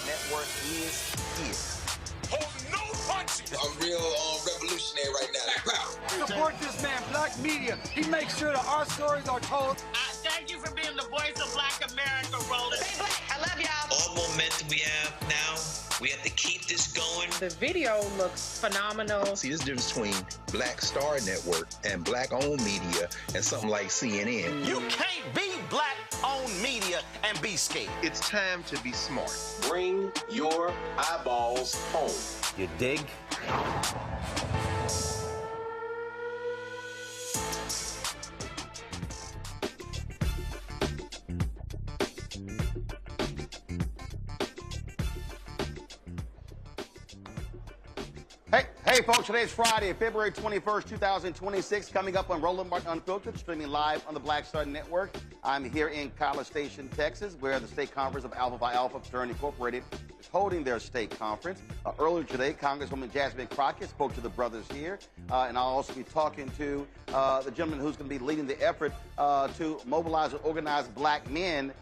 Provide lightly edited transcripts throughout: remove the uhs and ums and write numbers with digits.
Network is here. Hold no punches. I'm real revolutionary right now. Black power. Support this man, Black Media. He makes sure that our stories are told. Thank you for being the voice of Black America, Roland. Stay black. I love y'all. All momentum we have now, we have to keep this going. The video looks phenomenal. See, this difference between Black Star Network and black-owned media and something like CNN. You can't be black-owned media and be scared. It's time to be smart. Bring your eyeballs home. You dig? Hey folks, today's Friday, February 21st, 2026, coming up on Roland Unfiltered, streaming live on the Black Star Network. I'm here in College Station, Texas, where the State Conference of Alpha Phi Alpha Fraternity Incorporated is holding their state conference. Earlier today, Congresswoman Jasmine Crockett spoke to the brothers here, and I'll also be talking to the gentleman who's going to be leading the effort to mobilize and organize black men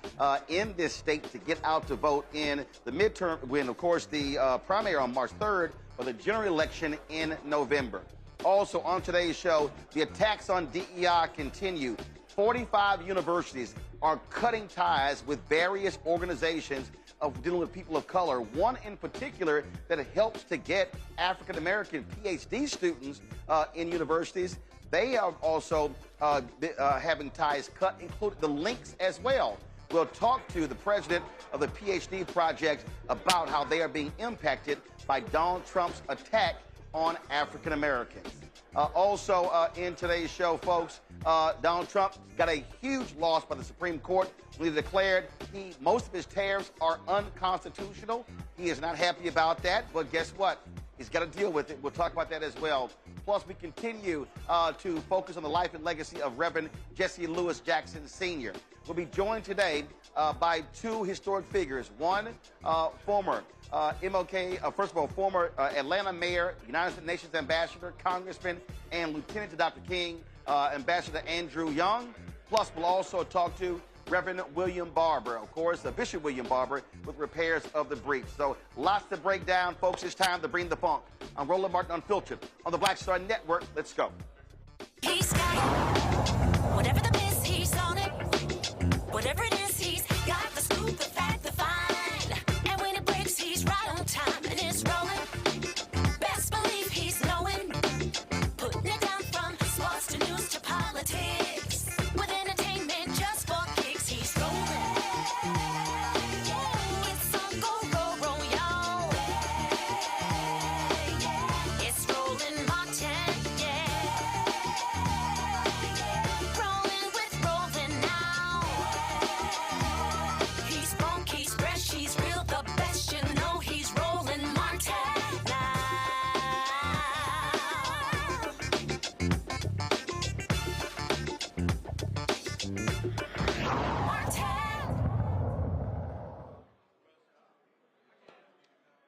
in this state to get out to vote in the midterm, when, of course, the primary on March 3rd, for the general election in November. Also on today's show, the attacks on DEI continue. 45 universities are cutting ties with various organizations of dealing with people of color. One in particular that helps to get African-American PhD students in universities. They are also having ties cut, including the links as well. We'll talk to the president of the PhD project about how they are being impacted by Donald Trump's attack on African Americans. Also in today's show, folks, Donald Trump got a huge loss by the Supreme Court when he declared most of his tariffs are unconstitutional. He is not happy about that, but guess what? He's got to deal with it. We'll talk about that as well. Plus, we continue to focus on the life and legacy of Reverend Jesse Jackson Sr. We'll be joined today by two historic figures. One, former MLK, first of all, former Atlanta mayor, United Nations ambassador, congressman, and lieutenant to Dr. King, Ambassador Andrew Young. Plus, we'll also talk to Reverend William Barber, of course, Bishop William Barber, with repairs of the breach. So lots to break down, folks. It's time to bring the funk. I'm Roland Unfiltered on the Black Star Network. Let's go. He's got whatever the miss, he's on it. Whatever it is, he's got the scoop, the fact, the find. And when it breaks, he's right on time and it's rolling. Best believe he's knowing. Putting it down from sports to news to politics. With entertainment just for kicks, he's rolling. It's on go, y'all. It's Roland Martin, yeah. Rolling with Roland now. He's funk, he's fresh, he's real, the best, you know he's Roland Martin now.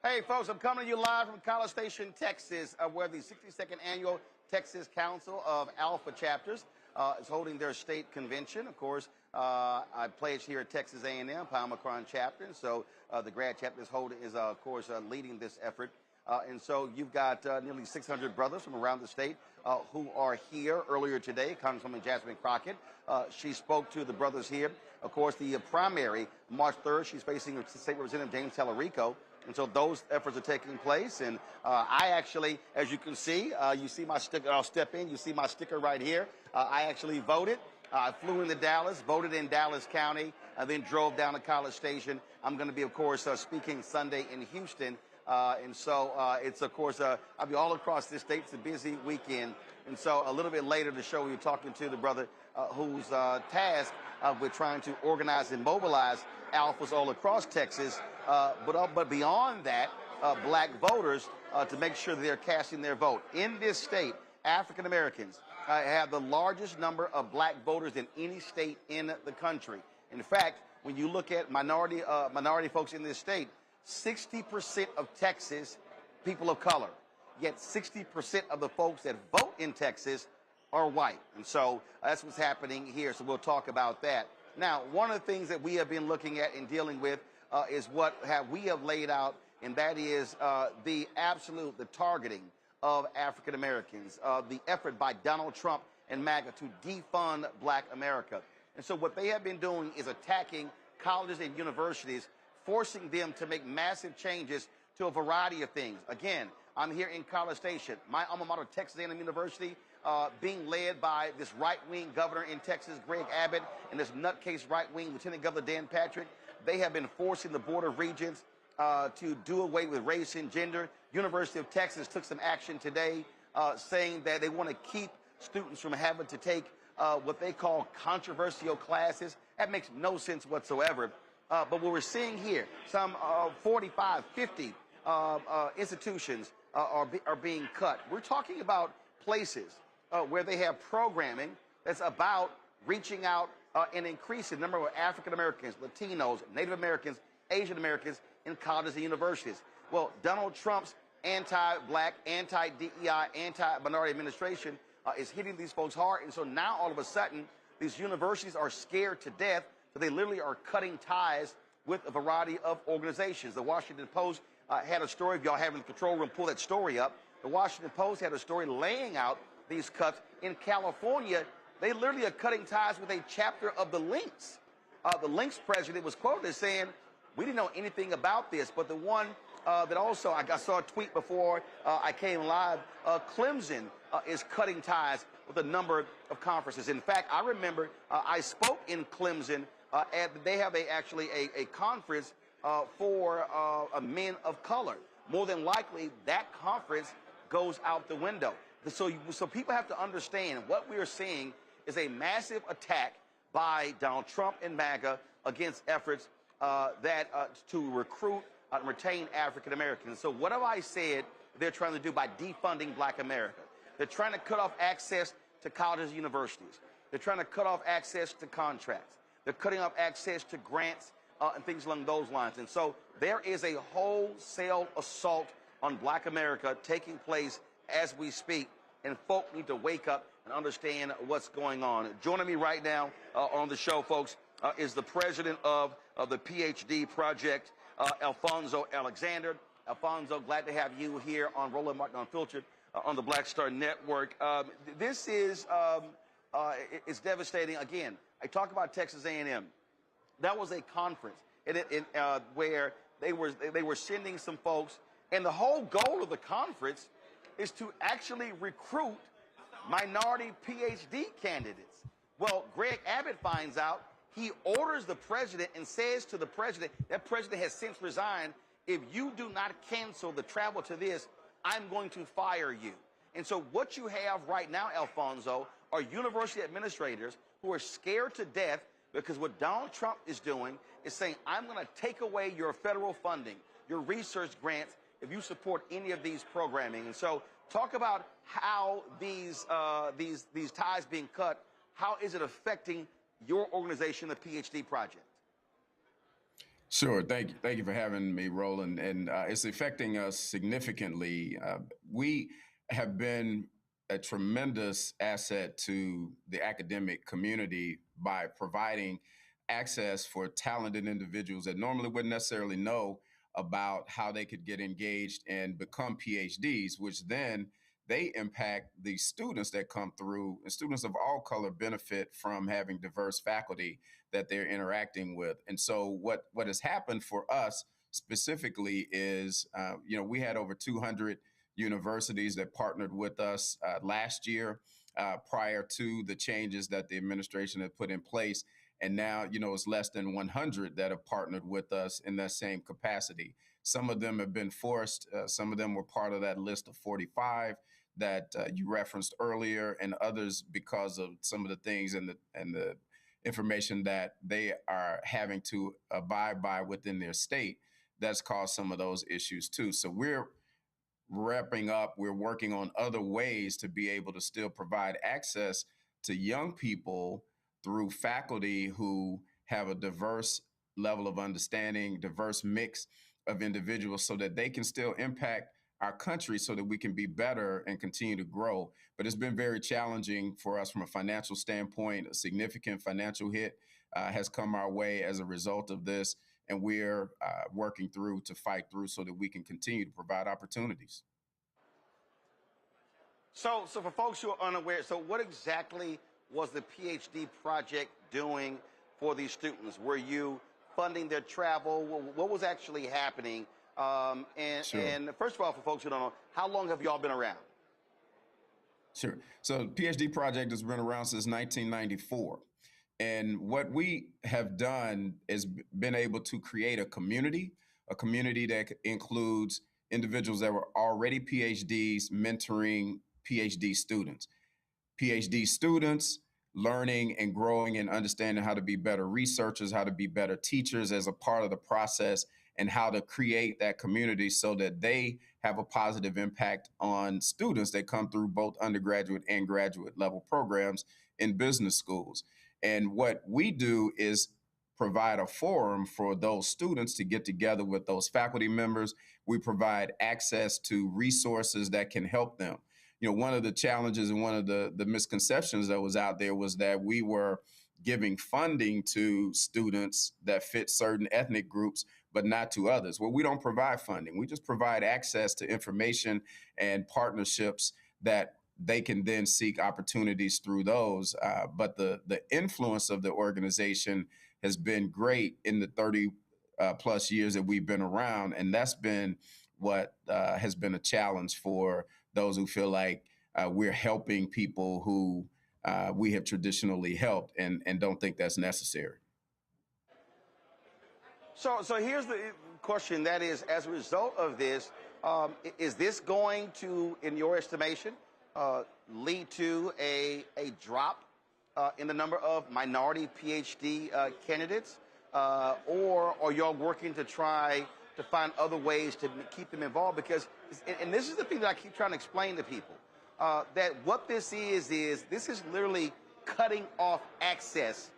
Hey, folks, I'm coming to you live from College Station, Texas, where the 62nd Annual Texas Council of Alpha Chapters is holding their state convention. Of course, I pledged here at Texas A&M, Palmacron chapter, and so the grad chapter is of course, leading this effort. And so you've got nearly 600 brothers from around the state who are here earlier today. Congresswoman Jasmine Crockett, she spoke to the brothers here. Of course, the primary, March 3rd, she's facing State Representative James Tallarico. And so those efforts are taking place. And I actually, as you can see, you see my sticker, I'll step in, you see my sticker right here. I actually voted. I flew into Dallas, voted in Dallas County, then drove down to College Station. I'm going to be, of course, speaking Sunday in Houston. And so it's, of course, I'll be all across this state. It's a busy weekend. And so a little bit later in the show, we were talking to the brother who's tasked with trying to organize and mobilize alphas all across Texas. But beyond that, black voters to make sure that they're casting their vote. In this state, African Americans have the largest number of black voters in any state in the country. In fact, when you look at minority folks in this state, 60% of Texas people of color, yet 60% of the folks that vote in Texas are white. And so that's what's happening here. So we'll talk about that. Now, one of the things that we have been looking at and dealing with is what we have laid out, and that is the targeting of African Americans, the effort by Donald Trump and MAGA to defund black America. And so what they have been doing is attacking colleges and universities, forcing them to make massive changes to a variety of things. Again, I'm here in College Station, my alma mater, Texas A&M University, being led by this right-wing governor in Texas, Greg Abbott, and this nutcase right-wing Lieutenant Governor Dan Patrick. They have been forcing the Board of Regents to do away with race and gender. University of Texas took some action today saying that they want to keep students from having to take what they call controversial classes. That makes no sense whatsoever. But what we're seeing here, some 45, 50 institutions are being cut. We're talking about places where they have programming that's about reaching out and increasing the number of African Americans, Latinos, Native Americans, Asian Americans in colleges and universities. Well, Donald Trump's anti-black, anti-DEI, anti-minority administration is hitting these folks hard. And so now all of a sudden, these universities are scared to death that they literally are cutting ties with a variety of organizations. The Washington Post had a story, if y'all have in the control room, pull that story up. The Washington Post had a story laying out these cuts. In California, they literally are cutting ties with a chapter of the Lynx. The Lynx president was quoted as saying, we didn't know anything about this, but the one that also, I saw a tweet before I came live, Clemson is cutting ties with a number of conferences. In fact, I remember I spoke in Clemson, they have actually a conference for men of color. More than likely, that conference goes out the window. So people have to understand what we are seeing is a massive attack by Donald Trump and MAGA against efforts to recruit and retain African Americans. So what have I said they're trying to do by defunding Black America? They're trying to cut off access to colleges and universities. They're trying to cut off access to contracts. They're cutting off access to grants and things along those lines. And so there is a wholesale assault on Black America taking place as we speak, and folk need to wake up and understand what's going on. Joining me right now on the show, folks, is the president of the PhD Project, Alfonso Alexander. Alfonso, glad to have you here on Roland Martin Unfiltered on the Black Star Network. This is it's devastating. Again, I talk about Texas A&M. That was a conference where they were sending some folks, and the whole goal of the conference is to actually recruit minority PhD candidates. Well, Greg Abbott finds out. He orders the president and says to the president, that president has since resigned, if you do not cancel the travel to this, I'm going to fire you. And so what you have right now, Alfonso, are university administrators who are scared to death because what Donald Trump is doing is saying, I'm going to take away your federal funding, your research grants, if you support any of these programming. And so talk about how these ties being cut, how is it affecting your organization, the PhD Project? Sure. Thank you for having me, Roland. And it's affecting us significantly. We have been a tremendous asset to the academic community by providing access for talented individuals that normally wouldn't necessarily know about how they could get engaged and become PhDs, which then they impact the students that come through, and students of all color benefit from having diverse faculty that they're interacting with. And so what has happened for us specifically is, we had over 200 universities that partnered with us last year prior to the changes that the administration had put in place. And now, it's less than 100 that have partnered with us in that same capacity. Some of them have been forced. Some of them were part of that list of 45 that you referenced earlier, and others because of some of the things and the information that they are having to abide by within their state. That's caused some of those issues too. So we're wrapping up. We're working on other ways to be able to still provide access to young people through faculty who have a diverse level of understanding, diverse mix of individuals, so that they can still impact our country so that we can be better and continue to grow. But it's been very challenging for us from a financial standpoint. A significant financial hit has come our way as a result of this, and we're working through to fight through so that we can continue to provide opportunities. So for folks who are unaware, so what exactly was the PhD Project doing for these students? Were you funding their travel? What was actually happening Sure. And first of all, for folks who don't know, how long have y'all been around? Sure. So PhD Project has been around since 1994. And what we have done is been able to create a community that includes individuals that were already PhDs mentoring PhD students. PhD students learning and growing and understanding how to be better researchers, how to be better teachers as a part of the process, and how to create that community so that they have a positive impact on students that come through both undergraduate and graduate level programs in business schools. And what we do is provide a forum for those students to get together with those faculty members. We provide access to resources that can help them. One of the challenges and one of the misconceptions that was out there was that we were giving funding to students that fit certain ethnic groups, but not to others. Well, we don't provide funding. We just provide access to information and partnerships that they can then seek opportunities through those. But the influence of the organization has been great in the 30 plus years that we've been around. And that's been what has been a challenge for those who feel like we're helping people who we have traditionally helped and don't think that's necessary. So here's the question, that is, as a result of this, is this going to, in your estimation, lead to a drop in the number of minority PhD candidates? Or are y'all working to try to find other ways to keep them involved? Because, and this is the thing that I keep trying to explain to people, that what this is this is literally cutting off access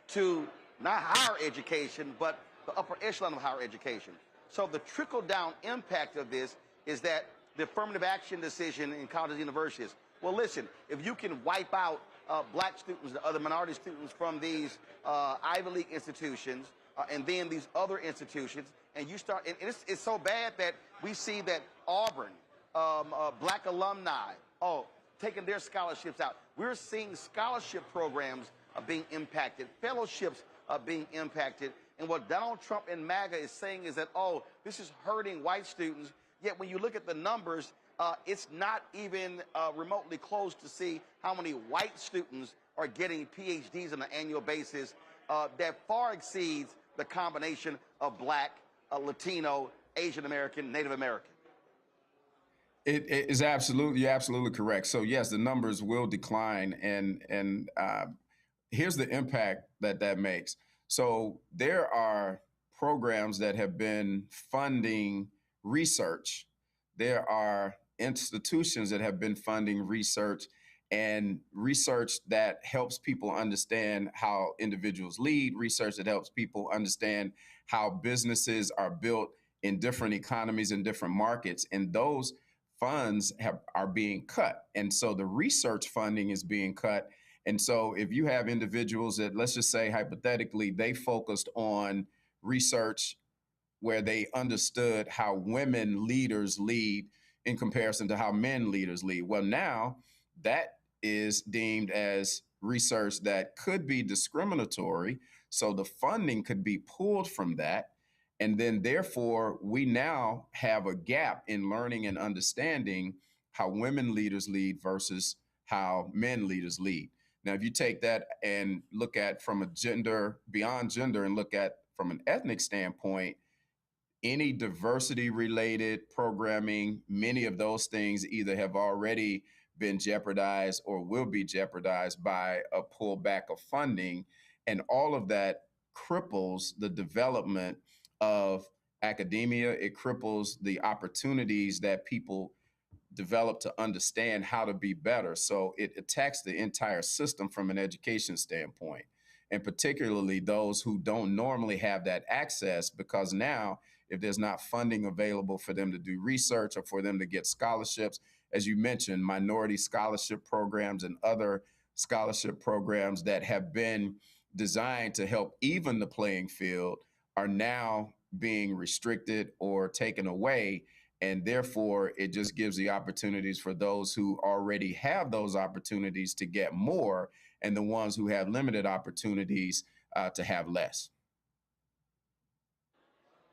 to not higher education, but the upper echelon of higher education. So the trickle-down impact of this is that the affirmative action decision in colleges and universities, well, listen, if you can wipe out black students and other minority students from these Ivy League institutions and then these other institutions, and you start, and it's so bad that we see that Auburn, black alumni, taking their scholarships out. We're seeing scholarship programs being impacted, fellowships being impacted. And what Donald Trump and MAGA is saying is that, this is hurting white students. Yet when you look at the numbers, it's not even remotely close to see how many white students are getting PhDs on an annual basis. That far exceeds the combination of black, Latino, Asian American, Native American. It is absolutely, you're absolutely correct. So yes, the numbers will decline, and here's the impact that makes. So there are programs that have been funding research. There are institutions that have been funding research, and research that helps people understand how individuals lead, research that helps people understand how businesses are built in different economies and different markets. And those funds are being cut. And so the research funding is being cut. And so if you have individuals that, let's just say hypothetically, they focused on research where they understood how women leaders lead in comparison to how men leaders lead. Well, now that is deemed as research that could be discriminatory. So the funding could be pulled from that. And then therefore, we now have a gap in learning and understanding how women leaders lead versus how men leaders lead. Now, if you take that and look at from a gender, beyond gender, and look at from an ethnic standpoint, any diversity related programming, many of those things either have already been jeopardized or will be jeopardized by a pullback of funding. And all of that cripples the development of academia. It cripples the opportunities that people develop to understand how to be better. So it attacks the entire system from an education standpoint, and particularly those who don't normally have that access, because now if there's not funding available for them to do research or for them to get scholarships, as you mentioned, minority scholarship programs and other scholarship programs that have been designed to help even the playing field are now being restricted or taken away. And therefore, it just gives the opportunities for those who already have those opportunities to get more, and the ones who have limited opportunities to have less.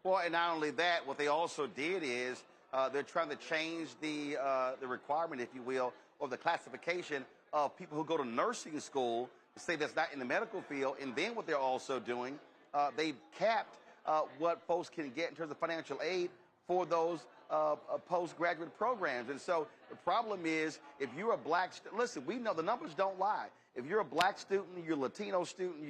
Well, and not only that, what they also did is they're trying to change the requirement, if you will, or the classification of people who go to nursing school, to say that's not in the medical field. And then what they're also doing, they've capped what folks can get in terms of financial aid for those postgraduate programs. And so the problem is, if you're a black listen, we know the numbers don't lie. If you're a black student, you're a Latino student,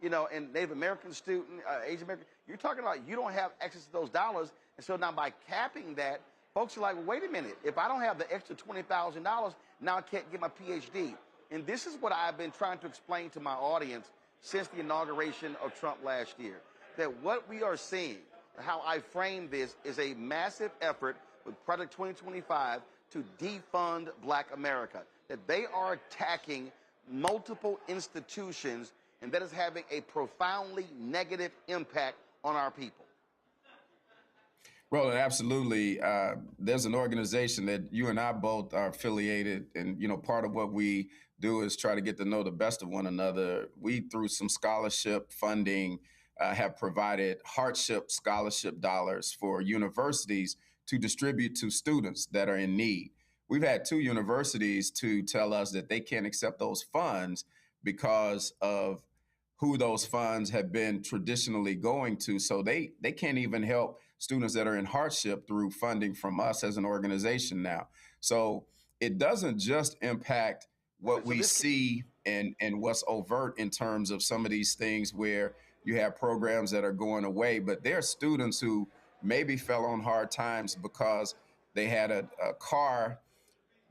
you know, and Native American student, Asian American, you're talking about you don't have access to those dollars. And so now by capping that, folks are like, well, wait a minute. If I don't have the extra $20,000, now I can't get my PhD. And this is what I've been trying to explain to my audience since the inauguration of Trump last year, that what we are seeing, how I frame this, is a massive effort with Project 2025 to defund Black America, that they are attacking multiple institutions, and that is having a profoundly negative impact on our people. Well, absolutely. There's an organization that you and I both are affiliated, and you know, part of what we do is try to get to know the best of one another. We, through some scholarship funding, have provided hardship scholarship dollars for universities to distribute to students that are in need. We've had 2 universities to tell us that they can't accept those funds because of who those funds have been traditionally going to. So they can't even help students that are in hardship through funding from us as an organization now. So it doesn't just impact what we see and what's overt in terms of some of these things where you have programs that are going away, but there are students who maybe fell on hard times because they had a car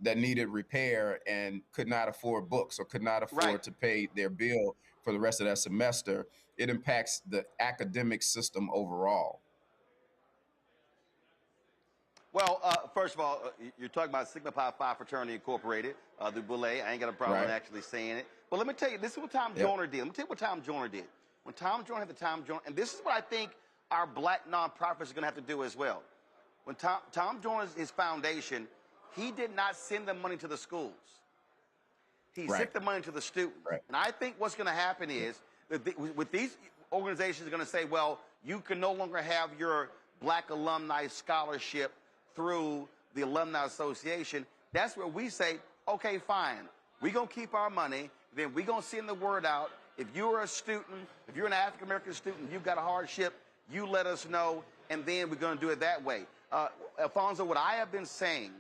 that needed repair and could not afford books or could not afford to pay their bill for the rest of that semester. It impacts the academic system overall. Well, first of all, you're talking about Sigma Pi Phi Fraternity Incorporated, the Boule. I ain't got a problem actually saying it. But let me tell you, this is what Tom Joyner did. Let me tell you what Tom Joyner did. When Tom Joyner had the Tom Joyner, and this is what I think our black nonprofits are going to have to do as well. When Tom Joyner's his foundation, he did not send the money to the schools. He sent the money to the students. And I think what's going to happen is that with these organizations are going to say, well, you can no longer have your black alumni scholarship through the Alumni Association. That's where we say, okay, fine. We're going to keep our money. Then we're going to send the word out. If you're a student, if you're an African-American student, you've got a hardship, you let us know, and then we're going to do it that way. Alfonso, what I have been saying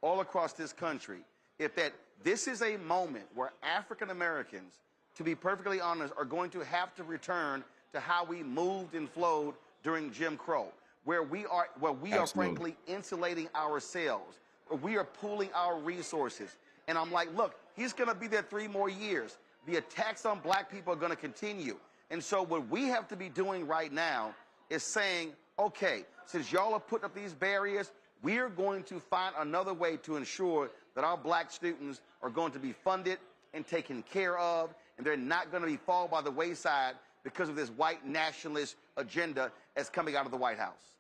all across this country is that this is a moment where African-Americans, to be perfectly honest, are going to have to return to how we moved and flowed during Jim Crow, where we are frankly insulating ourselves, where we are pooling our resources. And I'm like, look, he's going to be there 3 more years. The attacks on black people are going to continue. And so what we have to be doing right now is saying, okay, since y'all are putting up these barriers, we are going to find another way to ensure that our black students are going to be funded and taken care of, and they're not going to be fall by the wayside because of this white nationalist agenda that's coming out of the White House.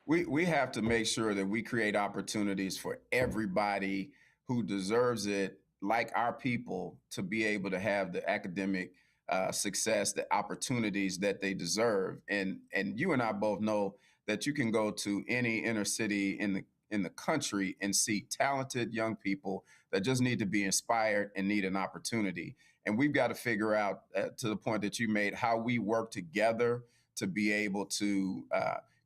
We have to make sure that we create opportunities for everybody who deserves it, like our people, to be able to have the academic success, the opportunities that they deserve. And you and I both know that you can go to any inner city in the country and see talented young people that just need to be inspired and need an opportunity. And we've got to figure out, to the point that you made, how we work together to be able to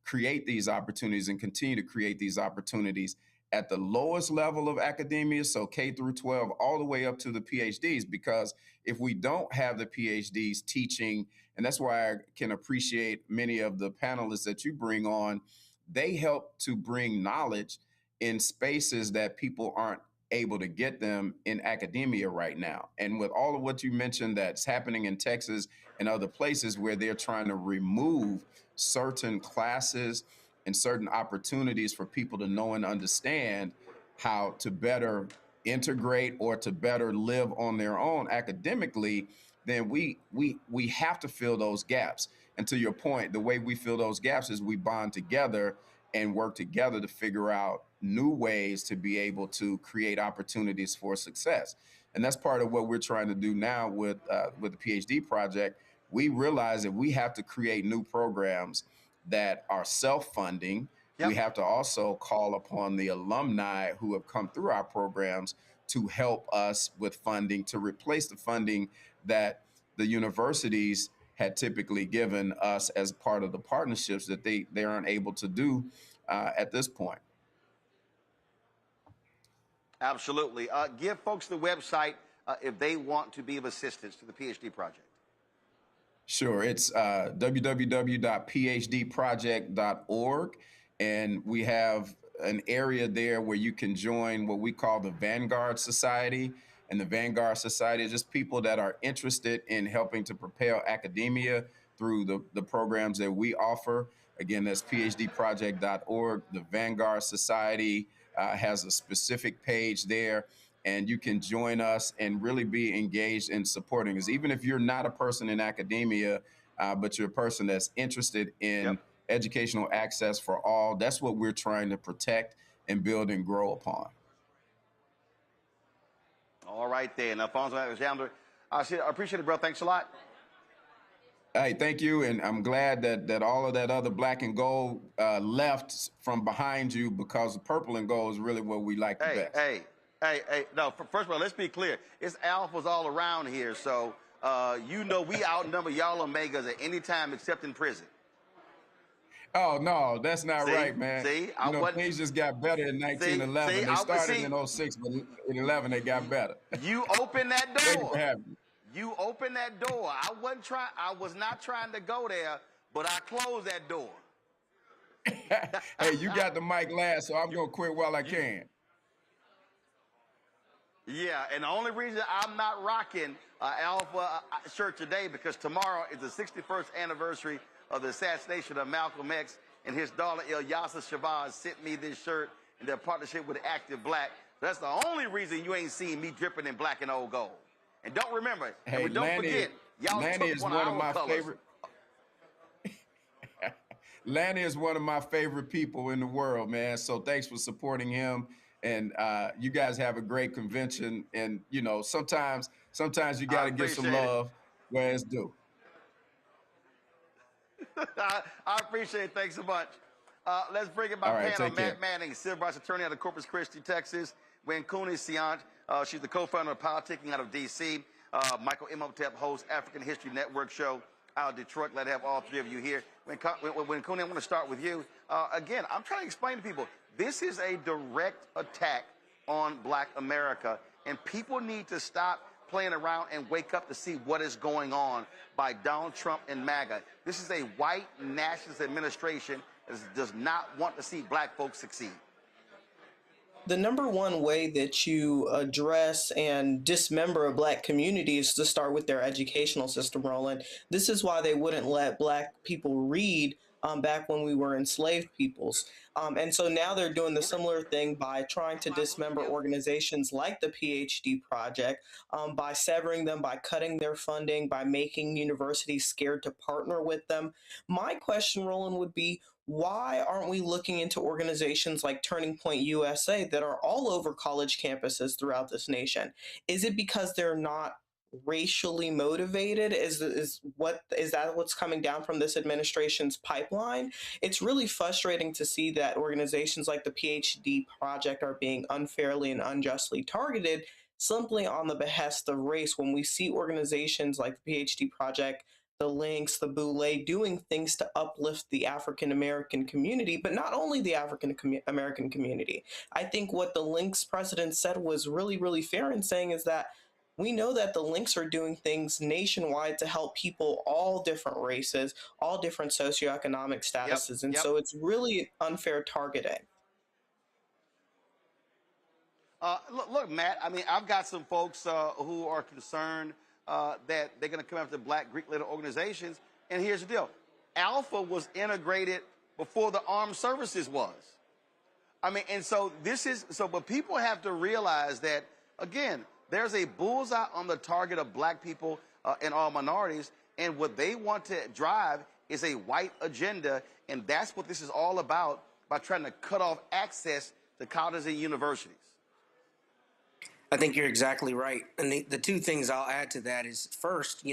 create these opportunities and continue to create these opportunities at the lowest level of academia, so K through 12, all the way up to the PhDs. Because if we don't have the PhDs teaching, and that's why I can appreciate many of the panelists that you bring on, they help to bring knowledge in spaces that people aren't able to get them in academia right now. And with all of what you mentioned that's happening in Texas and other places where they're trying to remove certain classes and certain opportunities for people to know and understand how to better integrate or to better live on their own academically, then we have to fill those gaps. And to your point, the way we fill those gaps is we bond together and work together to figure out new ways to be able to create opportunities for success. And that's part of what we're trying to do now with the PhD project. We realize that we have to create new programs that are self-funding. Yep. We have to also call upon the alumni who have come through our programs to help us with funding to replace the funding that the universities had typically given us as part of the partnerships that they aren't able to do at this point. Absolutely. Give folks the website if they want to be of assistance to the PhD project. Sure. It's www.phdproject.org. And we have an area there where you can join what we call the Vanguard Society. And the Vanguard Society is just people that are interested in helping to propel academia through the programs that we offer. Again, that's phdproject.org. The Vanguard Society has a specific page there, and you can join us and really be engaged in supporting us. Even if you're not a person in academia, but you're a person that's interested in educational access for all, that's what we're trying to protect and build and grow upon. All right there. And Alfonso Alexander, I appreciate it, bro. Thanks a lot. Hey, thank you. And I'm glad that all of that other black and gold left from behind you, because the purple and gold is really what we like the best. Hey. No, first of all, let's be clear. It's alphas all around here. So, we outnumber y'all omegas at any time except in prison. Oh, no, that's not right, man. See, things just got better in 1911. They started in 06, but in 11 they got better. You opened that door. Thank you for having me. You opened that door. I was not trying to go there, but I closed that door. Hey, you got the mic last, so I'm gonna quit while I can. Yeah, and the only reason I'm not rocking Alpha shirt today because tomorrow is the 61st anniversary of the assassination of Malcolm X, and his daughter Ilyasa Shabazz sent me this shirt in their partnership with Active Black. That's the only reason you ain't seen me dripping in black and old gold. And don't remember, hey, don't forget, y'all Lanny took is one of my colors. favorite. Lanny is one of my favorite people in the world, man. So thanks for supporting him. And you guys have a great convention. And sometimes you got to give some love where it's due. I appreciate it. Thanks so much. Let's bring in my panel. Matt Manning, civil rights attorney out of Corpus Christi, Texas. Winkuni Siant, she's the co-founder of Politicking out of D.C. Michael Imhotep hosts African History Network show out of Detroit. Glad to have all three of you here. Winkuni, I want to start with you. Again, I'm trying to explain to people, this is a direct attack on Black America, and people need to stop playing around and wake up to see what is going on by Donald Trump and MAGA. This is a white nationalist administration that does not want to see black folks succeed. The number one way that you address and dismember a black community is to start with their educational system, Roland. This is why they wouldn't let black people read back when we were enslaved peoples. And so now they're doing the similar thing by trying to dismember organizations like the PhD Project, by severing them, by cutting their funding, by making universities scared to partner with them. My question, Roland, would be, why aren't we looking into organizations like Turning Point USA that are all over college campuses throughout this nation? Is it because they're not racially motivated? Is that what's coming down from this administration's pipeline? It's really frustrating to see that organizations like the PhD Project are being unfairly and unjustly targeted simply on the behest of race, when we see organizations like the PhD Project, the Links, the Boulay, doing things to uplift the African-American community, but not only the African-American community. I think what the Links president said was really, really fair in saying is that we know that the Links are doing things nationwide to help people, all different races, all different socioeconomic statuses. And so it's really unfair targeting. Look, Matt, I mean, I've got some folks who are concerned that they're going to come after black Greek-led organizations. And here's the deal. Alpha was integrated before the armed services was. I mean, and so but people have to realize that, again, there's a bullseye on the target of black people and all minorities, and what they want to drive is a white agenda, and that's what this is all about, by trying to cut off access to colleges and universities. I think you're exactly right. And the two things I'll add to that is, first,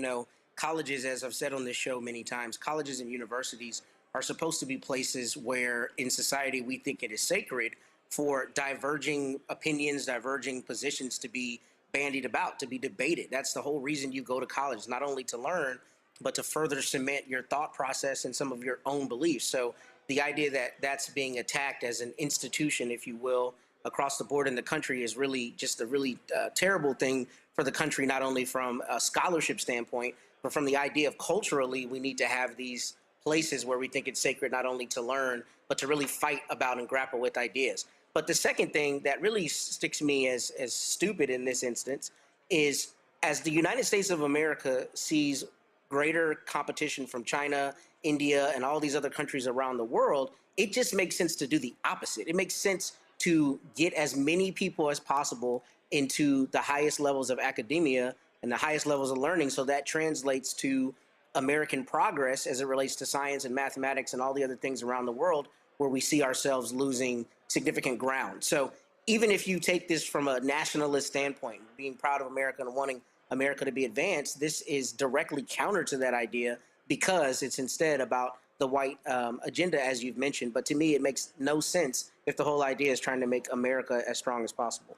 colleges, as I've said on this show many times, colleges and universities are supposed to be places where in society we think it is sacred for diverging opinions, diverging positions to be bandied about, to be debated. That's the whole reason you go to college, not only to learn, but to further cement your thought process and some of your own beliefs. So the idea that that's being attacked as an institution, if you will, across the board in the country is really just a really terrible thing for the country, not only from a scholarship standpoint, but from the idea of culturally, we need to have these places where we think it's sacred not only to learn, but to really fight about and grapple with ideas. But the second thing that really sticks me as stupid in this instance is as the United States of America sees greater competition from China, India, and all these other countries around the world, it just makes sense to do the opposite. It makes sense to get as many people as possible into the highest levels of academia and the highest levels of learning, so that translates to American progress as it relates to science and mathematics and all the other things around the world where we see ourselves losing significant ground. So even if you take this from a nationalist standpoint, being proud of America and wanting America to be advanced, this is directly counter to that idea because it's instead about the white agenda, as you've mentioned. But to me, it makes no sense if the whole idea is trying to make America as strong as possible.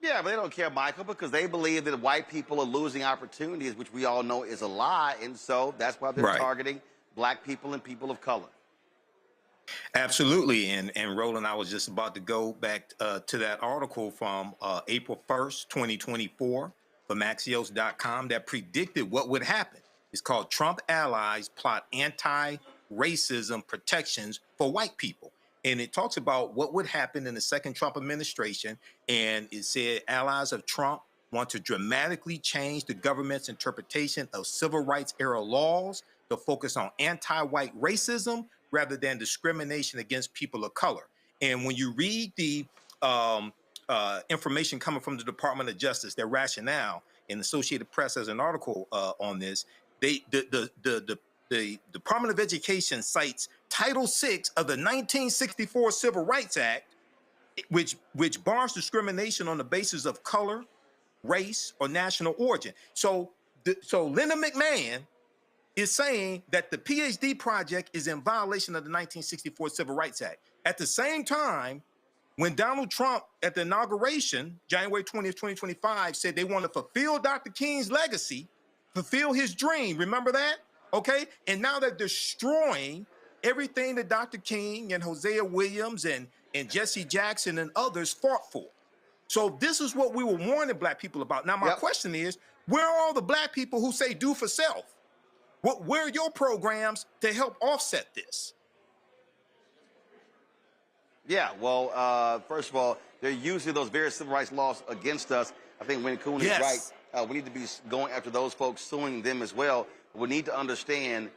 Yeah, but they don't care, Michael, because they believe that white people are losing opportunities, which we all know is a lie. And so that's why they're targeting black people and people of color. Absolutely. And Roland, I was just about to go back to that article from April 1st, 2024 from Axios.com that predicted what would happen. It's called Trump Allies Plot Anti-Racism Protections for White People. And it talks about what would happen in the second Trump administration. And it said allies of Trump want to dramatically change the government's interpretation of civil rights era laws to focus on anti-white racism rather than discrimination against people of color. And when you read the information coming from the Department of Justice, their rationale, in Associated Press as an article on this, the Department of Education cites Title VI of the 1964 Civil Rights Act, which bars discrimination on the basis of color, race, or national origin. So Linda McMahon is saying that the PhD project is in violation of the 1964 Civil Rights Act. At the same time, when Donald Trump at the inauguration, January 20th, 2025, said they want to fulfill Dr. King's legacy, fulfill his dream. Remember that? Okay. And now they're destroying everything that Dr. King and Hosea Williams and Jesse Jackson and others fought for. So this is what we were warning black people about. Now, my question is, where are all the black people who say do for self? Where are your programs to help offset this? Yeah, well, first of all, they're using those various civil rights laws against us. I think Wayne Coon is right. We need to be going after those folks, suing them as well. We need to understand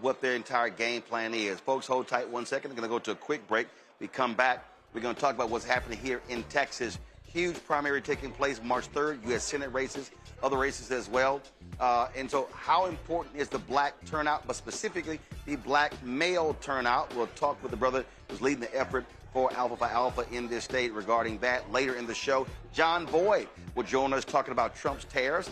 what their entire game plan is. Folks, hold tight 1 second. We're going to go to a quick break. We come back. We're going to talk about what's happening here in Texas. Huge primary taking place March 3rd, U.S. Senate races, other races as well. And so how important is the black turnout, but specifically the black male turnout? We'll talk with the brother who's leading the effort for Alpha Phi Alpha in this state regarding that later in the show. John Boyd will join us talking about Trump's tariffs.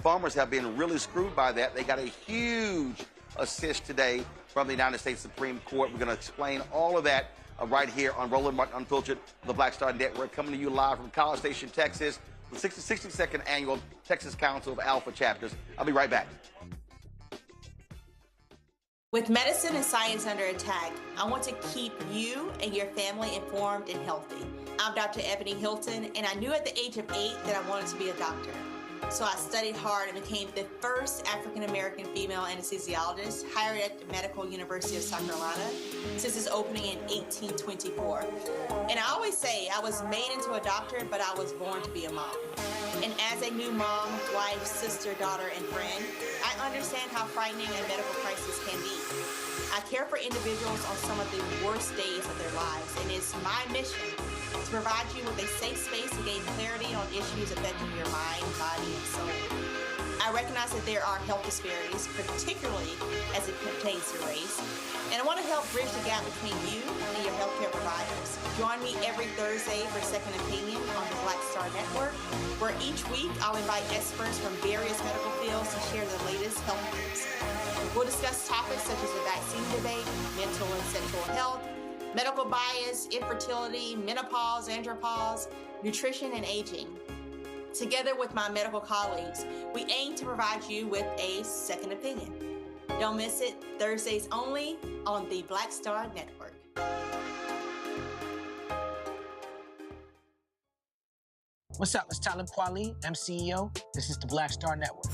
Farmers have been really screwed by that. They got a huge assist today from the United States Supreme Court. We're going to explain all of that right here on Roland Martin Unfiltered, the Black Star Network, coming to you live from College Station, Texas, the 62nd Annual Texas Council of Alpha Chapters. I'll be right back. With medicine and science under attack, I want to keep you and your family informed and healthy. I'm Dr. Ebony Hilton, and I knew at the age of 8 that I wanted to be a doctor. So I studied hard and became the first African-American female anesthesiologist hired at the Medical University of South Carolina since its opening in 1824. And I always say I was made into a doctor, but I was born to be a mom. And as a new mom, wife, sister, daughter, and friend, I understand how frightening a medical crisis can be. I care for individuals on some of the worst days of their lives, and it's my mission to provide you with a safe space to gain clarity on issues affecting your mind, body, and soul. I recognize that there are health disparities, particularly as it pertains to race, and I want to help bridge the gap between you and your healthcare providers. Join me every Thursday for Second Opinion on the Black Star Network, where each week I'll invite experts from various medical fields to share the latest health news. We'll discuss topics such as the vaccine debate, mental and sexual health, medical bias, infertility, menopause, andropause, nutrition, and aging. Together with my medical colleagues, we aim to provide you with a second opinion. Don't miss it, Thursdays only on the Black Star Network. What's up? It's Talib Kweli. I'm CEO. This is the Black Star Network.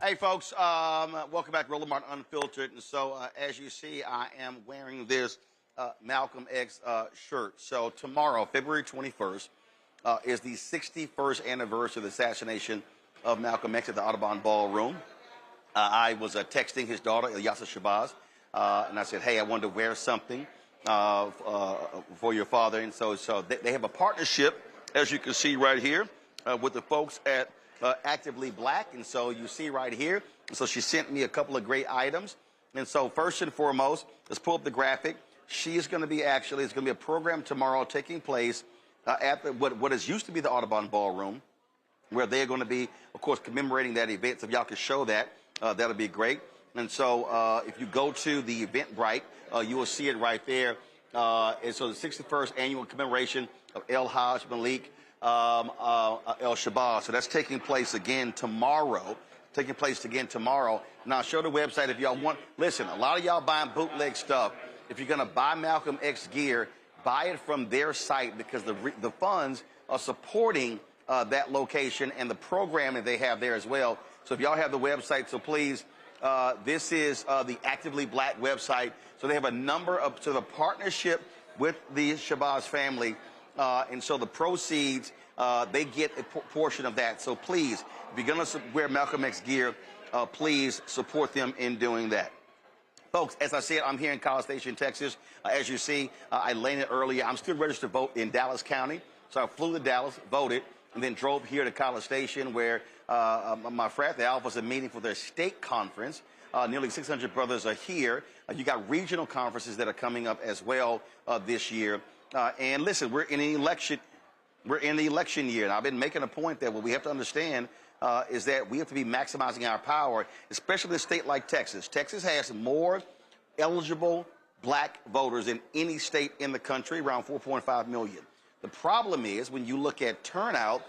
Hey, folks, welcome back to Roland Unfiltered. And so, as you see, I am wearing this Malcolm X shirt. So tomorrow, February 21st, is the 61st anniversary of the assassination of Malcolm X at the Audubon Ballroom. I was texting his daughter, Ilyasa Shabazz, and I said, hey, I wanted to wear something for your father. And so they have a partnership, as you can see right here, with the folks at Actively Black. And so you see right here, and so she sent me a couple of great items. And so first and foremost, let's pull up the graphic. She is going to be it's going to be a program tomorrow taking place at what is used to be the Audubon Ballroom, where they're going to be, of course, commemorating that event. So if y'all could show that, that'll be great. And so if you go to the Eventbrite, you will see it right there. And so the 61st annual commemoration of El Hajj Malik El Shabazz. So that's taking place again tomorrow. Now, show the website if y'all want. Listen, a lot of y'all buying bootleg stuff. If you're going to buy Malcolm X gear, buy it from their site, because the funds are supporting that location and the programming they have there as well. So if y'all have the website, so please, this is the Actively Black website. So they have a number of, so the partnership with the Shabazz family, and so the proceeds, they get a portion of that. So please, if you're going to wear Malcolm X gear, please support them in doing that. Folks, as I said, I'm here in College Station, Texas. As you see, I landed earlier. I'm still registered to vote in Dallas County. So I flew to Dallas, voted, and then drove here to College Station, where my frat, the Alpha, is a meeting for their state conference. Nearly 600 brothers are here. You got regional conferences that are coming up as well this year. And listen, we're in an election. We're in the election year, and I've been making a point that what we have to understand is that we have to be maximizing our power, especially in a state like Texas. Texas has more eligible black voters than any state in the country, around 4.5 million. The problem is, when you look at turnout,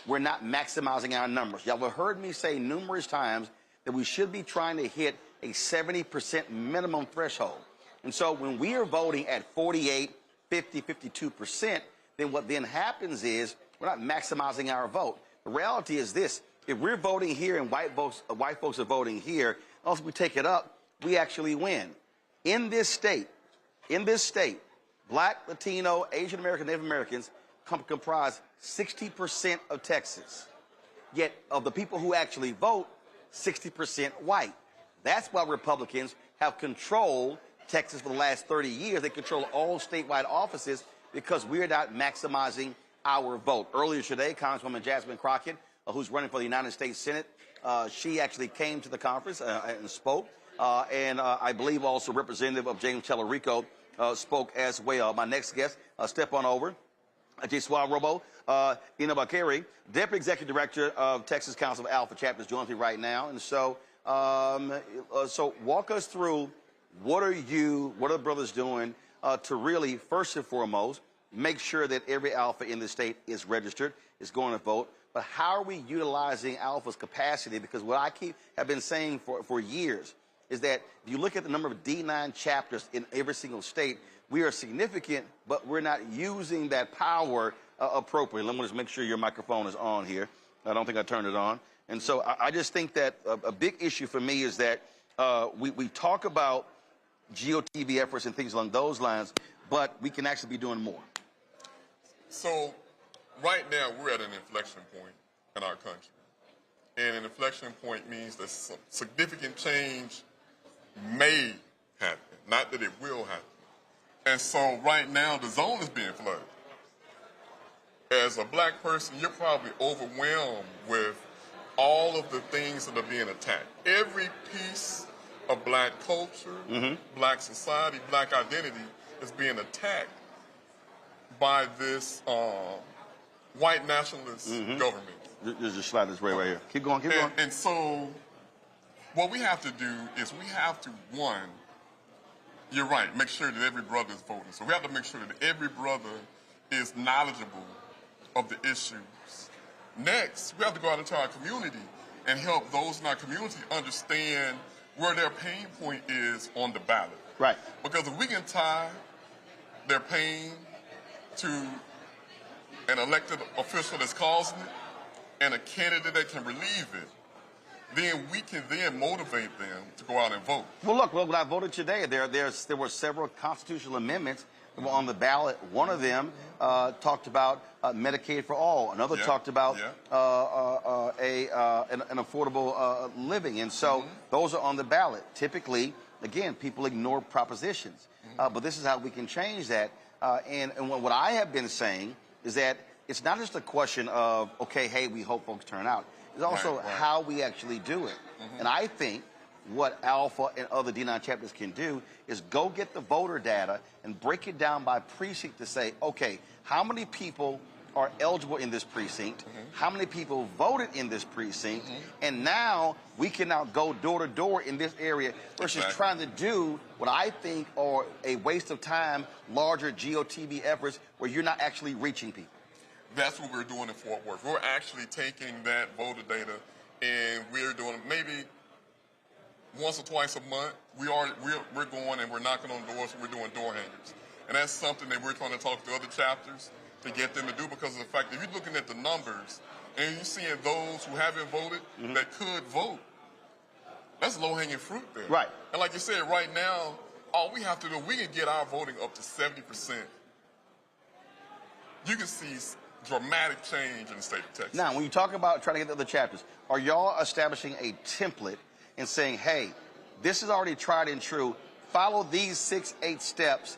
we're not maximizing our numbers. Y'all have heard me say numerous times that we should be trying to hit a 70% minimum threshold. And so when we are voting at 48, 50, 52%, then what then happens is we're not maximizing our vote. The reality is this: if we're voting here and white folks are voting here, also we take it up, we actually win. In this state, Black, Latino, Asian American, Native Americans comprise 60% of Texas. Yet of the people who actually vote, 60% white. That's why Republicans have controlled Texas for the last 30 years. They control all statewide offices because we're not maximizing our vote. Earlier today, Congresswoman Jasmine Crockett, who's running for the United States Senate, she actually came to the conference and spoke. And I believe also Representative of James Tellerico spoke as well. My next guest, step on over. Jesua Robo Inabakari, Deputy Executive Director of Texas Council of Alpha Chapters, joins me right now. And so, so walk us through, what are the brothers doing to really, first and foremost, make sure that every Alpha in the state is registered, is going to vote, but how are we utilizing Alpha's capacity? Because what I have been saying for years is that if you look at the number of D9 chapters in every single state, we are significant, but we're not using that power appropriately. Let me just make sure your microphone is on here. I don't think I turned it on. And so I just think that a big issue for me is that we talk about GOTV efforts and things along those lines, but we can actually be doing more. So right now we're at an inflection point in our country. And an inflection point means that some significant change may happen, not that it will happen. And so right now the zone is being flooded. As a black person, you're probably overwhelmed with all of the things that are being attacked. Every piece of black culture, black society, black identity is being attacked by this white nationalist government. Just slide this right here. Keep going, keep going. And so what we have to do is we have to, one, you're right, make sure that every brother is voting. So we have to make sure that every brother is knowledgeable of the issues. Next, we have to go out into our community and help those in our community understand where their pain point is on the ballot. Right. Because if we can tie their pain to an elected official that's causing it and a candidate that can relieve it, then we can then motivate them to go out and vote. Well, look, when I voted today, there were several constitutional amendments that were on the ballot. One of them talked about Medicaid for all. Another talked about an affordable living. And so those are on the ballot. Typically, again, people ignore propositions. But this is how we can change that. And what I have been saying is that it's not just a question of, okay, hey, we hope folks turn out. It's also how we actually do it. And I think what Alpha and other D9 chapters can do is go get the voter data and break it down by precinct to say, okay, how many people are eligible in this precinct? How many people voted in this precinct? And now we can now go door to door in this area versus trying to do what I think are a waste of time, larger GOTV efforts where you're not actually reaching people. That's what we're doing in Fort Worth. We're actually taking that voter data and we're doing maybe once or twice a month. We're going and we're knocking on doors and we're doing door hangers. And that's something that we're trying to talk to other chapters to get them to do because of the fact that if you're looking at the numbers and you're seeing those who haven't voted that could vote, that's low-hanging fruit there. Right. And like you said, right now, all we have to do, we can get our voting up to 70%. You can see dramatic change in the state of Texas. Now, when you talk about trying to get the other chapters, are y'all establishing a template and saying, hey, this is already tried and true, follow these 6-8 steps.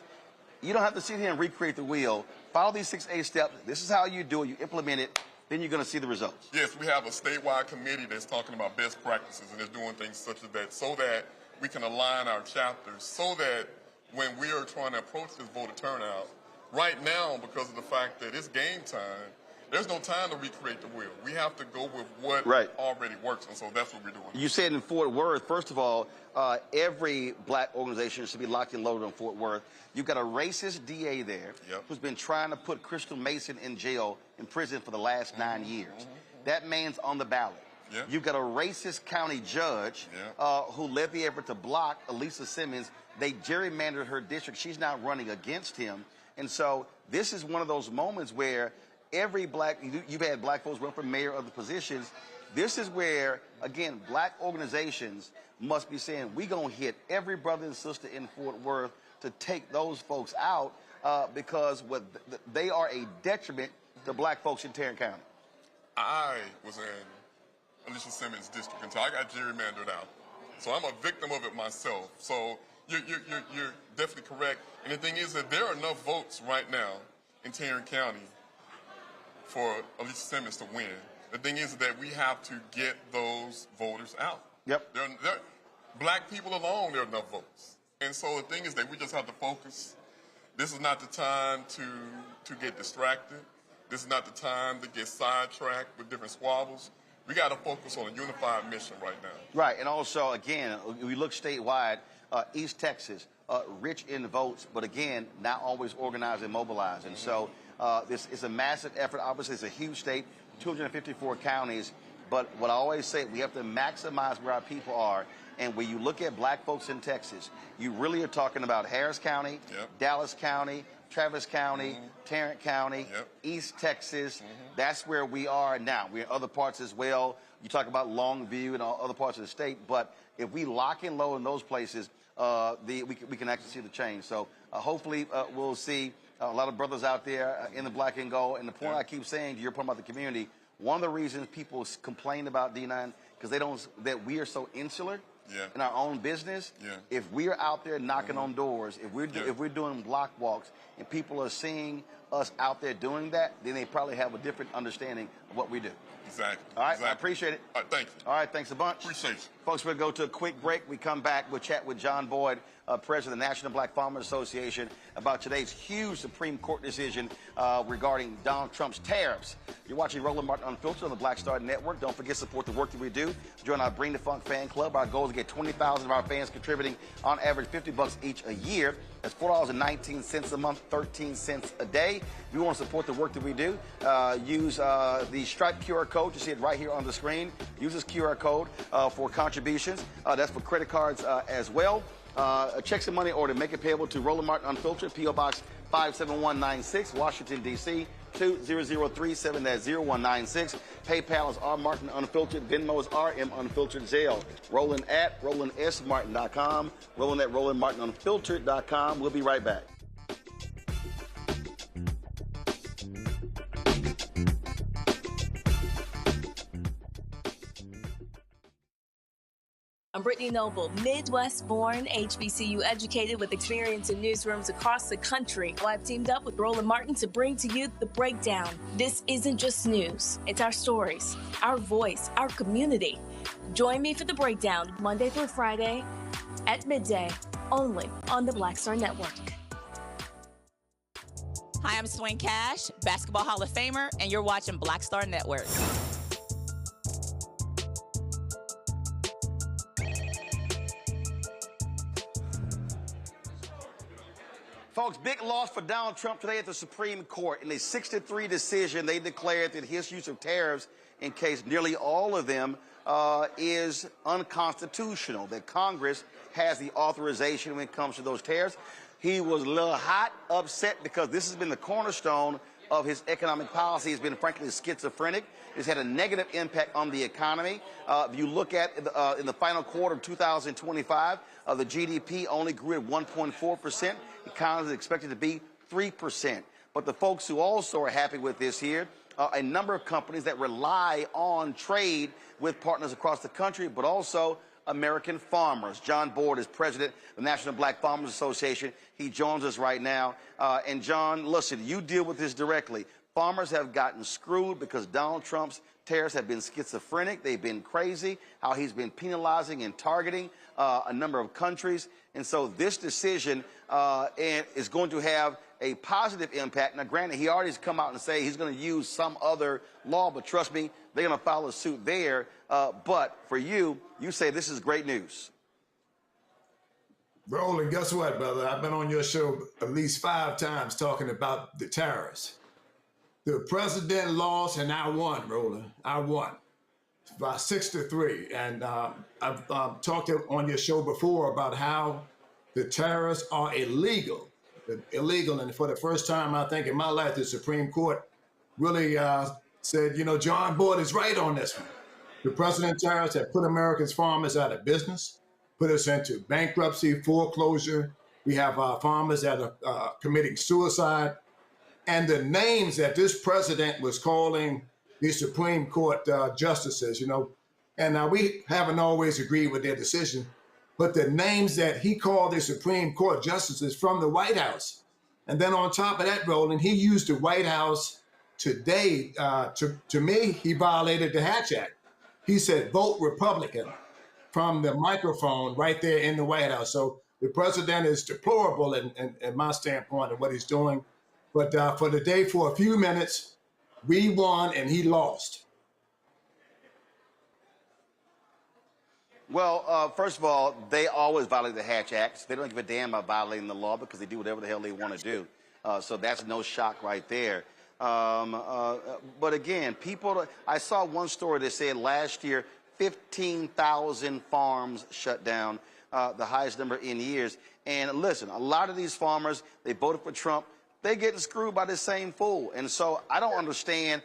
You don't have to sit here and recreate the wheel. Follow these 6-8 steps. This is how you do it. You implement it. Then you're going to see the results. Yes, we have a statewide committee that's talking about best practices and is doing things such as that so that we can align our chapters so that when we are trying to approach this voter turnout, right now, because of the fact that it's game time, there's no time to recreate the wheel. We have to go with what already works, and so that's what we're doing. You said in Fort Worth, first of all, every black organization should be locked and loaded in Fort Worth. You've got a racist DA there who's been trying to put Crystal Mason in prison for the last 9 years. That man's on the ballot. You've got a racist county judge who led the effort to block Elisa Simmons. They gerrymandered her district. She's now running against him. And so this is one of those moments where every you've had black folks run for mayor of the positions. This is where, again, black organizations must be saying, we're going to hit every brother and sister in Fort Worth to take those folks out because they are a detriment to black folks in Tarrant County. I was in Alicia Simmons' district until I got gerrymandered out. So I'm a victim of it myself. So you're definitely correct. And the thing is that there are enough votes right now in Tarrant County for Alicia Simmons to win. The thing is that we have to get those voters out. Yep. Black people alone, there are enough votes. And so the thing is that we just have to focus. This is not the time to get distracted. This is not the time to get sidetracked with different squabbles. We got to focus on a unified mission right now. Right, and also, again, we look statewide, East Texas, rich in votes, but again, not always organized and mobilized. And so this is a massive effort. Obviously, it's a huge state, 254 counties. But what I always say, we have to maximize where our people are. And when you look at black folks in Texas, you really are talking about Harris County, Dallas County, Travis County, Tarrant County, East Texas. That's where we are now. We're in other parts as well. You talk about Longview and all other parts of the state. But if we lock and load in those places, we can actually see the change. So hopefully we'll see a lot of brothers out there in the black and gold. And the point I keep saying to your point about the community, one of the reasons people complain about D9 because that we are so insular in our own business. If we are out there knocking on doors, if we're doing block walks and people are seeing us out there doing that, then they probably have a different understanding of what we do. Exactly. All right, exactly. I appreciate it. All right, thank you. All right, thanks a bunch. Appreciate you. Folks, we'll go to a quick break. We come back, we'll chat with John Boyd, President of the National Black Farmers Association, about today's huge Supreme Court decision regarding Donald Trump's tariffs. You're watching Roland Martin Unfiltered on the Black Star Network. Don't forget to support the work that we do. Join our Bring the Funk fan club. Our goal is to get 20,000 of our fans contributing on average $50 each a year. That's $4.19 a month, 13 cents a day. If you want to support the work that we do, use the Stripe QR code. You see it right here on the screen. Use this QR code for contributions. That's for credit cards as well. Check some money order. Make it payable to Roland Martin Unfiltered, P.O. Box 57196, Washington, D.C. 20037. That's 0196. PayPal is R Martin Unfiltered. Venmo is RM Unfiltered. Zelle. Roland at RolandSMartin.com. Roland at RolandMartinUnfiltered.com. We'll be right back. I'm Brittany Noble, Midwest-born, HBCU educated with experience in newsrooms across the country. Well, I've teamed up with Roland Martin to bring to you The Breakdown. This isn't just news. It's our stories, our voice, our community. Join me for The Breakdown, Monday through Friday at midday, only on the Black Star Network. Hi, I'm Swing Cash, Basketball Hall of Famer, and you're watching Black Star Network. Folks, big loss for Donald Trump today at the Supreme Court. In a 6-3 decision, they declared that his use of tariffs, in case nearly all of them, is unconstitutional, that Congress has the authorization when it comes to those tariffs. He was a little hot, upset, because this has been the cornerstone of his economic policy. He's been, frankly, schizophrenic. It's had a negative impact on the economy. If you look at in the final quarter of 2025, the GDP only grew at 1.4%. The economy is expected to be 3%. But the folks who also are happy with this here are a number of companies that rely on trade with partners across the country, but also American farmers. John Boyd is president of the National Black Farmers Association. He joins us right now. And John, listen, you deal with this directly. Farmers have gotten screwed because Donald Trump's tariffs have been schizophrenic. They've been crazy, how he's been penalizing and targeting a number of countries. And so this decision is going to have a positive impact. Now, granted, he already has come out and say he's going to use some other law, but trust me, they're going to follow suit there. But for you, you say this is great news. Roland, guess what, brother? I've been on your show at least 5 times talking about the tariffs. The president lost and I won, Roland. I won by 6-3. And I've talked on your show before about how the tariffs are illegal. Illegal. And for the first time, I think, in my life, the Supreme Court really said, you know, John Boyd is right on this one. The president tariffs have put America's farmers out of business, put us into bankruptcy, foreclosure. We have farmers that are committing suicide. And the names that this president was calling the Supreme Court justices, you know, and we haven't always agreed with their decision, but the names that he called the Supreme Court justices from the White House. And then on top of that, Roland, he used the White House today. To me, he violated the Hatch Act. He said, vote Republican from the microphone right there in the White House. So the president is deplorable in my standpoint of what he's doing. But for the day, for a few minutes, we won and he lost. Well, first of all, they always violate the Hatch Act. They don't give a damn about violating the law because they do whatever the hell they want to do. So that's no shock right there. But again, I saw one story that said last year, 15,000 farms shut down, the highest number in years. And listen, a lot of these farmers, they voted for Trump. They're getting screwed by the same fool. And so I don't understand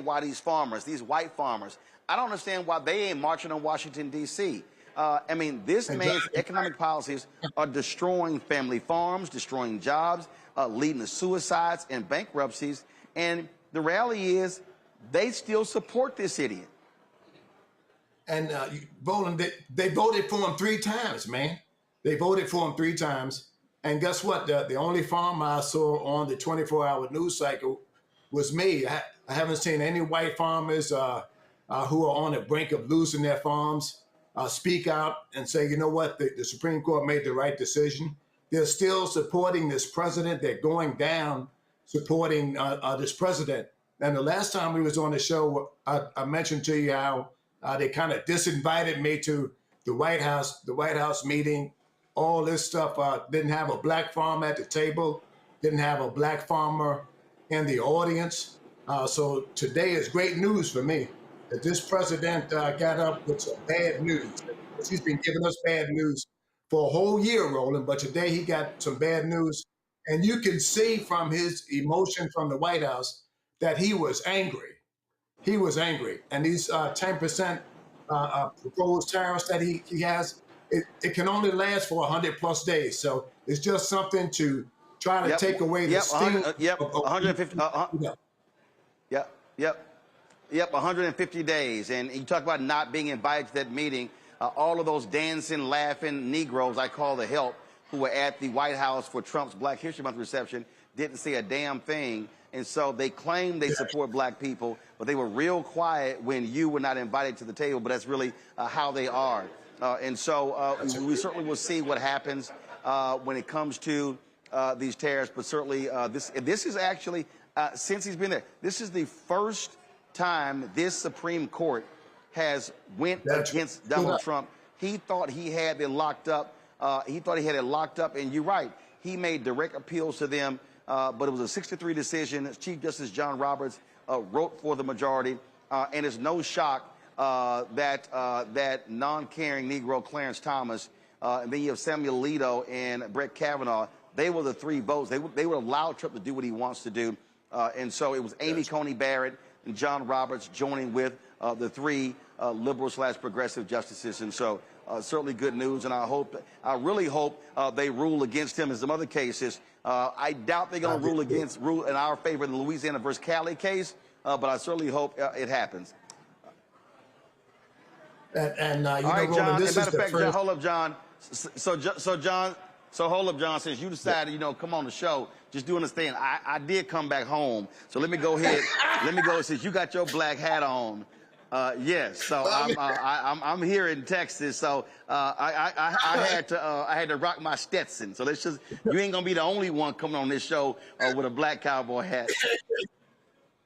why these farmers, these white farmers, I don't understand why they ain't marching on Washington, D.C. I mean, this man's economic policies are destroying family farms, destroying jobs, leading to suicides and bankruptcies. And the reality is they still support this idiot. And Roland, they voted for him 3 times, man. They voted for him 3 times. And guess what? The only farmer I saw on the 24-hour news cycle was me. I haven't seen any white farmers who are on the brink of losing their farms speak out and say, you know what, the Supreme Court made the right decision. They're still supporting this president. They're going down supporting this president. And the last time we was on the show, I mentioned to you how they kind of disinvited me to the White House meeting. All this stuff, didn't have a black farmer at the table, didn't have a black farmer in the audience. So today is great news for me that this president got up with some bad news. He's been giving us bad news for a whole year, Roland, but today he got some bad news. And you can see from his emotion from the White House that he was angry. He was angry. And these 10% proposed tariffs that he has, it can only last for 100+ days. So it's just something to try to take away the sting. 150. 150 days. And you talk about not being invited to that meeting. All of those dancing, laughing Negroes, I call the help, who were at the White House for Trump's Black History Month reception, didn't say a damn thing. And so they claim they support black people, but they were real quiet when you were not invited to the table. But that's really how they are. And so we certainly will see what happens when it comes to these tariffs. But certainly this is actually, since he's been there, this is the first time this Supreme Court has went against Donald Trump. He thought he had it locked up. And you're right. He made direct appeals to them, but it was a 6-3 decision. Chief Justice John Roberts wrote for the majority, and it's no shock that non-caring Negro Clarence Thomas, and then you have Samuel Alito and Brett Kavanaugh. They were the three votes. They would allow Trump to do what he wants to do, and so it was Amy Coney Barrett and John Roberts joining with the three liberal/progressive justices, and so certainly good news. And I really hope they rule against him in some other cases. I doubt they're going to rule in our favor in the Louisiana versus Cali case, but I certainly hope it happens. And all right, John. As a matter of fact, John, hold up, John. So hold up, John. Since you decided, come on the show, just do understand. I did come back home, so let me go ahead. Since you got your black hat on. Yes, so I'm here in Texas, so I had to rock my Stetson. So you ain't gonna be the only one coming on this show with a black cowboy hat.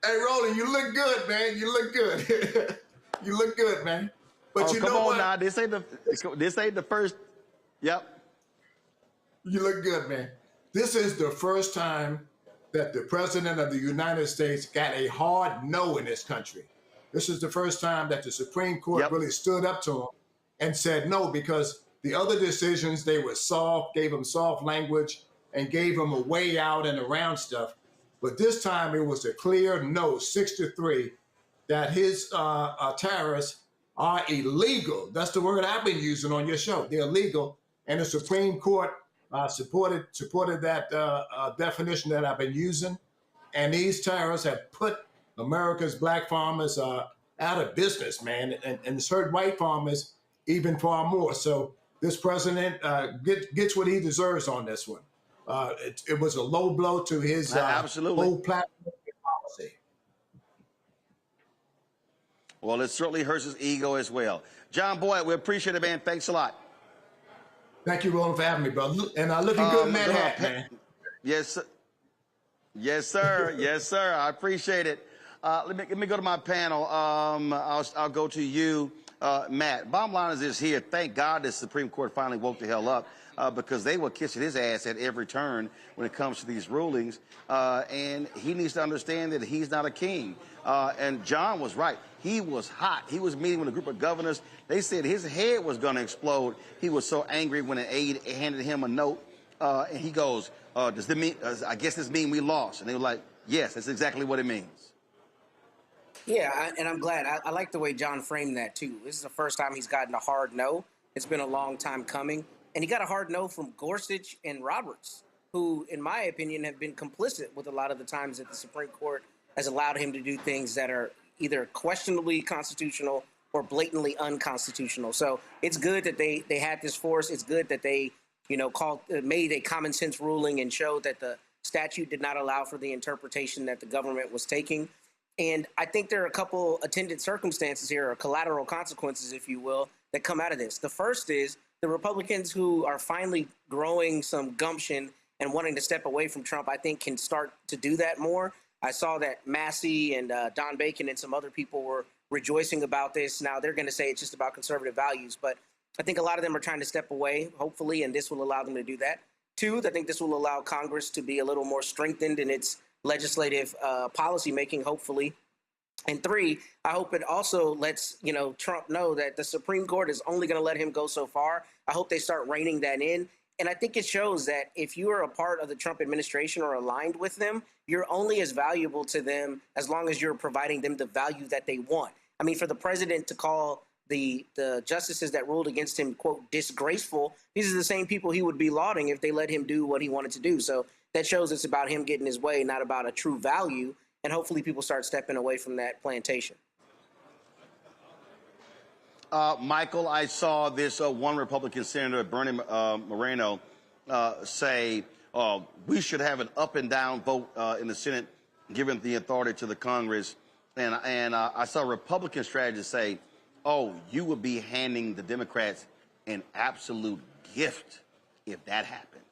Hey, Roland, you look good, man. You look good. You look good, man. But you know what? Come on now, this ain't the first. Yep. You look good, man. This is the first time that the president of the United States got a hard no in this country. This is the first time that the Supreme Court really stood up to him and said no, because the other decisions, they were soft, gave him soft language, and gave him a way out and around stuff. But this time it was a clear no, 6-3, that his tariffs are illegal. That's the word I've been using on your show. They're illegal. And the Supreme Court supported that definition that I've been using. And these tariffs have put America's black farmers out of business, man, and it's hurt white farmers even far more. So this president gets what he deserves on this one. It was a low blow to his whole platform and policy. Well, it certainly hurts his ego as well. John Boyd, we appreciate it, man. Thanks a lot. Thank you, Roland, for having me, brother. And looking good in that hat, man. Yes, sir. Yes, sir. Yes, sir. I appreciate it. Let me go to my panel. I'll go to you, Matt. Bottom line is this here. Thank God the Supreme Court finally woke the hell up because they were kissing his ass at every turn when it comes to these rulings. And he needs to understand that he's not a king. And John was right. He was hot. He was meeting with a group of governors. They said his head was going to explode. He was so angry when an aide handed him a note. And he goes, does this mean, I guess this means we lost. And they were like, yes, that's exactly what it means. Yeah, and I'm glad. I like the way John framed that, too. This is the first time he's gotten a hard no. It's been a long time coming. And he got a hard no from Gorsuch and Roberts, who, in my opinion, have been complicit with a lot of the times that the Supreme Court has allowed him to do things that are either questionably constitutional or blatantly unconstitutional. So it's good that they had this force. It's good that they made a common sense ruling and showed that the statute did not allow for the interpretation that the government was taking. And I think there are a couple attendant circumstances here, or collateral consequences, if you will, that come out of this. The first is the Republicans who are finally growing some gumption and wanting to step away from Trump, I think, can start to do that more. I saw that Massey and Don Bacon and some other people were rejoicing about this. Now they're going to say it's just about conservative values, but I think a lot of them are trying to step away, hopefully, and this will allow them to do that. Two, I think this will allow Congress to be a little more strengthened in its legislative policy making, hopefully. And three, I hope it also lets Trump know that the Supreme Court is only going to let him go so far. I hope they start reining that in. And I think it shows that if you are a part of the Trump administration or aligned with them, you're only as valuable to them as long as you're providing them the value that they want. I mean, for the president to call the justices that ruled against him, quote, disgraceful, these are the same people he would be lauding if they let him do what he wanted to do. So that shows it's about him getting his way, not about a true value. And hopefully people start stepping away from that plantation. Michael, I saw this one Republican Senator, Bernie Moreno, say we should have an up and down vote in the Senate, giving the authority to the Congress. And I saw Republican strategists say, oh, you would be handing the Democrats an absolute gift if that happened.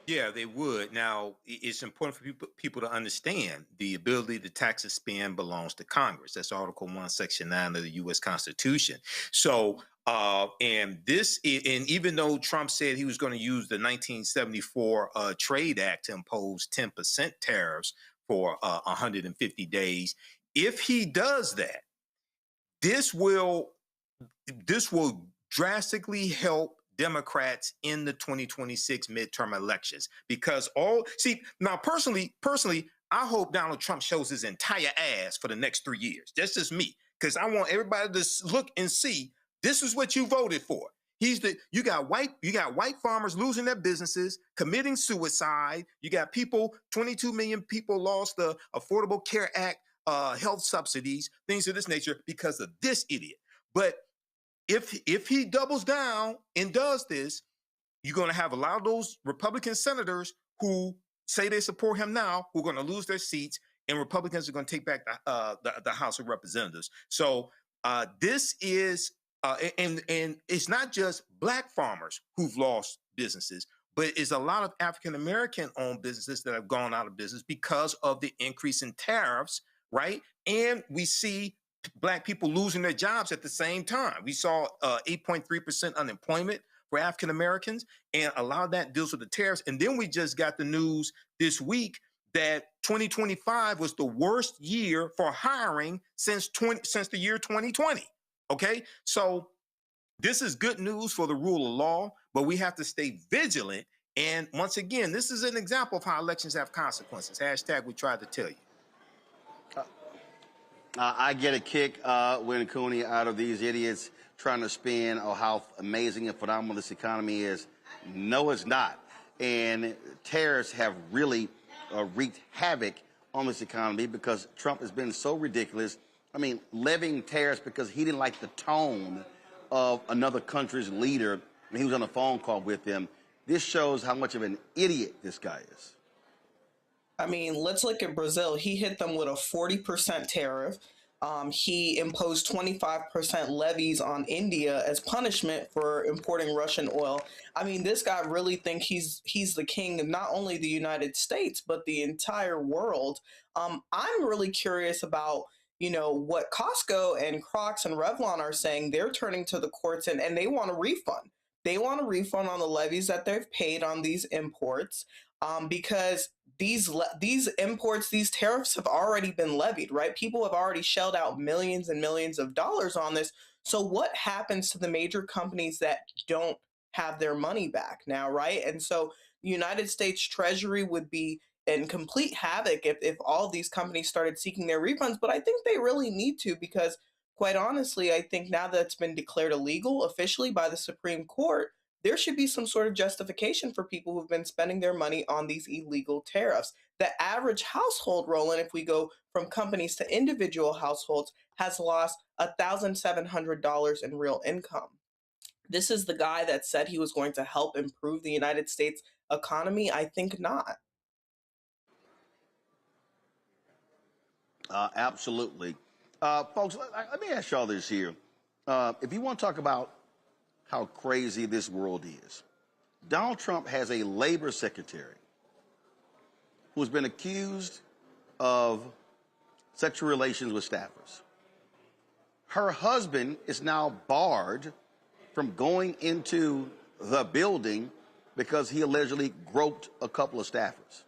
Yeah, they would. Now, it's important for people to understand the ability to tax and spend belongs to Congress. That's Article 1, Section 9 of the U.S. Constitution. So, and even though Trump said he was going to use the 1974 Trade Act to impose 10% tariffs for 150 days, if he does that, this will drastically help Democrats in the 2026 midterm elections, because personally, I hope Donald Trump shows his entire ass for the next 3 years. That's just me, because I want everybody to look and see this is what you voted for. You got white farmers losing their businesses, committing suicide. You got 22 million people lost the Affordable Care Act health subsidies, things of this nature because of this idiot. But if he doubles down and does this, you're going to have a lot of those Republican senators who say they support him now, who are going to lose their seats, and Republicans are going to take back the House of Representatives. So this is, and it's not just black farmers who've lost businesses, but it's a lot of African-American owned businesses that have gone out of business because of the increase in tariffs, right? And we see black people losing their jobs at the same time. We saw 8.3% unemployment for African Americans, and a lot of that deals with the tariffs. And then we just got the news this week that 2025 was the worst year for hiring since the year 2020. Okay, so this is good news for the rule of law, but we have to stay vigilant. And once again, this is an example of how elections have consequences. Hashtag we tried to tell you. I get a kick when Cooney out of these idiots trying to spin how amazing and phenomenal this economy is. No, it's not. And tariffs have really wreaked havoc on this economy because Trump has been so ridiculous. I mean, levying tariffs because he didn't like the tone of another country's leader when he was on a phone call with them. This shows how much of an idiot this guy is. I mean, let's look at Brazil. He hit them with a 40% tariff. He imposed 25% levies on India as punishment for importing Russian oil. I mean, this guy really thinks he's the king of not only the United States, but the entire world. I'm really curious about, what Costco and Crocs and Revlon are saying. They're turning to the courts and they want a refund. They want a refund on the levies that they've paid on these imports because these imports, these tariffs have already been levied, right? People have already shelled out millions and millions of dollars on this. So what happens to the major companies that don't have their money back now, right? And so the United States Treasury would be in complete havoc if all these companies started seeking their refunds. But I think they really need to, because quite honestly, I think now that it's been declared illegal officially by the Supreme Court, there should be some sort of justification for people who've been spending their money on these illegal tariffs. The average household, Roland, if we go from companies to individual households, has lost $1,700 in real income. This is the guy that said he was going to help improve the United States economy? I think not. Absolutely. Folks, let me ask y'all this here. If you want to talk about how crazy this world is, Donald Trump has a labor secretary who's been accused of sexual relations with staffers. Her husband is now barred from going into the building because he allegedly groped a couple of staffers.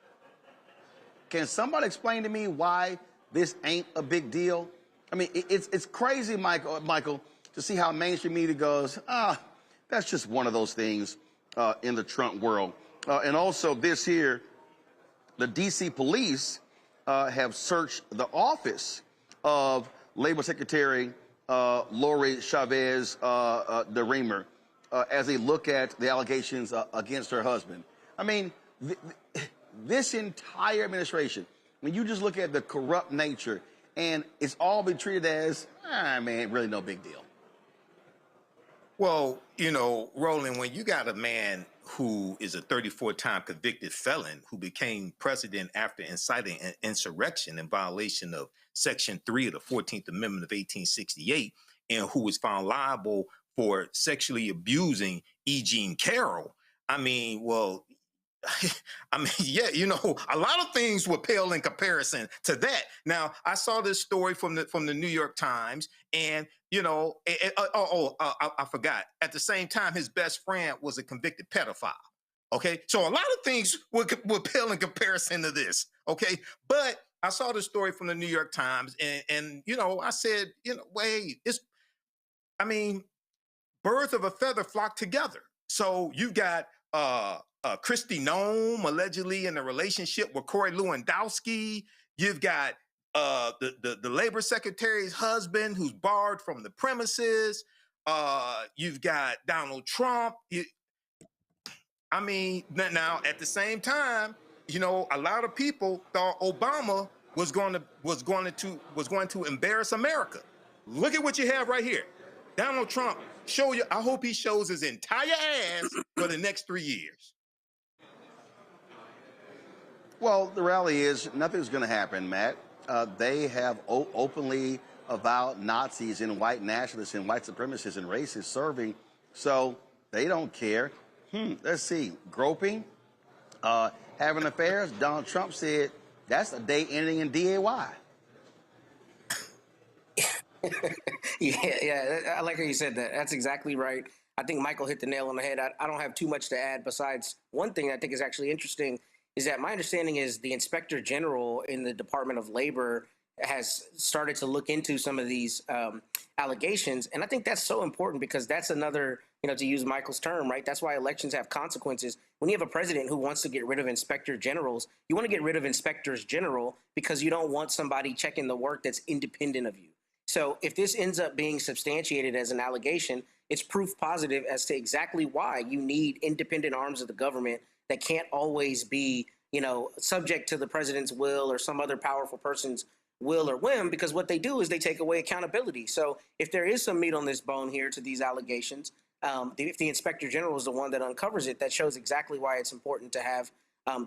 Can somebody explain to me why this ain't a big deal? I mean, it's crazy, Michael, to see how mainstream media goes, that's just one of those things in the Trump world. And also this here, the D.C. police have searched the office of Labor Secretary Lori Chavez DeRemer as they look at the allegations against her husband. I mean, this entire administration, when you just look at the corrupt nature, and it's all been treated as, man, really no big deal. Well, you know, Roland, when you got a man who is a 34-time convicted felon who became president after inciting an insurrection in violation of Section 3 of the 14th Amendment of 1868, and who was found liable for sexually abusing E. Jean Carroll, I mean, well, yeah, you know, a lot of things were pale in comparison to that. Now, I saw this story from the New York Times, and you know, I forgot. At the same time, his best friend was a convicted pedophile. Okay, so a lot of things were pale in comparison to this. Okay, but I saw the story from the New York Times, and you know, I said, you know, wait, birds of a feather flock together. So you got Kristi Noem allegedly in a relationship with Corey Lewandowski. You've got the labor secretary's husband who's barred from the premises. You've got Donald Trump. Now at the same time, you know, a lot of people thought Obama was going to embarrass America. Look at what you have right here. Donald Trump, I hope he shows his entire ass for the next 3 years. Well, the reality is nothing's going to happen, Matt. They have openly avowed Nazis and white nationalists and white supremacists and racists serving, so they don't care. Let's see. Groping, having affairs. Donald Trump said that's a day ending in DEI. Yeah, I like how you said that. That's exactly right. I think Michael hit the nail on the head. I don't have too much to add besides one thing I think is actually interesting is that my understanding is the Inspector General in the Department of Labor has started to look into some of these allegations. And I think that's so important because that's another, you know, to use Michael's term, right? That's why elections have consequences. When you have a president who wants to get rid of inspector generals, you want to get rid of inspectors general because you don't want somebody checking the work that's independent of you. So if this ends up being substantiated as an allegation, it's proof positive as to exactly why you need independent arms of the government that can't always be, you know, subject to the president's will or some other powerful person's will or whim, because what they do is they take away accountability. So if there is some meat on this bone here to these allegations, if the Inspector General is the one that uncovers it, that shows exactly why it's important to have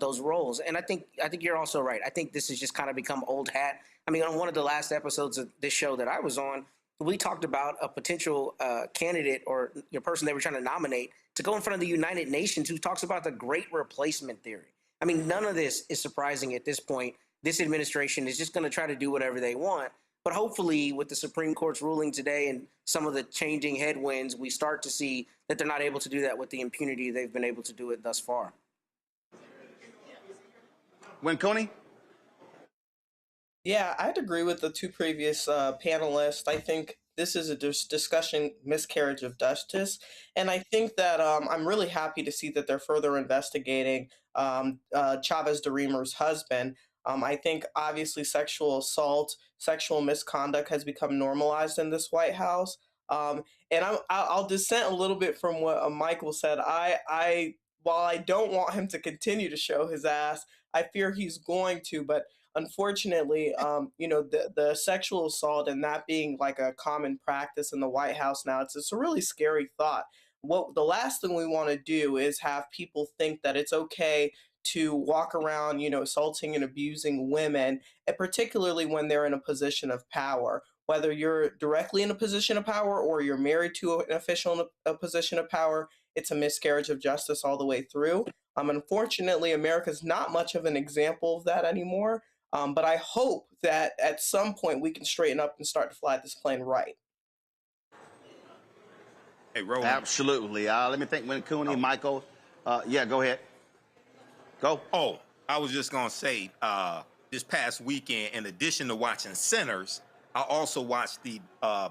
those roles. And I think you're also right. I think this has just kind of become old hat. I mean, on one of the last episodes of this show that I was on, we talked about a potential candidate or person they were trying to nominate to go in front of the United Nations who talks about the Great Replacement Theory. I mean, none of this is surprising at this point. This administration is just going to try to do whatever they want. But hopefully with the Supreme Court's ruling today and some of the changing headwinds, we start to see that they're not able to do that with the impunity they've been able to do it thus far. Coney? Yeah, I'd agree with the two previous panelists. I think this is a discussion miscarriage of justice. And I think that I'm really happy to see that they're further investigating Chavez DeRemer's husband. I think obviously sexual assault, sexual misconduct has become normalized in this White House. And I'll dissent a little bit from what Michael said. While I don't want him to continue to show his ass, I fear he's going to. But unfortunately, the sexual assault and that being like a common practice in the White House now, it's a really scary thought. the last thing we want to do is have people think that it's okay to walk around, assaulting and abusing women, and particularly when they're in a position of power. Whether you're directly in a position of power or you're married to an official in a position of power, it's a miscarriage of justice all the way through. Unfortunately, America's not much of an example of that anymore. But I hope that at some point we can straighten up and start to fly this plane right. Hey, Roland. Absolutely. Let me think. When Cooney, Michael. Yeah, go ahead. Go. Oh, I was just going to say, this past weekend, in addition to watching Sinners, I also watched the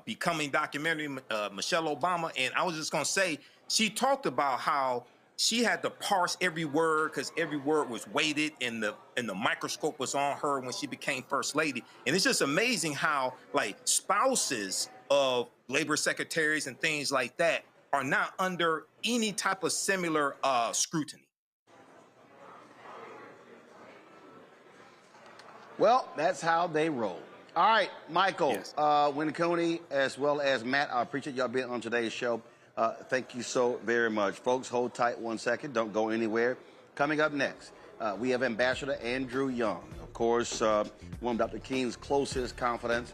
Becoming documentary, Michelle Obama, and I was just going to say, she talked about how she had to parse every word because every word was weighted and the microscope was on her when she became first lady. And it's just amazing how, like, spouses of labor secretaries and things like that are not under any type of similar scrutiny. Well, that's how they roll. All right, Michael, yes. Winnacuney, as well as Matt, I appreciate y'all being on today's show. Thank you so very much. Folks, hold tight 1 second. Don't go anywhere. Coming up next, we have Ambassador Andrew Young. Of course, one of Dr. King's closest confidants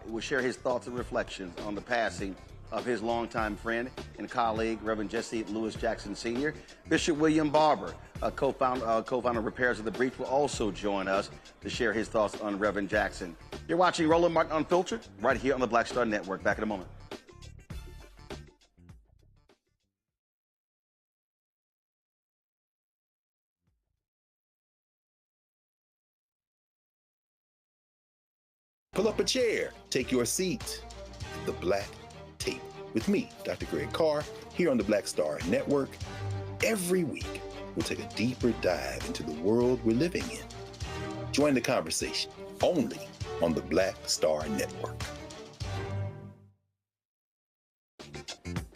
will share his thoughts and reflections on the passing of his longtime friend and colleague, Reverend Jesse Jackson Sr. Bishop William Barber, co-founder of Repairs of the Breach, will also join us to share his thoughts on Reverend Jackson. You're watching Roland Martin Unfiltered right here on the Black Star Network. Back in a moment. Pull up a chair, take your seat. The Black Tape with me, Dr. Greg Carr, here on the Black Star Network. Every week, we'll take a deeper dive into the world we're living in. Join the conversation only on the Black Star Network.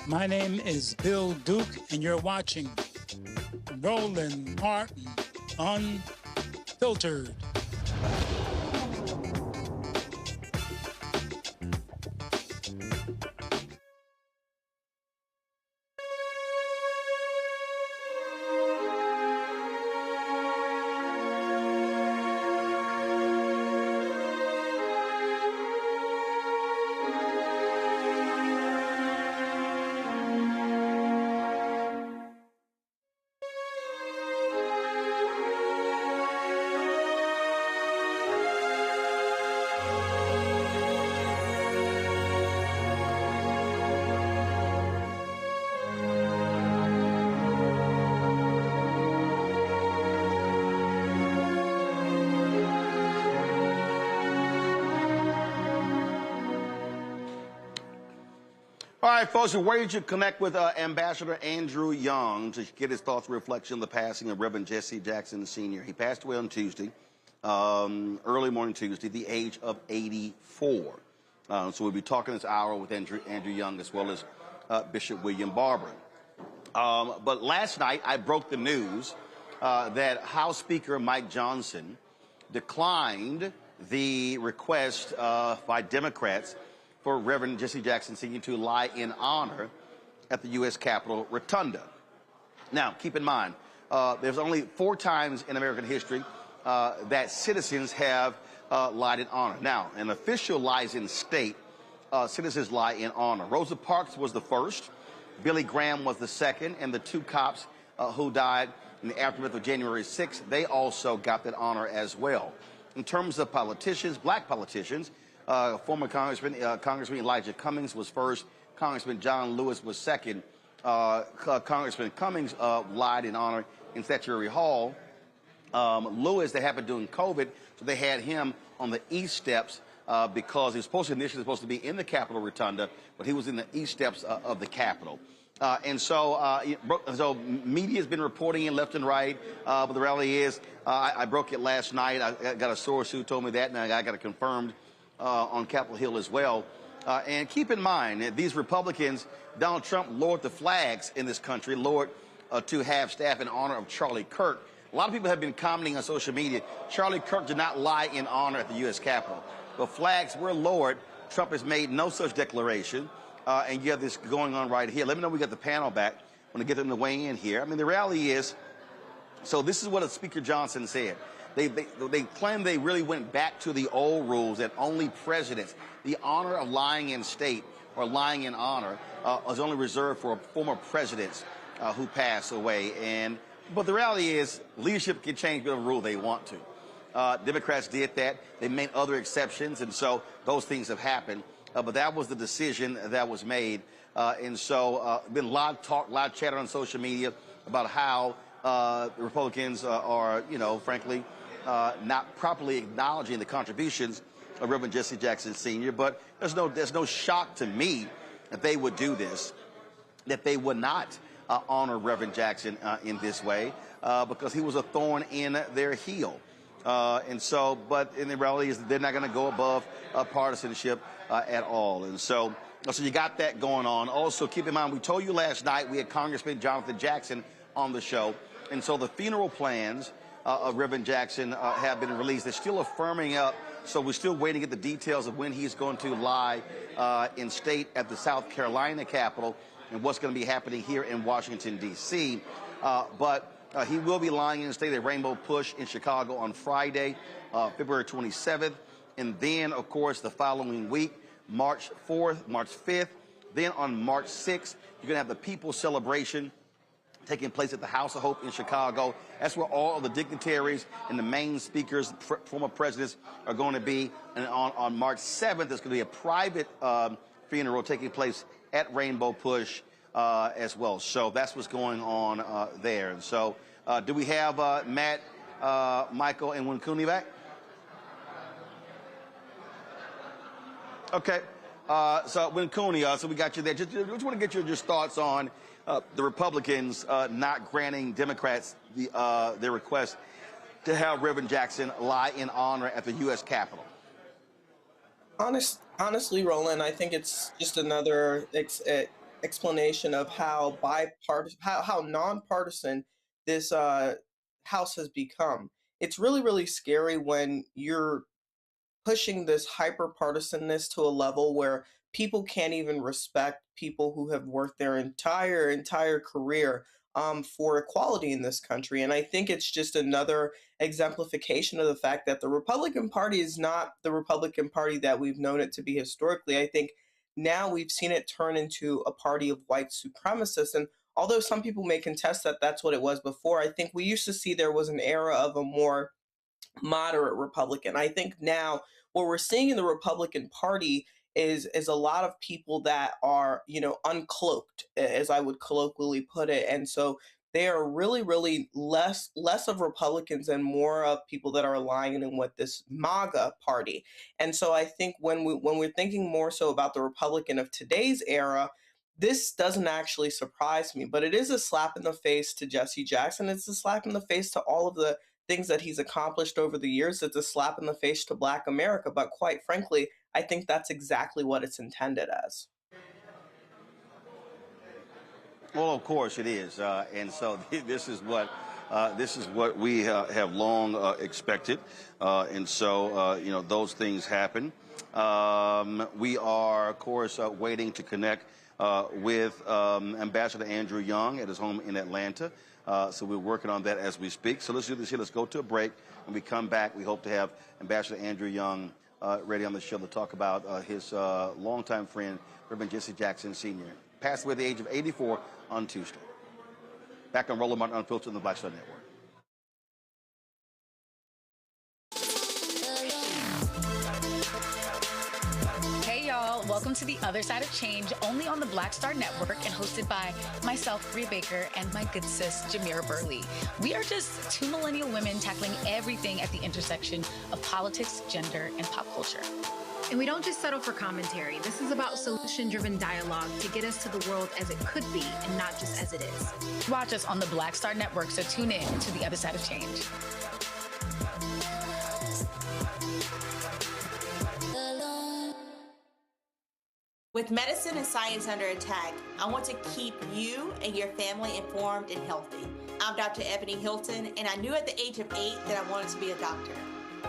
My name is Bill Duke, and you're watching Roland Martin Unfiltered. All right, folks, we're ready to connect with Ambassador Andrew Young to get his thoughts and reflection on the passing of Reverend Jesse Jackson Sr. He passed away on Tuesday, early morning Tuesday, the age of 84. So we'll be talking this hour with Andrew Young as well as Bishop William Barber. But last night, I broke the news that House Speaker Mike Johnson declined the request by Democrats for Reverend Jesse Jackson Sr. to lie in honor at the U.S. Capitol Rotunda. Now, keep in mind, there's only 4 times in American history that citizens have lied in honor. Now, an official lies in state, citizens lie in honor. Rosa Parks was the first, Billy Graham was the second, and the 2 cops who died in the aftermath of January 6th, they also got that honor as well. In terms of politicians, black politicians, former Congressman Elijah Cummings was first. Congressman John Lewis was second. Congressman Cummings lied in honor in Statuary Hall. Lewis, they happened during COVID, so they had him on the east steps because he was initially supposed to be in the Capitol Rotunda, but he was in the east steps of the Capitol. So media has been reporting it left and right, but the reality is I broke it last night. I got a source who told me that, and I got it confirmed on Capitol Hill as well. And keep in mind that these Republicans, Donald Trump lowered the flags in this country, lowered to have staff in honor of Charlie Kirk. A lot of people have been commenting on social media, Charlie Kirk did not lie in honor at the U.S. Capitol. The flags were lowered. Trump has made no such declaration. and you have this going on right here. Let me know when we get the panel back. I want to get them to weigh in here. I mean, the reality is, so this is what Speaker Johnson said. They claim they really went back to the old rules that only presidents, the honor of lying in state or lying in honor is only reserved for former presidents who pass away. But the reality is leadership can change whatever rule they want to. Democrats did that. They made other exceptions, and so those things have happened. But that was the decision that was made. Been a lot of talk, a lot of chatter on social media about how the Republicans are, frankly, not properly acknowledging the contributions of Reverend Jesse Jackson Sr. But there's no shock to me that they would do this, that they would not honor Reverend Jackson in this way, because he was a thorn in their heel. But in the reality is that they're not going to go above partisanship at all. So you got that going on. Also, keep in mind, we told you last night we had Congressman Jonathan Jackson on the show. And so the funeral plans of Reverend Jackson have been released. They're still affirming up. So we're still waiting to get the details of when he's going to lie in state at the South Carolina Capitol and what's going to be happening here in Washington, D.C. But he will be lying in state at Rainbow Push in Chicago on Friday, February 27th. And then, of course, the following week, March 4th, March 5th. Then on March 6th, you're going to have the People's Celebration taking place at the House of Hope in Chicago. That's where all of the dignitaries and the main speakers, former presidents, are going to be. And on March 7th, there's going to be a private funeral taking place at Rainbow Push as well. So that's what's going on there. And so do we have Matt, Michael, and Winkuni back? Okay. So Winkuni, so we got you there. Just want to get your thoughts on the Republicans not granting Democrats their request to have Reverend Jackson lie in honor at the U.S. Capitol. Honestly, Roland, I think it's just another explanation of how bipartisan, how nonpartisan this House has become. It's really, really scary when you're pushing this hyper-partisanness to a level where people can't even respect people who have worked their entire career for equality in this country. And I think it's just another exemplification of the fact that the Republican Party is not the Republican Party that we've known it to be historically. I think now we've seen it turn into a party of white supremacists. And although some people may contest that that's what it was before, I think we used to see there was an era of a more moderate Republican. I think now what we're seeing in the Republican Party is a lot of people that are, uncloaked, as I would colloquially put it. And so they are really, really less of Republicans and more of people that are aligning in with this MAGA party. And so I think when we're thinking more so about the Republican of today's era, this doesn't actually surprise me, but it is a slap in the face to Jesse Jackson. It's a slap in the face to all of the things that he's accomplished over the years. It's a slap in the face to Black America. But quite frankly, I think that's exactly what it's intended as. Well, of course it is. And so this is what we have long expected. And so, those things happen. We are, of course, waiting to connect with Ambassador Andrew Young at his home in Atlanta. So we're working on that as we speak. So let's do this here. Let's go to a break. When we come back, we hope to have Ambassador Andrew Young ready on the show to talk about his longtime friend, Reverend Jesse Jackson Sr., passed away at the age of 84 on Tuesday. Back on Roland Martin Unfiltered on the Black Star Network. Welcome to The Other Side of Change, only on the Black Star Network and hosted by myself, Rhea Baker, and my good sis, Jamira Burley. We are just two millennial women tackling everything at the intersection of politics, gender, and pop culture. And we don't just settle for commentary. This is about solution-driven dialogue to get us to the world as it could be and not just as it is. Watch us on the Black Star Network, so tune in to The Other Side of Change. With medicine and science under attack, I want to keep you and your family informed and healthy. I'm Dr. Ebony Hilton, and I knew at the age of 8 that I wanted to be a doctor.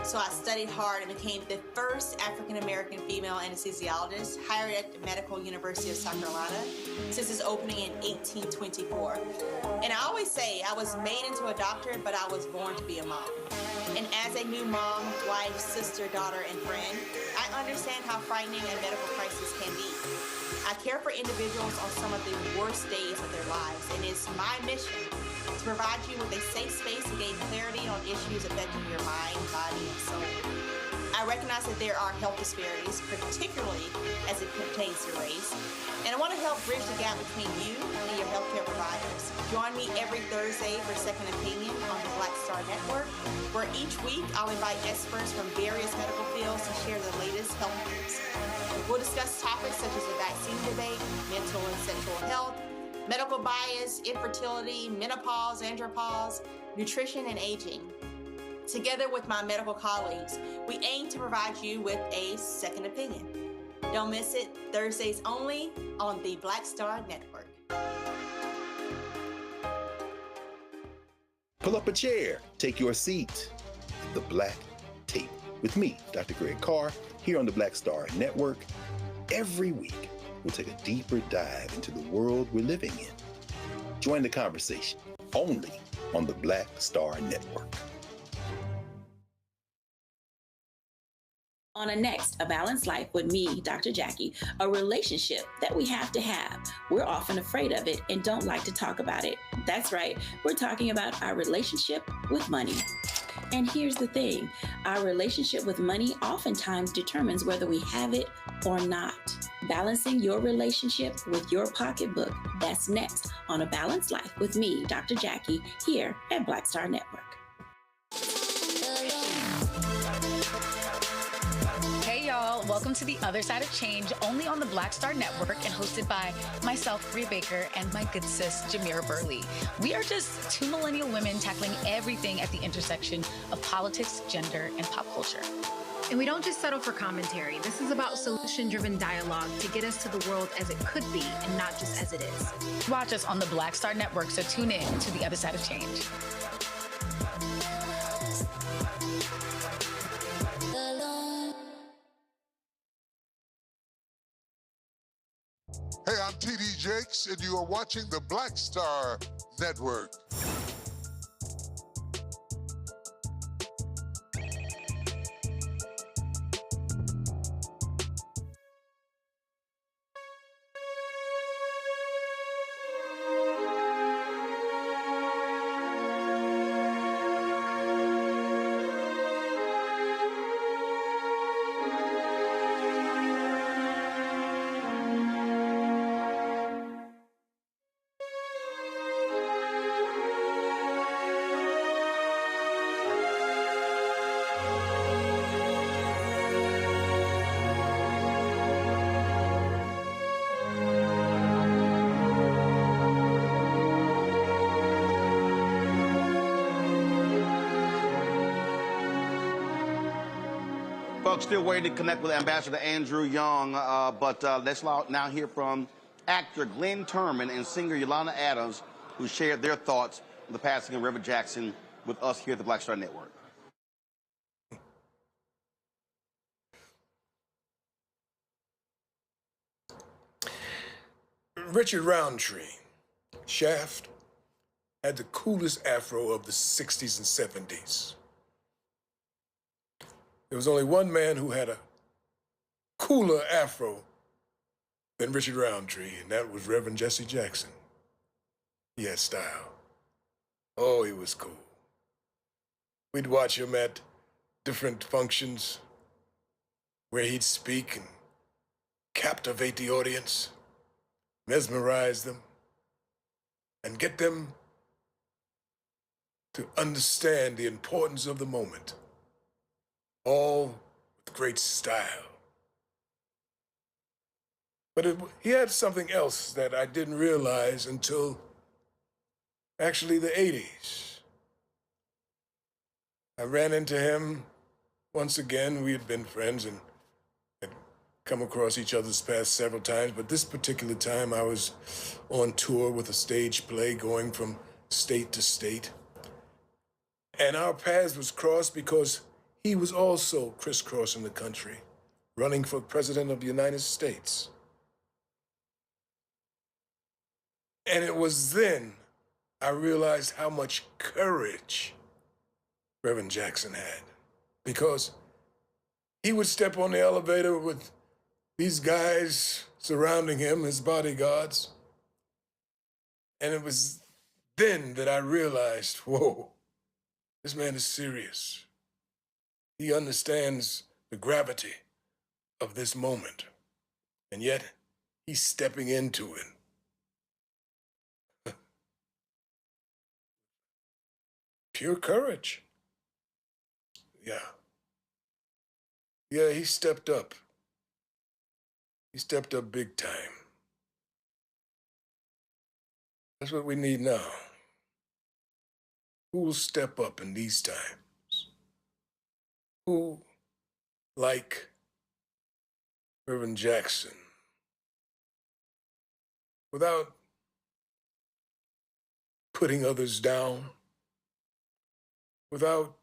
So I studied hard and became the first African-American female anesthesiologist hired at the Medical University of South Carolina since its opening in 1824. And I always say I was made into a doctor, but I was born to be a mom. And as a new mom, wife, sister, daughter, and friend, I understand how frightening a medical crisis can be. I care for individuals on some of the worst days of their lives, and it's my mission to provide you with a safe space to gain clarity on issues affecting your mind, body, and soul. I recognize that there are health disparities, particularly as it pertains to race, and I want to help bridge the gap between you and your healthcare providers. Join me every Thursday for Second Opinion on the Black Star Network, where each week I'll invite experts from various medical fields to share the latest health news. We'll discuss topics such as the vaccine debate, mental and sexual health, medical bias, infertility, menopause, andropause, nutrition, and aging. Together with my medical colleagues, we aim to provide you with a second opinion. Don't miss it, Thursdays only on the Black Star Network. Pull up a chair, take your seat. The Black Tape with me, Dr. Greg Carr, here on the Black Star Network. Every week, we'll take a deeper dive into the world we're living in. Join the conversation only on the Black Star Network. On a next, A Balanced Life with me, Dr. Jackie, a relationship that we have to have. We're often afraid of it and don't like to talk about it. That's right, we're talking about our relationship with money. And here's the thing, our relationship with money oftentimes determines whether we have it or not. Balancing your relationship with your pocketbook, that's next on A Balanced Life with me, Dr. Jackie, here at Black Star Network. Hey y'all, welcome to The Other Side of Change, only on the Black Star Network and hosted by myself, Rhea Baker, and my good sis, Jamira Burley. We are just two millennial women tackling everything at the intersection of politics, gender, and pop culture. And we don't just settle for commentary. This is about solution-driven dialogue to get us to the world as it could be and not just as it is. Watch us on the Black Star Network, so tune in to The Other Side of Change. Hey, I'm T.D. Jakes, and you are watching the Black Star Network. Folks, still waiting to connect with Ambassador Andrew Young, but let's now hear from actor Glenn Turman and singer Yolanda Adams, who shared their thoughts on the passing of Reverend Jackson with us here at the Black Star Network. Richard Roundtree, Shaft, had the coolest afro of the 60s and 70s. There was only one man who had a cooler afro than Richard Roundtree, and that was Reverend Jesse Jackson. He had style. Oh, he was cool. We'd watch him at different functions where he'd speak and captivate the audience, mesmerize them, and get them to understand the importance of the moment. All with great style. But he had something else that I didn't realize until actually the 80s. I ran into him once again. We had been friends and had come across each other's paths several times, but this particular time I was on tour with a stage play going from state to state. And our paths was crossed because he was also crisscrossing the country, running for president of the United States. And it was then I realized how much courage Reverend Jackson had, because he would step on the elevator with these guys surrounding him, his bodyguards. And it was then that I realized, whoa, this man is serious. He understands the gravity of this moment. And yet, he's stepping into it. Pure courage. Yeah. Yeah, he stepped up. He stepped up big time. That's what we need now. Who will step up in these times? Who, like Reverend Jackson, without putting others down, without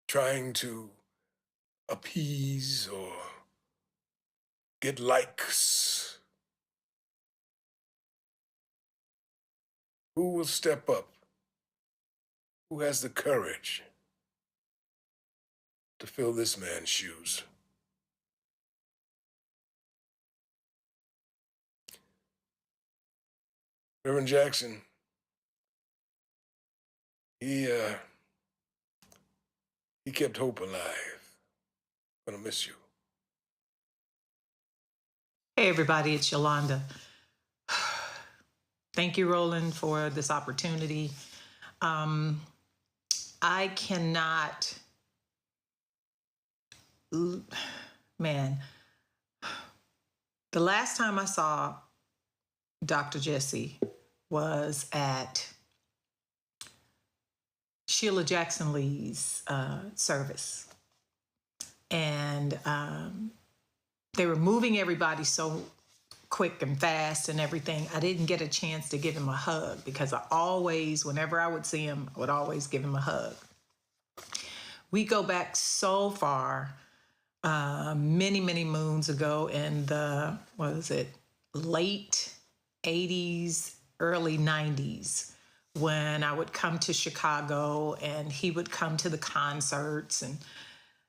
trying to appease or get likes. Who will step up? Who has the courage to fill this man's shoes? Reverend Jackson, he kept hope alive. I'm gonna miss you. Hey everybody, it's Yolanda. Thank you, Roland, for this opportunity. I cannot, man, the last time I saw Dr. Jesse was at Sheila Jackson Lee's service. And they were moving everybody so quick and fast and everything. I didn't get a chance to give him a hug because I always, whenever I would see him, I would always give him a hug. We go back so far, many, many moons ago in the, what was it, late 80s, early 90s, when I would come to Chicago and he would come to the concerts, and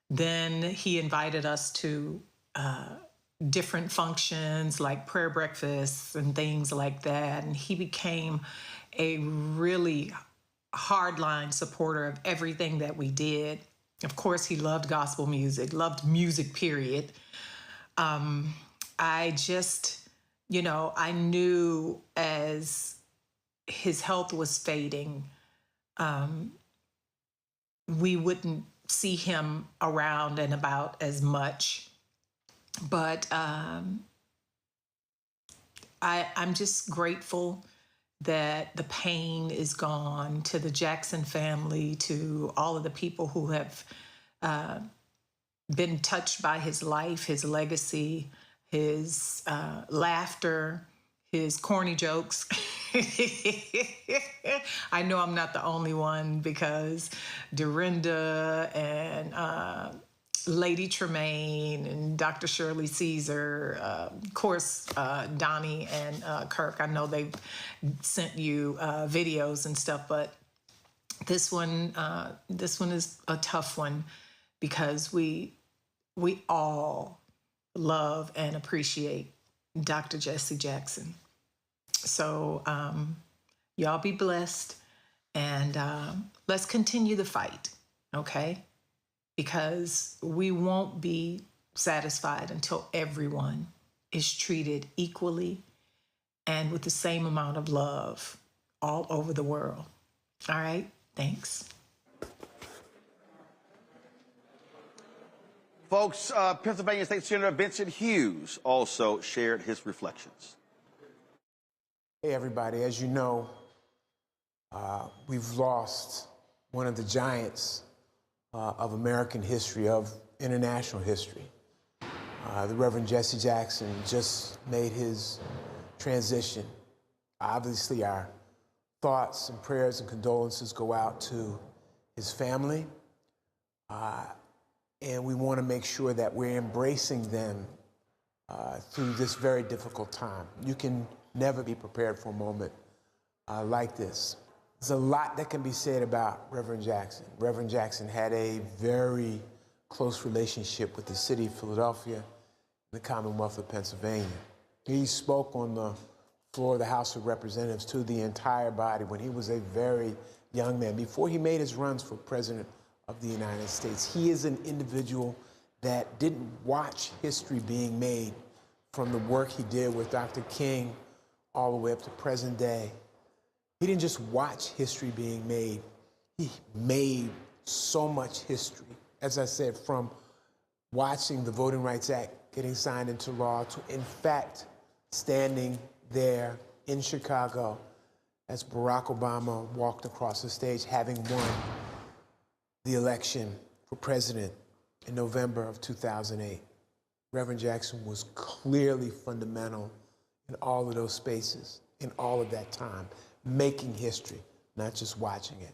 then he invited us to different functions like prayer breakfasts and things like that. And he became a really hardline supporter of everything that we did. Of course, he loved gospel music, loved music, period. I just, you know, I knew as his health was fading, we wouldn't see him around and about as much. But I'm just grateful that the pain is gone, to the Jackson family, to all of the people who have been touched by his life, his legacy, his laughter, his corny jokes. I know I'm not the only one, because Dorinda and Lady Tremaine and Dr. Shirley Caesar, of course, Donnie and Kirk, I know they've sent you videos and stuff, but this one is a tough one, because we all love and appreciate Dr. Jesse Jackson. So y'all be blessed, and let's continue the fight, okay? Because we won't be satisfied until everyone is treated equally and with the same amount of love all over the world. All right, thanks. Folks, Pennsylvania State Senator Vincent Hughes also shared his reflections. Hey, everybody. As you know, we've lost one of the giants of American history, of international history. The Reverend Jesse Jackson just made his transition. Obviously, our thoughts and prayers and condolences go out to his family, and we want to make sure that we're embracing them through this very difficult time. You can never be prepared for a moment like this. There's a lot that can be said about Reverend Jackson. Reverend Jackson had a very close relationship with the city of Philadelphia and the Commonwealth of Pennsylvania. He spoke on the floor of the House of Representatives to the entire body when he was a very young man, before he made his runs for President of the United States. He is an individual that didn't watch history being made from the work he did with Dr. King all the way up to present day. He didn't just watch history being made. He made so much history. As I said, from watching the Voting Rights Act getting signed into law to, in fact, standing there in Chicago as Barack Obama walked across the stage, having won the election for president in November of 2008. Reverend Jackson was clearly fundamental in all of those spaces, in all of that time, making history, not just watching it.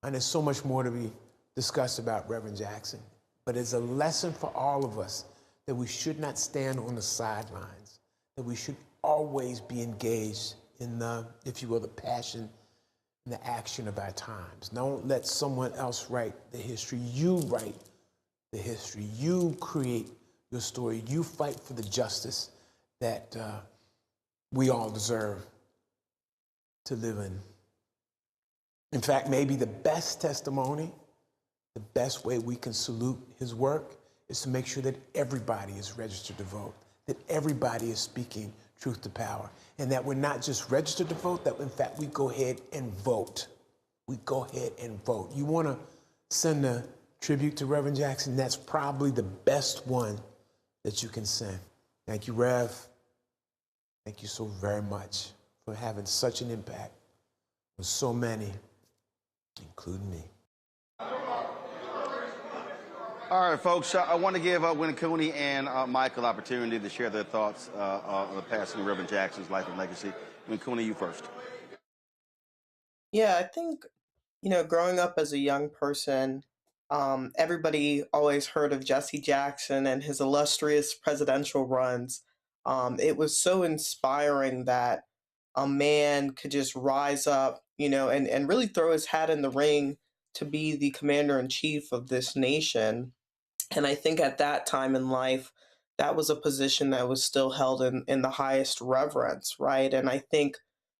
And there's so much more to be discussed about Reverend Jackson, but it's a lesson for all of us that we should not stand on the sidelines, that we should always be engaged in the, if you will, the passion and the action of our times. Don't let someone else write the history. You write the history. You create your story. You fight for the justice that we all deserve to live in. In fact, maybe the best testimony, the best way we can salute his work is to make sure that everybody is registered to vote, that everybody is speaking truth to power, and that we're not just registered to vote, that in fact we go ahead and vote. We go ahead and vote. You want to send a tribute to Reverend Jackson? That's probably the best one that you can send. Thank you, Rev. Thank you so very much for having such an impact on so many, including me. All right, folks, I want to give Win Cooney and Michael opportunity to share their thoughts on the passing of Reverend Jackson's life and legacy. Win Cooney, you first. Yeah, I think, growing up as a young person, everybody always heard of Jesse Jackson and his illustrious presidential runs. It was so inspiring that a man could just rise up, and really throw his hat in the ring to be the commander-in-chief of this nation. And I think at that time in life, that was a position that was still held in the highest reverence, right? And I think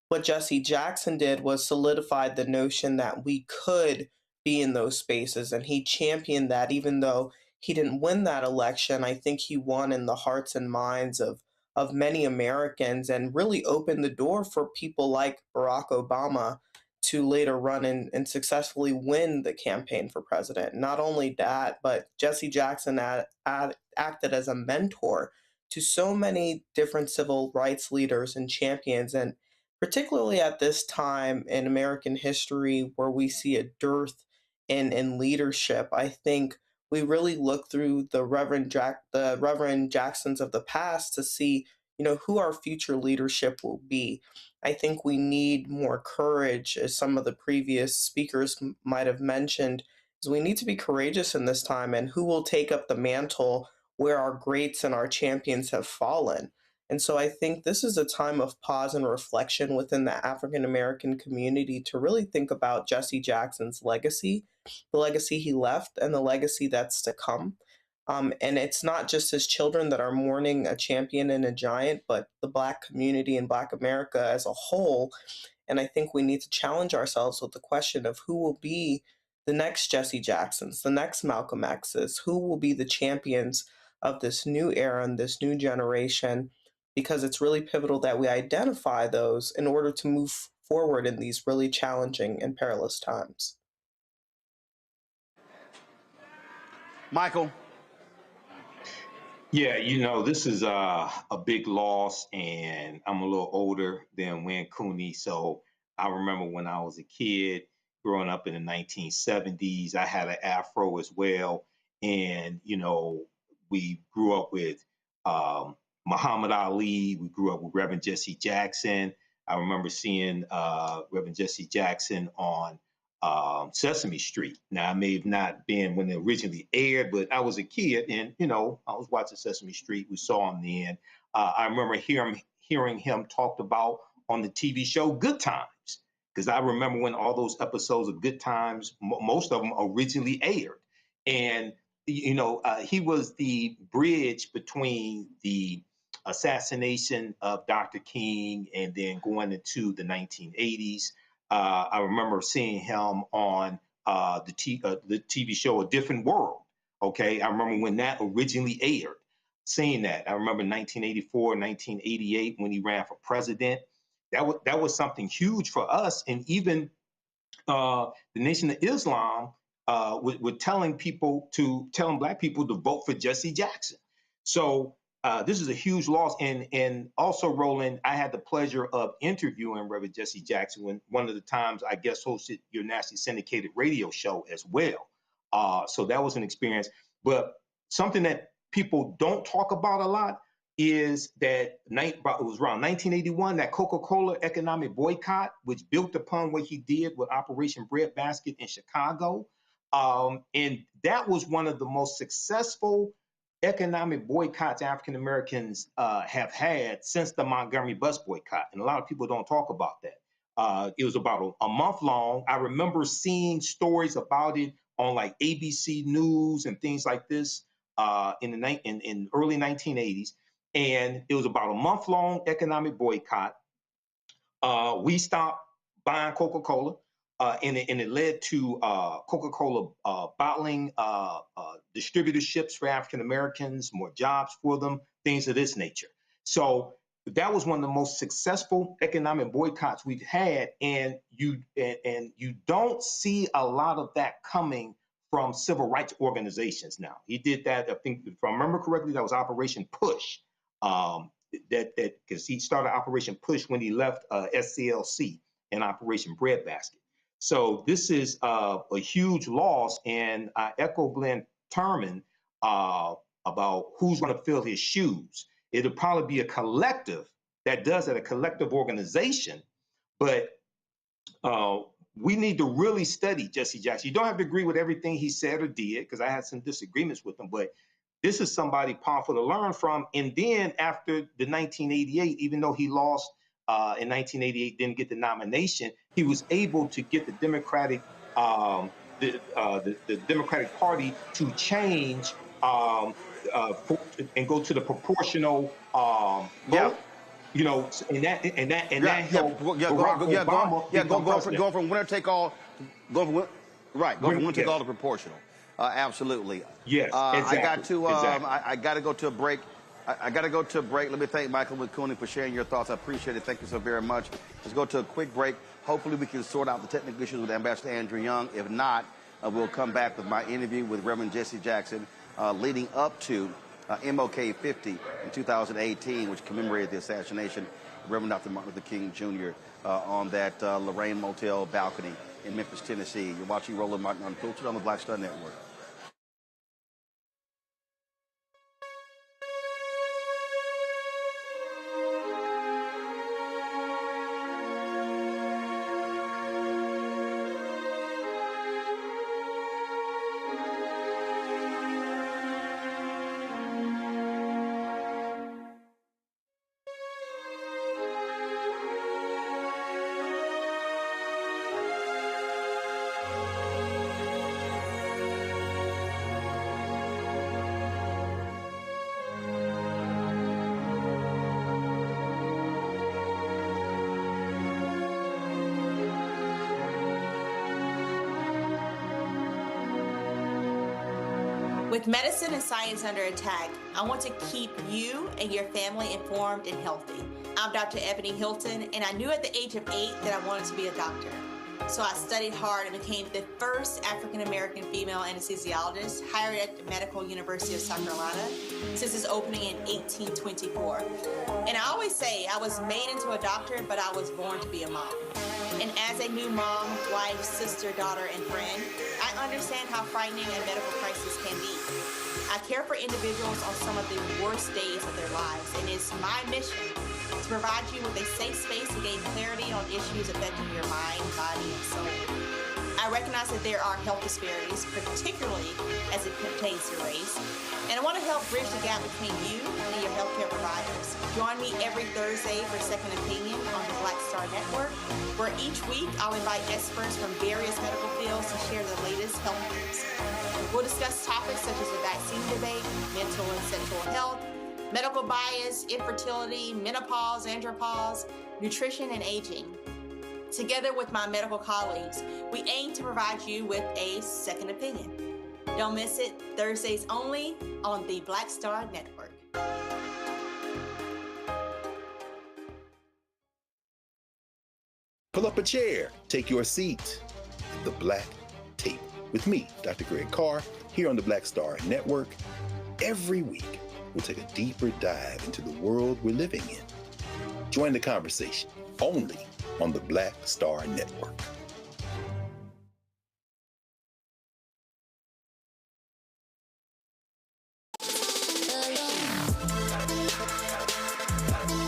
what Jesse Jackson did was solidified the notion that we could be in those spaces. And he championed that, even though he didn't win that election. I think he won in the hearts and minds of many Americans, and really opened the door for people like Barack Obama to later run and successfully win the campaign for president. Not only that, but Jesse Jackson acted as a mentor to so many different civil rights leaders and champions, and particularly at this time in American history where we see a dearth in leadership, I think we really look through the Reverend Jacksons of the past to see, who our future leadership will be. I think we need more courage, as some of the previous speakers might have mentioned, is we need to be courageous in this time, and who will take up the mantle where our greats and our champions have fallen. And so I think this is a time of pause and reflection within the African American community to really think about Jesse Jackson's legacy, the legacy he left, and the legacy that's to come. And it's not just his children that are mourning a champion and a giant, but the Black community and Black America as a whole. And I think we need to challenge ourselves with the question of who will be the next Jesse Jacksons, the next Malcolm X's, who will be the champions of this new era and this new generation, because it's really pivotal that we identify those in order to move forward in these really challenging and perilous times. Michael. Yeah, this is a big loss, and I'm a little older than Win Cooney, so I remember when I was a kid growing up in the 1970s, I had an afro as well, and we grew up with Muhammad Ali, we grew up with Reverend Jesse Jackson. I remember seeing Reverend Jesse Jackson on Sesame Street. Now, I may have not been when it originally aired, but I was a kid and, you know, I was watching Sesame Street. We saw him then. I remember hearing him talked about on the TV show Good Times, because I remember when all those episodes of Good Times, most of them originally aired. And, you know, he was the bridge between the assassination of Dr. King and then going into the 1980s. I remember seeing him on the TV show A Different World. Okay, I remember when that originally aired, seeing that. I remember 1984, 1988 when he ran for president. That was something huge for us, and even the Nation of Islam with telling Black people to vote for Jesse Jackson. So this is a huge loss. And also, Roland, I had the pleasure of interviewing Reverend Jesse Jackson when one of the times I guest hosted your nationally syndicated radio show as well. So that was an experience. But something that people don't talk about a lot is that it was around 1981, that Coca-Cola economic boycott, which built upon what he did with Operation Breadbasket in Chicago. And that was one of the most successful economic boycotts African Americans have had since the Montgomery bus boycott. And a lot of people don't talk about that. It was about a month long. I remember seeing stories about it on like ABC News and things like this in early 1980s. And it was about a month long economic boycott. We stopped buying Coca-Cola. And it led to Coca-Cola bottling distributorships for African Americans, more jobs for them, things of this nature. So that was one of the most successful economic boycotts we've had, and you don't see a lot of that coming from civil rights organizations now. He did that, I think, if I remember correctly, that was Operation Push. Because he started Operation Push when he left SCLC and Operation Breadbasket. So this is a huge loss, and I echo Glenn Turman about who's going to fill his shoes. It'll probably be a collective that does it, a collective organization, but we need to really study Jesse Jackson. You don't have to agree with everything he said or did, because I had some disagreements with him, but this is somebody powerful to learn from. And then after the 1988, even though he lost in 1988, didn't get the nomination, he was able to get the Democratic the Democratic Party to change and go to the proportional vote. You know, and that helped Obama go from winner take all, from winner take all to proportional. Absolutely. Yes. Exactly. I got to go to a break. I got to go to a break. Let me thank Michael McCooney for sharing your thoughts. I appreciate it. Thank you so very much. Let's go to a quick break. Hopefully we can sort out the technical issues with Ambassador Andrew Young. If not, we'll come back with my interview with Reverend Jesse Jackson leading up to MLK 50 in 2018, which commemorated the assassination of Reverend Dr. Martin Luther King Jr. On that Lorraine Motel balcony in Memphis, Tennessee. You're watching Roland Martin Unfiltered on the Black Star Network. With medicine and science under attack, I want to keep you and your family informed and healthy. I'm Dr. Ebony Hilton, and I knew at the age of 8 that I wanted to be a doctor. So I studied hard and became the first African-American female anesthesiologist hired at the Medical University of South Carolina since its opening in 1824. And I always say I was made into a doctor, but I was born to be a mom. And as a new mom, wife, sister, daughter, and friend, I understand how frightening a medical crisis can be. I care for individuals on some of the worst days of their lives, and it's my mission to provide you with a safe space to gain clarity on issues affecting your mind, body, and soul. I recognize that there are health disparities, particularly as it pertains to race, and I want to help bridge the gap between you and your healthcare providers. Join me every Thursday for Second Opinion on the Black Star Network, where each week I'll invite experts from various medical fields to share the latest health news. We'll discuss topics such as the vaccine debate, mental and sexual health, medical bias, infertility, menopause, andropause, nutrition, and aging. Together with my medical colleagues, we aim to provide you with a second opinion. Don't miss it, Thursdays only on the Black Star Network. Pull up a chair, take your seat. The Black Tape with me, Dr. Greg Carr, here on the Black Star Network. Every week, we'll take a deeper dive into the world we're living in. Join the conversation only on the Black Star Network.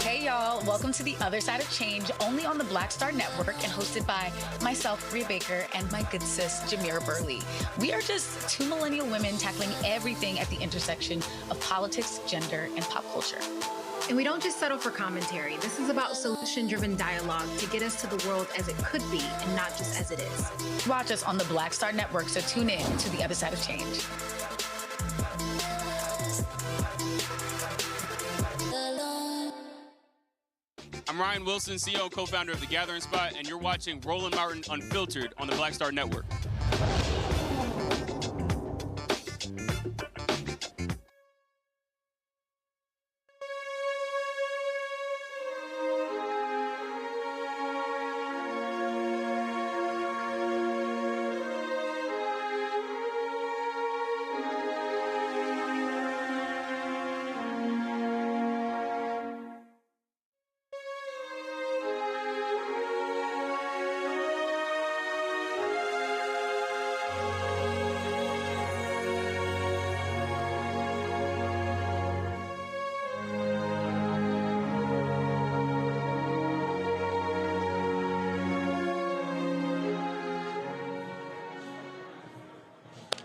Hey y'all, welcome to The Other Side of Change, only on the Black Star Network and hosted by myself, Rhea Baker, and my good sis, Jamira Burley. We are just two millennial women tackling everything at the intersection of politics, gender, and pop culture. And we don't just settle for commentary. This is about solution-driven dialogue to get us to the world as it could be and not just as it is. Watch us on the Black Star Network, so tune in to The Other Side of Change. I'm Ryan Wilson, CEO and co-founder of The Gathering Spot, and you're watching Roland Martin Unfiltered on the Black Star Network.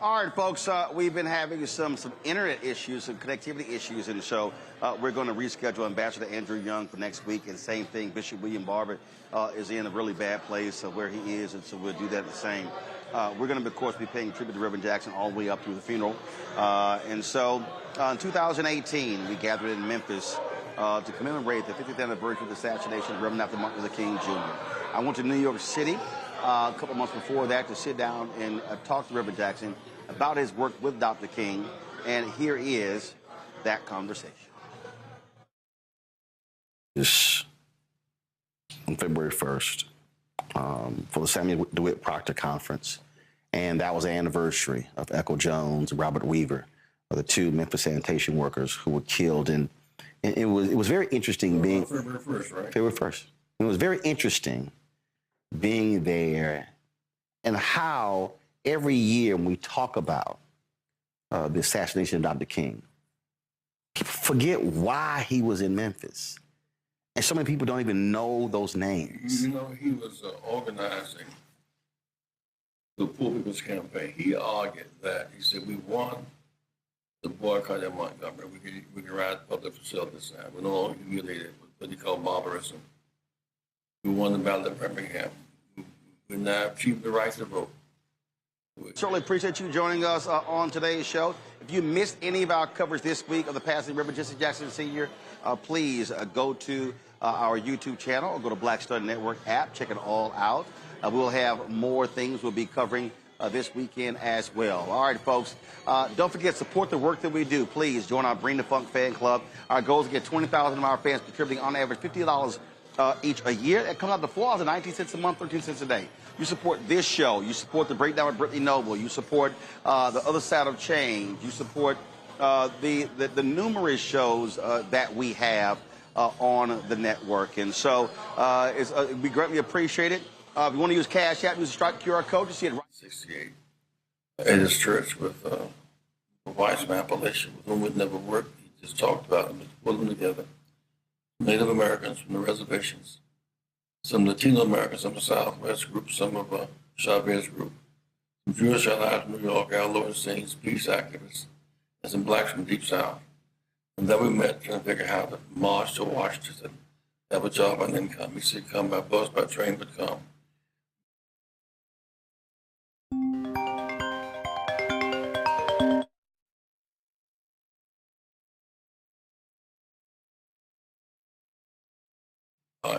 All right, folks, we've been having some internet issues, some connectivity issues, and so we're going to reschedule Ambassador Andrew Young for next week. And same thing, Bishop William Barber is in a really bad place where he is, and so we'll do that the same. We're going to, of course, be paying tribute to Reverend Jackson all the way up through the funeral. And so in 2018, we gathered in Memphis to commemorate the 50th anniversary of the assassination of Reverend Dr. Martin Luther King Jr. I went to New York City a couple months before that to sit down and talk to Reverend Jackson about his work with Dr. King, and here is that conversation. This on February 1st for the Samuel DeWitt Proctor Conference, and that was the anniversary of Echo Jones and Robert Weaver, the two Memphis sanitation workers who were killed. And it was very interesting being February 1st, right? February 1st. It was very interesting being there and how every year when we talk about the assassination of Dr. King, people forget why he was in Memphis. And so many people don't even know those names. You know, he was organizing the Poor People's Campaign. He argued that, he said, we won the boycott in Montgomery. We can ride public facilities now. We're no longer humiliated with what he called barbarism. We won the battle of Birmingham. We now achieved the right to vote. Certainly appreciate you joining us on today's show. If you missed any of our coverage this week of the passing of Reverend Jesse Jackson Sr., please go to our YouTube channel or go to Black Star Network app. Check it all out. We'll have more things we'll be covering this weekend as well. All right, folks. Don't forget, support the work that we do. Please join our Bring the Funk fan club. Our goal is to get 20,000 of our fans contributing on average $50 each a year. That comes out to $4.19 a month, 13 cents a day. You support this show. You support the Breakdown with Brittany Noble. You support the Other Side of Change. You support the numerous shows that we have on the network. And so we greatly appreciate it. If you want to use Cash App, use the Stripe QR code. You see it right. 68 at his church with a wise man, Appalachian, with whom we'd never worked. He just talked about them, put them together. Native Americans from the reservations, some Latino Americans, some of the Southwest groups, some of Chavez Group, some Jewish allies from New York, our Lord Saints, peace activists, and some blacks from Deep South. And then we met trying to figure out how to march to Washington, have a job and income. He said, come by bus, by train, but come.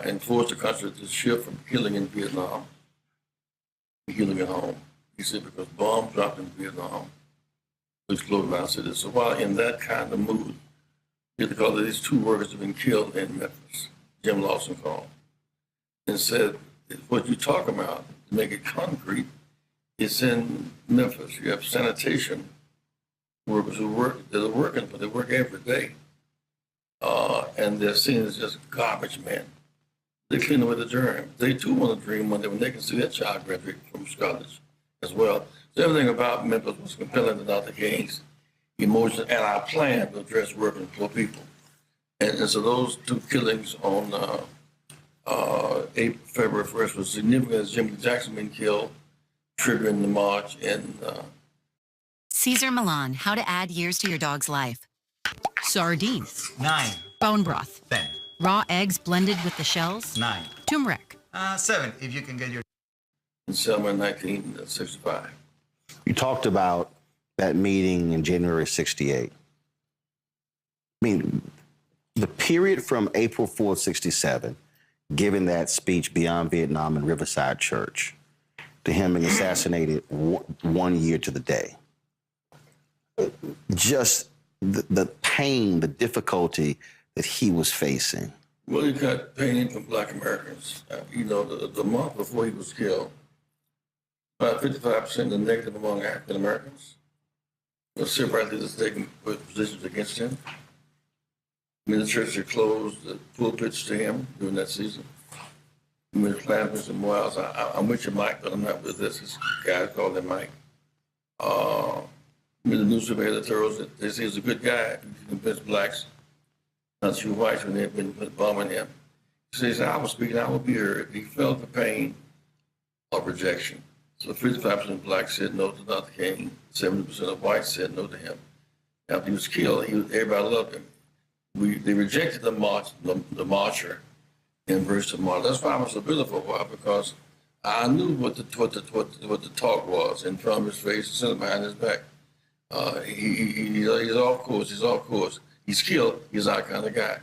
And forced the country to shift from killing in Vietnam to healing at home. He said, because bombs dropped in Vietnam, which closed down cities. So while in that kind of mood, because these two workers have been killed in Memphis, Jim Lawson called, and said, what you talk about, to make it concrete, it's in Memphis. You have sanitation workers who work, they're working, but they work every day. And they're seen as just garbage men. They clean away the germ. They too want to dream one day when they can see their child graduate from college as well. So everything about Memphis was compelling to Dr. King's emotion and our plan to address working poor people. And so those two killings on February 1st was significant as Jesse Jackson being killed, triggering the march. And Caesar Milan, how to add years to your dog's life. Sardines. 9. Bone broth. 10. Raw eggs blended with the shells. 9. Turmeric. 7, if you can get your... In Selma, 1965. You talked about that meeting in January 68. I mean, the period from April 4th, 67, giving that speech beyond Vietnam in Riverside Church, to him being assassinated 1 year to the day. Just the pain, the difficulty that he was facing. Well, he got pain from Black Americans. You know, the month before he was killed, about 55% of the negative among African Americans. The civil rights leaders taking positions against him. I mean, the church had closed the pulpits to him during that season. I mean, Klansmen and more else. I'm with you, Mike, but I'm not with this guy called him Mike. I mean, the newspaper editorials, they say he's a good guy. He convinced blacks, not too whites, when they've been bombing him. He says, I was speaking, I will be heard. He felt the pain of rejection. So 55% of blacks said no to Dr. King. 70% of whites said no to him. After he was killed, everybody loved him. They rejected the marcher in verse of March. That's why I was so bitter for a while, because I knew what the talk was in front of his face, sitting behind his back. He's off course. He's off course. He's killed. He's our kind of guy.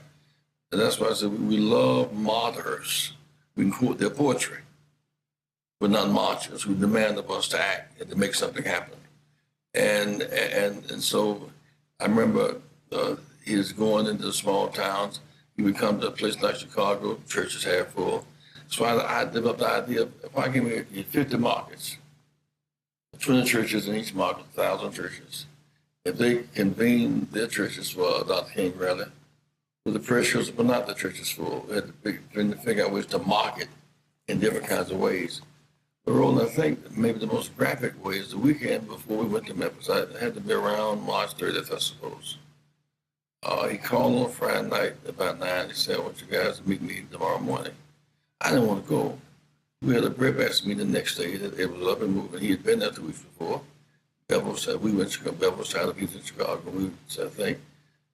And that's why I said we love martyrs. We can quote their poetry, but not marchers who demand of us to act and to make something happen. And so I remember he was going into small towns. He would come to a place like Chicago, churches half full. So I developed the idea of, if I can get 50 markets, 20 churches in each market, 1,000 churches, if they convene their churches for Dr. King rally, with the pressures, but not the churches full, we had to figure out ways to market in different kinds of ways. But Roland, I think maybe the most graphic way is the weekend before we went to Memphis. I had to be around March 30th, I suppose. He called on Friday night about 9. He said, I want you guys to meet me tomorrow morning. I didn't want to go. We had a breadbasket meeting the next day. It was up and moving. He had been there 2 weeks before. Bevel said, we went to Chicago. Bevel was tired of being in Chicago. We said, I think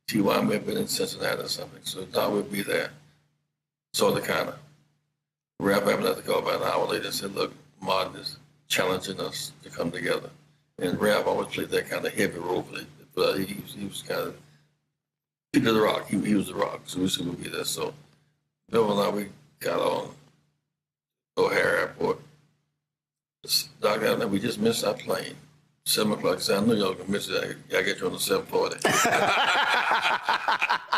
T.Y. may have been in Cincinnati or something. So thought we'd be there. So the kind of Rev happened to call about an hour later and said, look, Martin is challenging us to come together. And Rev always played that kind of heavy role, but he was kind of, he did the rock. He was the rock. So we said we'd be there. So Bevel and I, we got on O'Hare Airport. Doctor, and we just missed our plane. 7 o'clock. So I know y'all gonna miss it. I get you on the 740.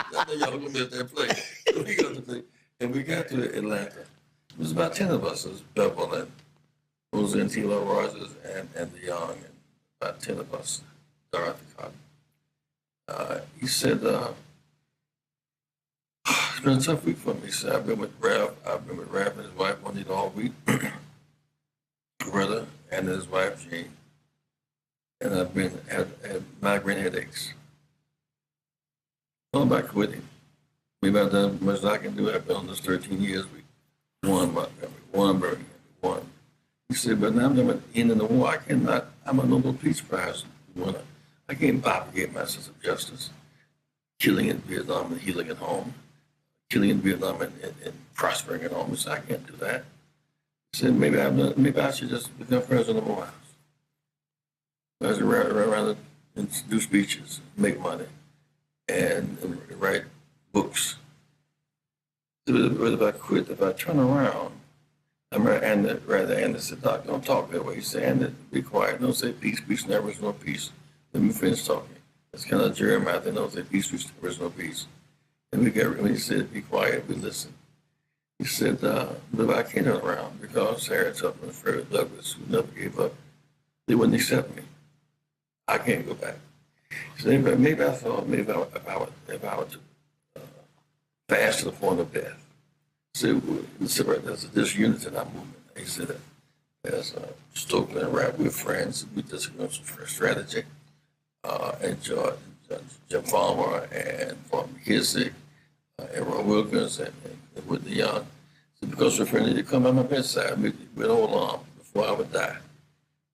I know y'all gonna miss that plane. So we got the plane, and we got to Atlanta. It was about 10 of us. It was Bevel and Rosie and T.L. Rogers and the Young, and about 10 of us. Dorothy Cotton. He said, it's been a tough week for me. He said, I've been with Rev and his wife Juanita all week, brother, and his wife Jean. And I've had migraine headaches. I'm back quitting. We've done as much as I can do. I've been on this 13 years. We won Montgomery, won Birmingham, won He said, but now I'm at the end of the war. I'm a Nobel Peace Prize winner. I can't propagate my sense of justice. Killing in Vietnam and healing at home. Killing in Vietnam and prospering at home. He said, I can't do that. He said, maybe I should just become president of the White House. I should rather do speeches, make money, and write books. But if I quit, if I turn around, I remember Andy said, Doc, don't talk that way. He said, Andy, be quiet. Don't say peace, peace, never is no peace. Let me finish talking. It's kind of Jeremiah. They don't say peace, peace, never is no peace. And when he said, be quiet, we listened. He said, but I can't turn around because Harriet Tubman and Frederick Douglass, who never gave up, they wouldn't accept me. I can't go back. So maybe I thought, if I would fast to the point of death. So there's a disunity in our movement. He said that as Stokely and Rap, we're friends. We disagree on some strategy. And Jim Farmer and Paul McKissick and Roy Wilkins and Whitney Young. So because we're friendly, they come by my bedside with hold on before I would die.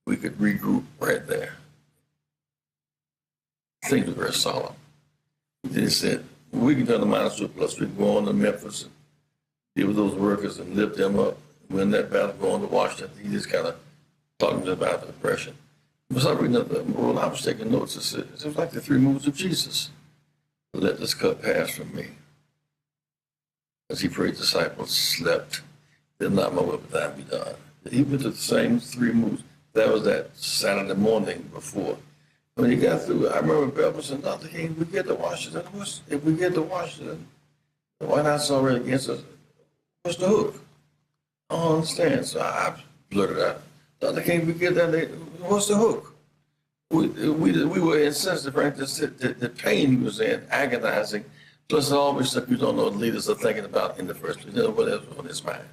We could regroup right there. Things were very solemn. They said, we can turn the minus surplus, we can go on to Memphis and deal with those workers and lift them up. Win that battle, go on to Washington. He just kind of talking about the depression. For some reason, I was taking notes. It was like the 3 moves of Jesus. Let this cup pass from me. As he prayed, disciples slept. Did not my will, but thine be done. He went to the same 3 moves. That was that Saturday morning before. When he got through, I remember Barber said, Dr. King, we get to Washington. If we get to Washington, the White House is already against us. What's the hook? I don't understand. So I blurted out, Dr. King, we get that. What's the hook? We were insensitive, right? The pain he was in, agonizing, plus all the stuff you don't know the leaders are thinking about in the first place. You know what else was on his mind.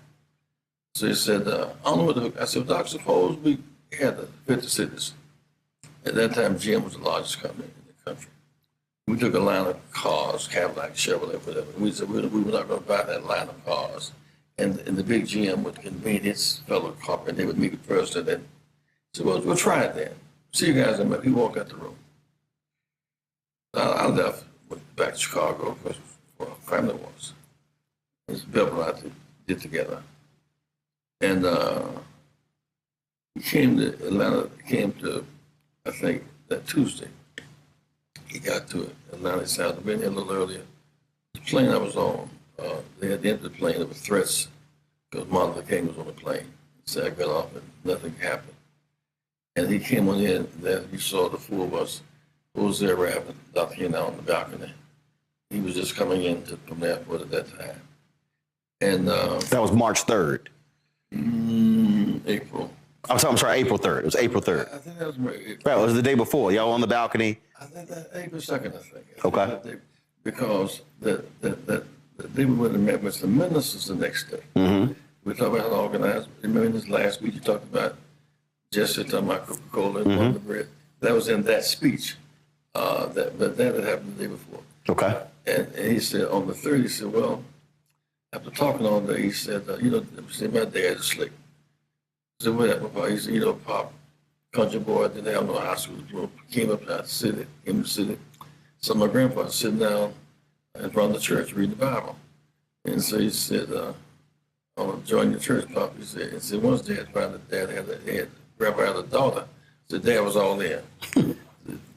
So he said, I don't know what the hook. I said, Doc, suppose we had the 50 cities. At that time, GM was the largest company in the country. We took a line of cars, Cadillac, Chevrolet, whatever. We said we were not going to buy that line of cars. And the big GM would convene his fellow corporate, and they would meet the president. And said, well, we'll try it then. See you guys in a minute. He walked out the room. I left, went back to Chicago because where our family was. His Bill and I did together. And he came to Atlanta, I think, that Tuesday. He got to Atlanta South. I'd been here a little earlier. The plane I was on, they had entered the plane. There were threats because Martin Luther King was on the plane. So I got off and nothing happened. And he came on in, then he saw the 4 of us. Who was there, Reverend Dr. King on the balcony. He was just coming in from the airport at that time. And that was March 3rd. April. I'm sorry, April 3rd. It was April 3rd. I think that was April. Right, it was the day before. Y'all on the balcony. I think that April 2nd, I think. Okay. Because they were met with the ministers the next day. Mm-hmm. We talked about how to organize. Remember in this last week you talked about Jesse talking about Coca-Cola and Wonder Bread. That was in that speech. That had happened the day before. Okay. And he said on the 3rd, he said, well, after talking all day, he said, my dad is slick. I said, what happened, Pop? He said, Pop, country boy, didn't have no high school diploma. Came up out the city, So my grandfather sitting down in front of the church reading the Bible. And so he said, I want to join your church, Pop. He said, once Dad found that Grandpa had a daughter, so Dad was all in.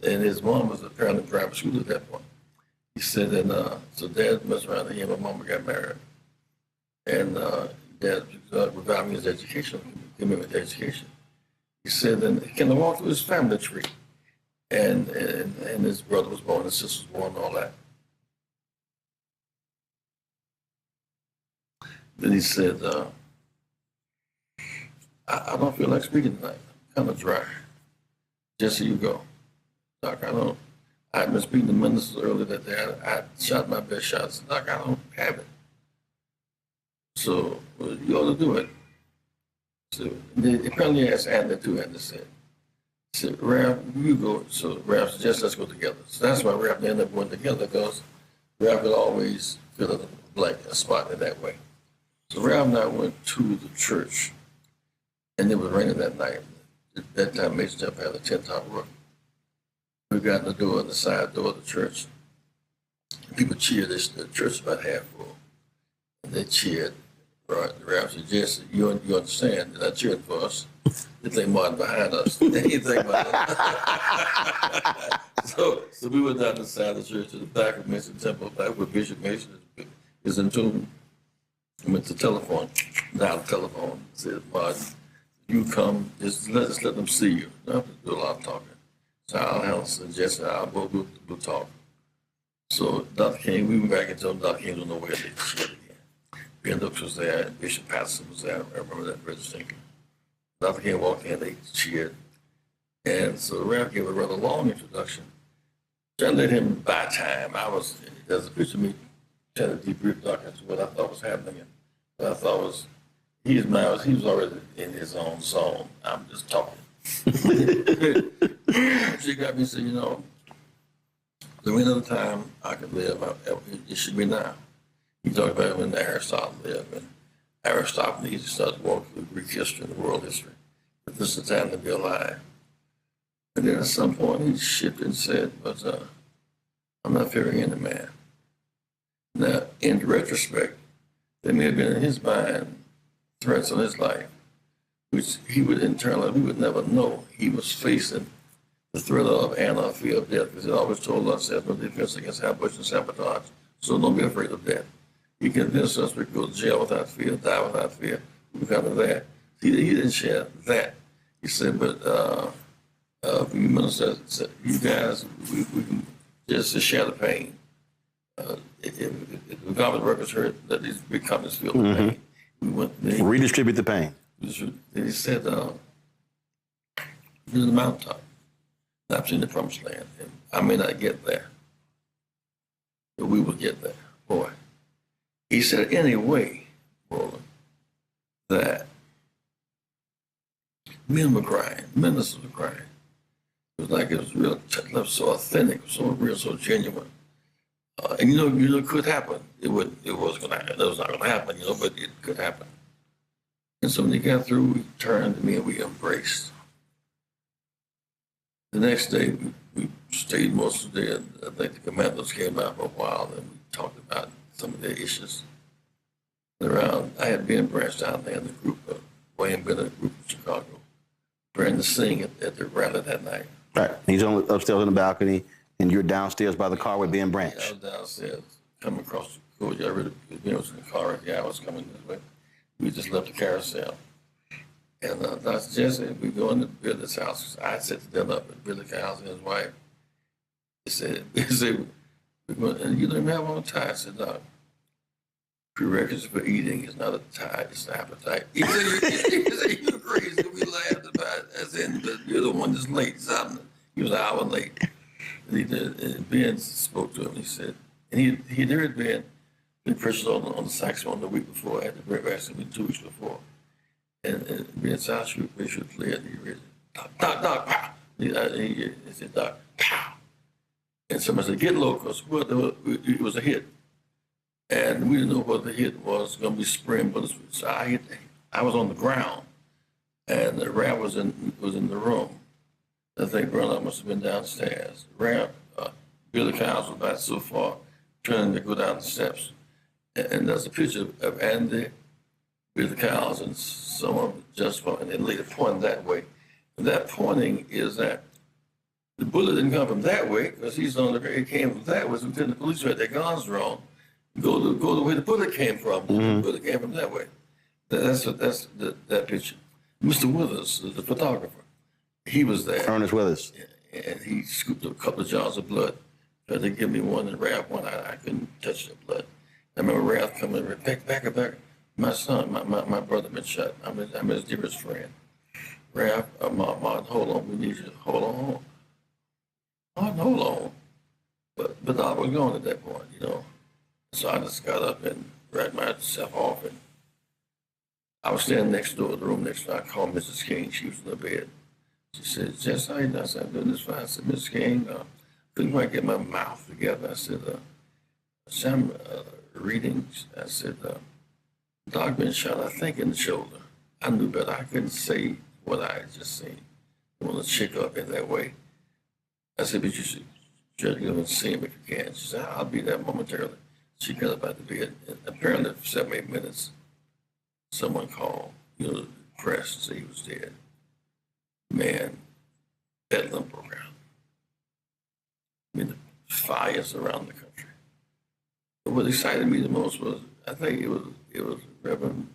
And his mom was apparently in private school at that point. He said, so Dad messed around and he and my mama got married. And Dad revived his education, commitment to education. He said, and he kind of walked through his family tree. And his brother was born, his sister was born, and all that. Then he said, I don't feel like speaking tonight. I'm kind of dry. Jesse, you go. Doc, I had been speaking to ministers earlier that day. I shot my best shots. Doc, I don't have it. So you ought to do it. So they apparently asked Andy too, and they said, Ralph, you go. So Ralph suggested let's go together. So that's why Ralph ended up going together, because Ralph would always fill a spot in that way. So Ralph and I went to the church, and it was raining that night. At that time, Mason Temple had a 10-top roof. We got in the door, the side door of the church. People cheered. The church about half full. And they cheered. Right, the rabbi said, Jesse, you understand, they're not cheering for us. They think Martin behind us. They ain't think about it. So we went down the side of the church to the back of Mason Temple, back where Bishop Mason is entombed. We went to the telephone, down the telephone, said, Martin, you come, just let them see you. You don't have to do a lot of talking. So I'll help, and Jesse and I both will talk. So Dr. King, we went back and told him Dr. King was nowhere. They cheered again. Ben Dukes was there, and Bishop Patterson was there. I remember that very distinctly. Dr. King walked in, they cheered. And so the rabbi gave a rather long introduction. Trying to let him buy time. There's a picture of me trying to debrief Dr. into what I thought was happening. And what I thought was, he was already in his own zone. I'm just talking. She got me and said, you know, the end of the time I could live, it should be now. He talked about when Aristotle lived, and Aristotle needed to start to walk through Greek history and world history. But this is the time to be alive. And then at some point he shifted and said, but I'm not fearing any man. Now, in retrospect, there may have been in his mind threats on his life, which he would internally, we would never know he was facing the threat of and or fear of death, because he always told us there's no defense against ambush and sabotage, so don't be afraid of death. He convinced us we could go to jail without fear, die without fear. We kind of that. He didn't share that. He said, but minister said, you guys, we can just share the pain. If the government workers heard that these big companies feel the pain, we went. Redistribute the pain. He said, "You're in the mountaintop. I've seen the promised land, and I may not get there, but we will get there, boy." He said, anyway, Roland, that men were crying, ministers were crying. It was like it was real, so authentic, so real, so genuine. And you know, it could happen. It was going to happen. It was not going to happen, you know, but it could happen. And so when he got through, we turned to me and we embraced. The next day, we stayed most of the day. I think the commandos came out for a while, and we talked about some of their issues. Around, I had been branched down there in the group, Wayne Bennett group in Chicago, preparing to sing at the rally that night. Right. He's upstairs on the balcony, and you're downstairs by the car with Ben Branch. I was downstairs, coming across the courtyard. Ben was in the car. Yeah, I was coming this way. We just left the carousel. And Dr. Jesse, we go into Billy's house. I set the dinner up at Billy's house and his wife. He said, and you don't even have on a tie. I said, Doc, prerequisite for eating is not a tie, it's an appetite. He said, you're crazy. We laughed about it. I said, but you're the one that's late. He was an hour late. And Ben spoke to him. He said, and he'd heard Ben pressures on the saxophone the week before, at the break vaccine 2 weeks before. And Ben said, I should play it. And he read it, Doc, pow. He said, Doc, pow. And somebody said, get low, because it was a hit. And we didn't know what the hit was going to be spring bullets. So I was on the ground, and the rap was in the room. I think Roland must have been downstairs. Billy Cowles was about so far, turning to go down the steps. And there's a picture of Andy, Billy Cowles, and someone just and they later pointing that way. And that pointing is that the bullet didn't come from that way, because it came from that way. So the police had their guns drawn. Go the way the bullet came from. The bullet came from that way. That's that picture. Mr. Withers, the photographer, he was there. Ernest Withers. And he scooped up a couple of jars of blood. Tried to give me one and Ralph one. I couldn't touch the blood. I remember Ralph coming back. My son, my brother been shot. I'm his dearest friend. Ralph, Martin, hold on. We need you to hold on. Martin, hold on. But I was gone at that point, you know. So I just got up and dragged myself off, and I was standing next door, the room next door. I called Mrs. King. She was in the bed. She said, Jess, how you doing? I said, I'm doing this fine. I said, Mrs. King, couldn't quite get my mouth together. I said, I'm reading. I said, Doc been shot, I think, in the shoulder. I knew better. I couldn't say what I had just seen. I want to check up in that way. I said, but you should just go and see him if you can. She said, I'll be there momentarily. She got up out the bed. And apparently, for 7, 8 minutes, someone called, the press and said he was dead. Man, bedlam broke out. I mean, the fires around the country. But what excited me the most was, I think it was Reverend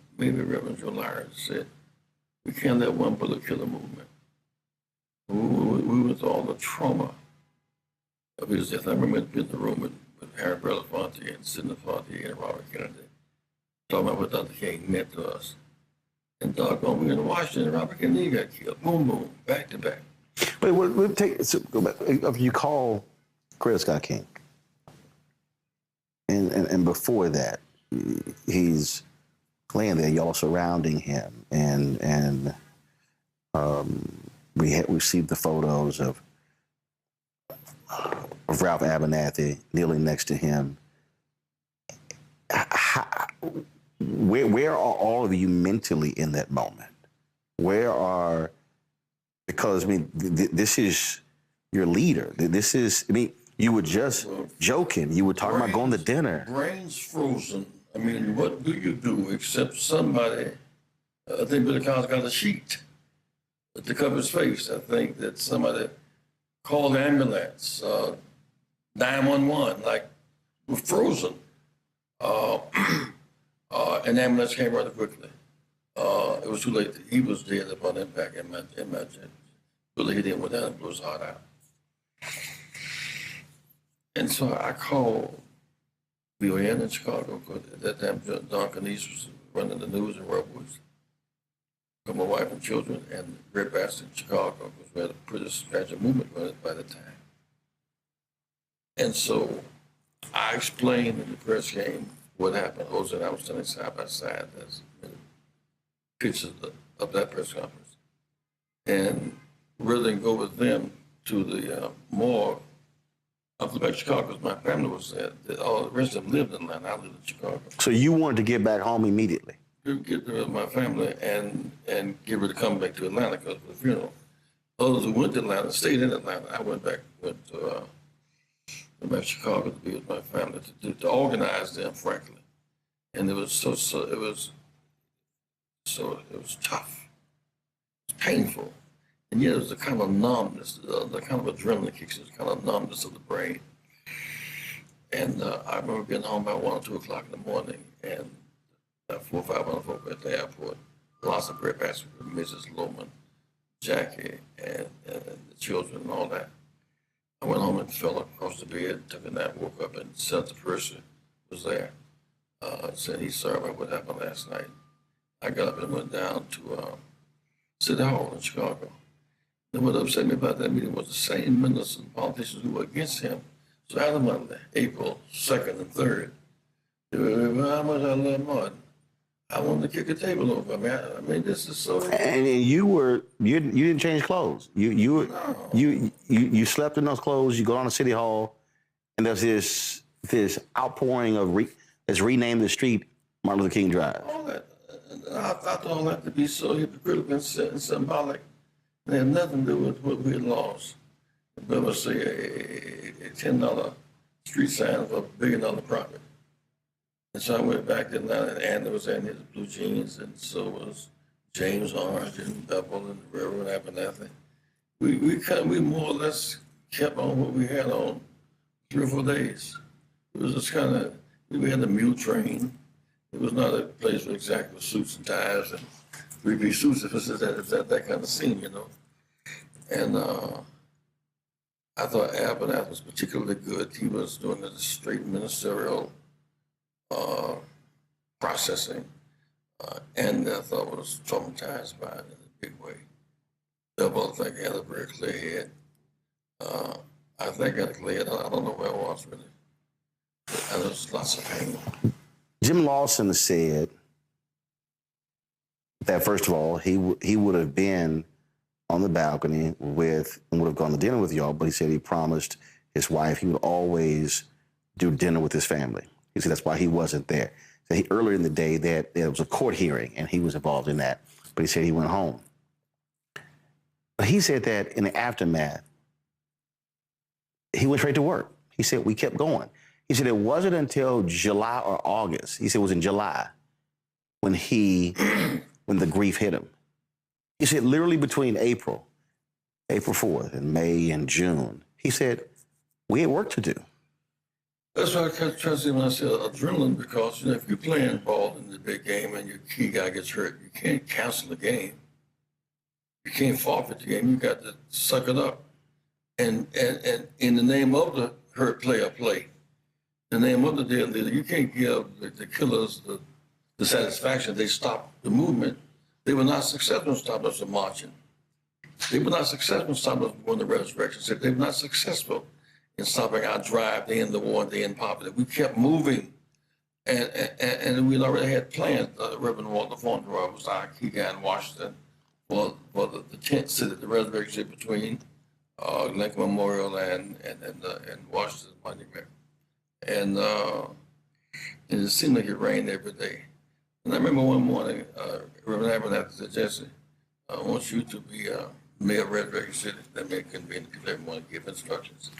Joe said, we can't let one bullet kill a movement. We went through all the trauma of his death. I remember being in the room with Harry Belafonte and Sidney Fonte and Robert Kennedy, talking about what Dr. King meant to us. And doggone, we were in Washington, Robert Kennedy got killed. Boom, boom, back to back. But go back. You call Coretta Scott King, and before that, he's laying there, y'all surrounding him, and we received the photos of Ralph Abernathy kneeling next to him. Where are all of you mentally in that moment? Because, I mean, this is your leader. This is, I mean, you were just joking. You were talking about going to dinner. Brains frozen. I mean, what do you do except somebody, I think Billy Collins got a sheet to cover his face. I think that somebody called the ambulance, 911, like, we're frozen. And the ambulance came rather quickly. It was too late. He was dead upon impact in my jet. Billy hit him with that and blew his heart out. And so I called BON in Chicago, because at that time, Don Canese was running the news and Rebels. My wife and children, and Red Bastard in Chicago, because we had a pretty substantial movement running by the time. And so I explained in the press game what happened. Jose and I was standing side by side. There's pictures of that press conference. And rather than go with them to the morgue, I flew back to Chicago because my family was there. All the rest of them lived in Atlanta. I lived in Chicago. So you wanted to get back home immediately? Get rid of my family and get ready to come back to Atlanta because of the funeral. Others who went to Atlanta stayed in Atlanta. I went back to Chicago to be with my family to organize them, frankly. And it was it was tough. It was painful. And yet it was the kind of numbness, the kind of adrenaline kicks, the kind of numbness of the brain. And I remember getting home by 1 or 2 o'clock in the morning, and 400 or 500 folk at the airport, lots of great passengers, Mrs. Loman, Jackie, and the children and all that. I went home and fell across the bed, took a nap, woke up, and Senator Percy was there. Said he's sorry about what happened last night. I got up and went down to City Hall in Chicago. And what upset me about that meeting was the same ministers and politicians who were against him. So out of Monday, April 2nd and 3rd, they were, how much I love Martin. I wanted to kick a table over. I mean, this is so. And you didn't change clothes. You slept in those clothes. You go down to City Hall, and there's this outpouring of let's rename the street Martin Luther King Drive. All that. I thought all that to be so hypocritical and symbolic. It had nothing to do with what we had lost. But let's say a $10 street sign for $1 billion profit. And so I went back to Atlanta, and Andy was in his blue jeans, and so was James Orange and Bevel and Reverend Abernathy. We more or less kept on what we had on 3 or 4 days. It was just kind of, we had the mule train. It was not a place for exactly suits and ties and 3-piece suits. If it's that kind of scene, you know. And I thought Abernathy was particularly good. He was doing the straight ministerial processing, and I thought was traumatized by it in a big way. Double, I think, had a very clear head. I think I had a clear head. I don't know where I was really. And there was lots of pain. Jim Lawson said that, first of all, he would have been on the balcony and would have gone to dinner with y'all, but he said he promised his wife he would always do dinner with his family. He said that's why he wasn't there. So earlier in the day, there was a court hearing, and he was involved in that. but he said he went home. But he said that in the aftermath, he went straight to work. He said, we kept going. He said it wasn't until July or August, he said it was in July, when the grief hit him. He said literally between April 4th and May and June, he said, we had work to do. That's why I kept trying to say when I said adrenaline, because if you're playing ball in the big game and your key guy gets hurt, you can't cancel the game. You can't forfeit the game. You got to suck it up. And in the name of the hurt player play, the name of the deal, you can't give the killers the satisfaction they stopped the movement. They were not successful in stopping us from marching. They were not successful in stopping us from the resurrection. They were not successful in stopping our drive to end the war and to end poverty. We kept moving, and we already had plans. Reverend Walter Fauntleroy was our key guy in Washington for the tent city, the resurrection between Lincoln Memorial and Washington Monument. And it seemed like it rained every day. And I remember one morning, Reverend Abernathy said, Jesse, I want you to be mayor of Resurrection City. That may convene to give everyone give instructions.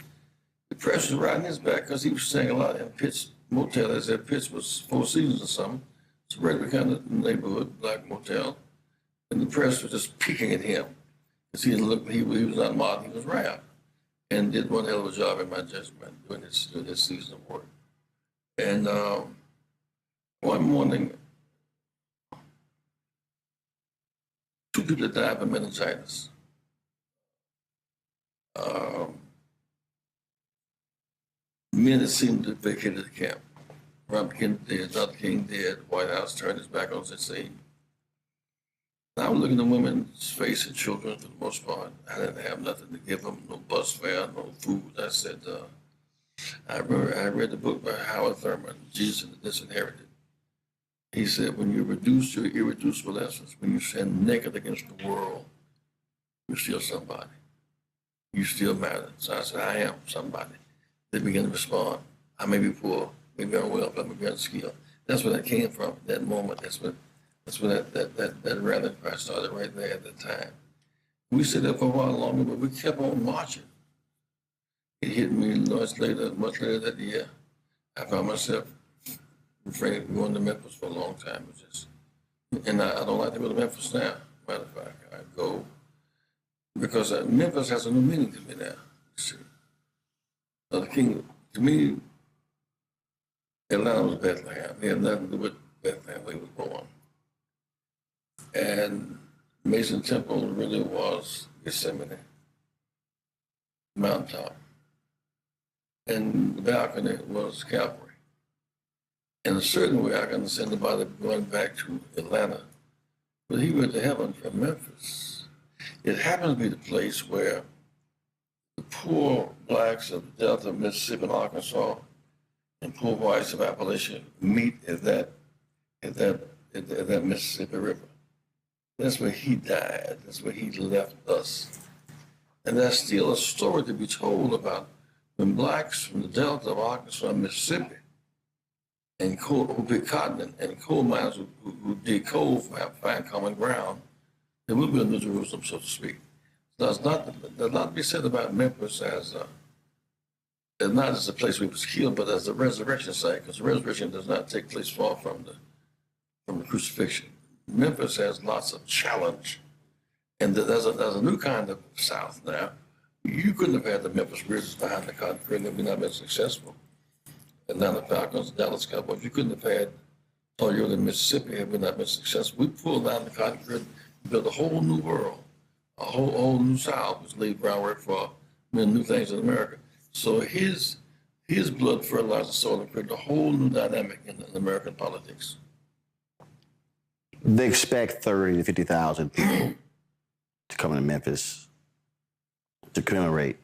The press was riding his back because he was saying a lot in Pitts Motel. As if Pitts was Four Seasons or something. It's a regular kind of neighborhood, black motel. And the press was just peeking at him. Because he didn't look, he was not modern, he was rap. And did one hell of a job, in my judgment, doing this season of work. And one morning, 2 people died of meningitis. Men that seemed to vacate the camp. Robert Kennedy dead, Dr. King dead, White House turned his back on the scene. And I was looking at women's face and children for the most part. I didn't have nothing to give them, no bus fare, no food. I said, I read the book by Howard Thurman, Jesus and the Disinherited. He said, when you reduce your irreducible essence, when you stand naked against the world, you're still somebody. You still matter. So I said, I am somebody. They began to respond. I may be poor, maybe I'm well, but I may be unskilled. That's where that came from, that moment. That's where that rallying cry started right there at that time. We stayed there for a while longer, but we kept on marching. It hit me much later that year. I found myself refraining from going to Memphis for a long time. And I don't like to go to Memphis now. Matter of fact, I go because Memphis has a new meaning to me now. You see, the king, to me, Atlanta was Bethlehem. He had nothing to do with Bethlehem where he was born. And Mason Temple really was Gethsemane, mountaintop. And the balcony was Calvary. In a certain way, I can understand about it going back to Atlanta, but he went to heaven from Memphis. It happens to be the place where the poor blacks of the Delta of Mississippi and Arkansas and poor whites of Appalachia meet at that Mississippi River. That's where he died. That's where he left us. And there's still a story to be told about when blacks from the Delta of Arkansas and Mississippi and who picked cotton and coal miners who dig coal for find common ground, there will be a New Jerusalem, so to speak. There's not to be said about Memphis as not as a place where he was killed, but as a resurrection site, because the resurrection does not take place far from the crucifixion. Memphis has lots of challenge, and there's a new kind of South now. You couldn't have had the Memphis Grizzlies behind the cotton curtain if we not been successful. Atlanta Falcons, Dallas Cowboys, you couldn't have had Toyota, Mississippi if we not been successful. We pulled down the cotton curtain, built a whole new world, a whole new South, which laid groundwork for many new things in America. So his blood fertilized the soil and created a whole new dynamic in American politics. They expect 30 to 50,000 people to come to Memphis to commemorate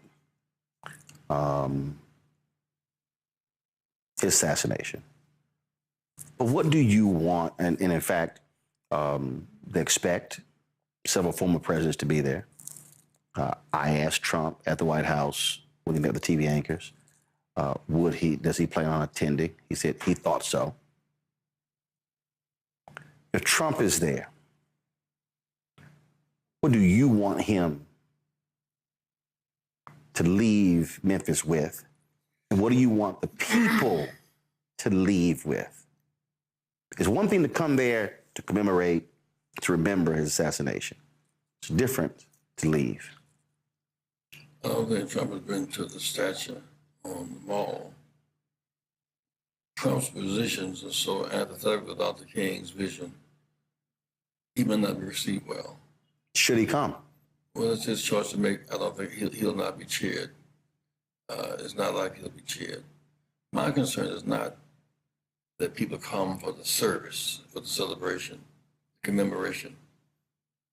his assassination. But what do you want? And in fact, they expect several former presidents to be there. I asked Trump at the White House when he met with the TV anchors, does he plan on attending? He said he thought so. If Trump is there, What do you want him to leave Memphis with? And what do you want the people to leave with? It's one thing to come there to commemorate, to remember his assassination. It's different to leave. I don't think Trump has been to the statue on the mall. Trump's positions are so antithetical to Dr. King's vision, he may not be received well. Should he come? Well, it's his choice to make. I don't think he'll not be cheered. It's not like he'll be cheered. My concern is not that people come for the service, for the celebration, the commemoration.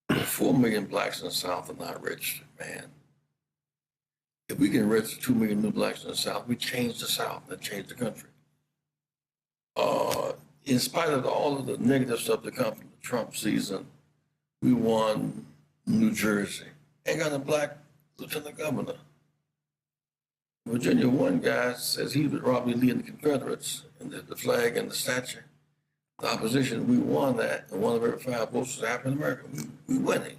The 4 million blacks in the South are not registered, man. If we can register 2 million new blacks in the South, we change the South and change the country. In spite of all of the negative stuff that comes from the Trump season, we won New Jersey. Ain't got a black lieutenant governor. Virginia, one guy says he would Robert Lee and the Confederates, and the flag and the statue. The opposition, we won that, and 1 of every 5 votes was African American. We winning.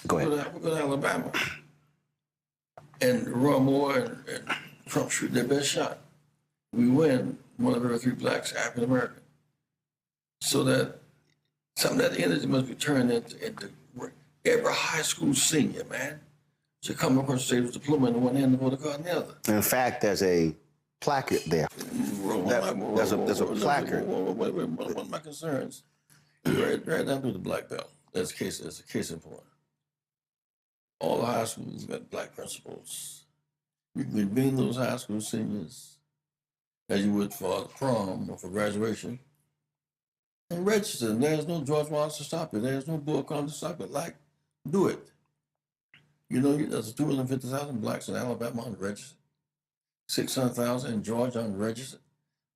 Go ahead. We're going to Alabama. And Roy Moore and Trump shoot their best shot. We win 1 of every 3 blacks, African American. So that some of that energy must be turned into every high school senior, man, should come across the stage with a diploma in one hand and vote a card in the other. In fact, there's a placard there. There's a placard. One of my concerns, right down to the black belt. That's a case in point. All the high schools got black principals. You can convene those high school seniors as you would for prom or for graduation and register. And there's no George Wallace to stop it. There's no Bull Connor to stop it. Like, do it. You know, there's 250,000 blacks in Alabama unregistered, 600,000 in Georgia unregistered.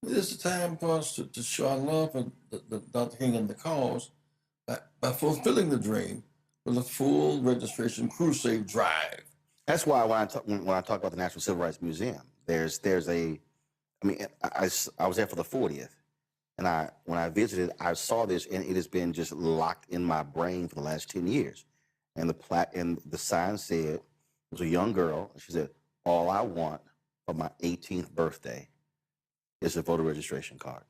This is the time for us to show our love for the Dr. King and the cause by fulfilling the dream with a full registration crusade drive. That's why when I talk about the National Civil Rights Museum, there's a, I mean, I was there for the 40th, and when I visited, I saw this, and it has been just locked in my brain for the last 10 years. And the sign said, it was a young girl, and she said, "All I want for my 18th birthday is a voter registration card."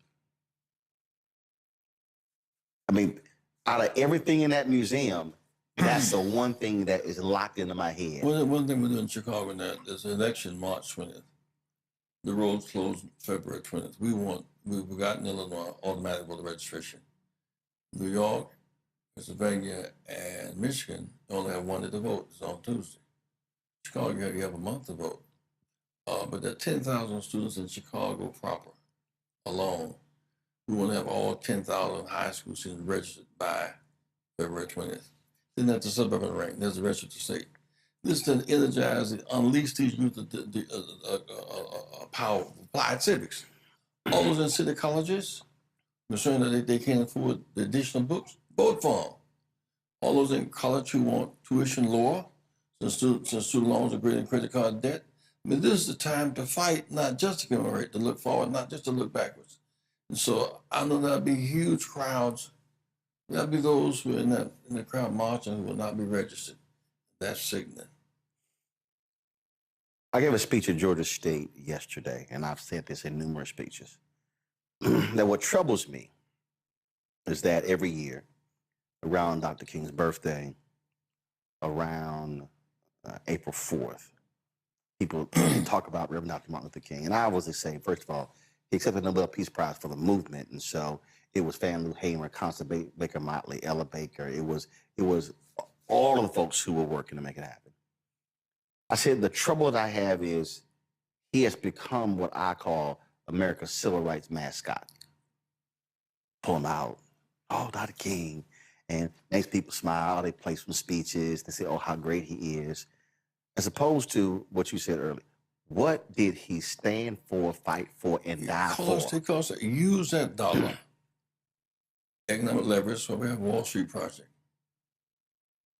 I mean, out of everything in that museum, that's the one thing that is locked into my head. Well, one thing we do in Chicago now, there's an election March 20th. The roads closed February 20th. We've gotten Illinois automatic voter registration. New York, Pennsylvania, and Michigan only have 1 day to vote. It's on Tuesday. Chicago, you have a month to vote. But there are 10,000 students in Chicago proper alone. We want to have all 10,000 high school students registered by February 20th. Then that's the suburban rank. There's the rest of the state. This to energize and unleash these youth the power of applied civics. All those in city colleges, concerned that they can't afford the additional books, vote for them. All those in college who want tuition lower, since student loans are greater than credit card debt. I mean, this is the time to fight, not just to commemorate, to look forward, not just to look backwards. And so I know there'll be huge crowds. There'll be those who are in the crowd marching who will not be registered. That's sickening. I gave a speech at Georgia State yesterday, and I've said this in numerous speeches, that what troubles me is that every year around Dr. King's birthday, around April 4th, people talk about Reverend Dr. Martin Luther King. And I always say, first of all, he accepted the Nobel Peace Prize for the movement. And so it was Fannie Lou Hamer, Constance Baker Motley, Ella Baker. It was all of the folks who were working to make it happen. I said, the trouble that I have is he has become what I call America's civil rights mascot. Pull him out. Oh, Dr. King. And makes people smile. They play some speeches. They say, oh, how great he is. As opposed to what you said earlier. What did he stand for, fight for, and die for? Use that dollar. Economic leverage, so we have Wall Street Project.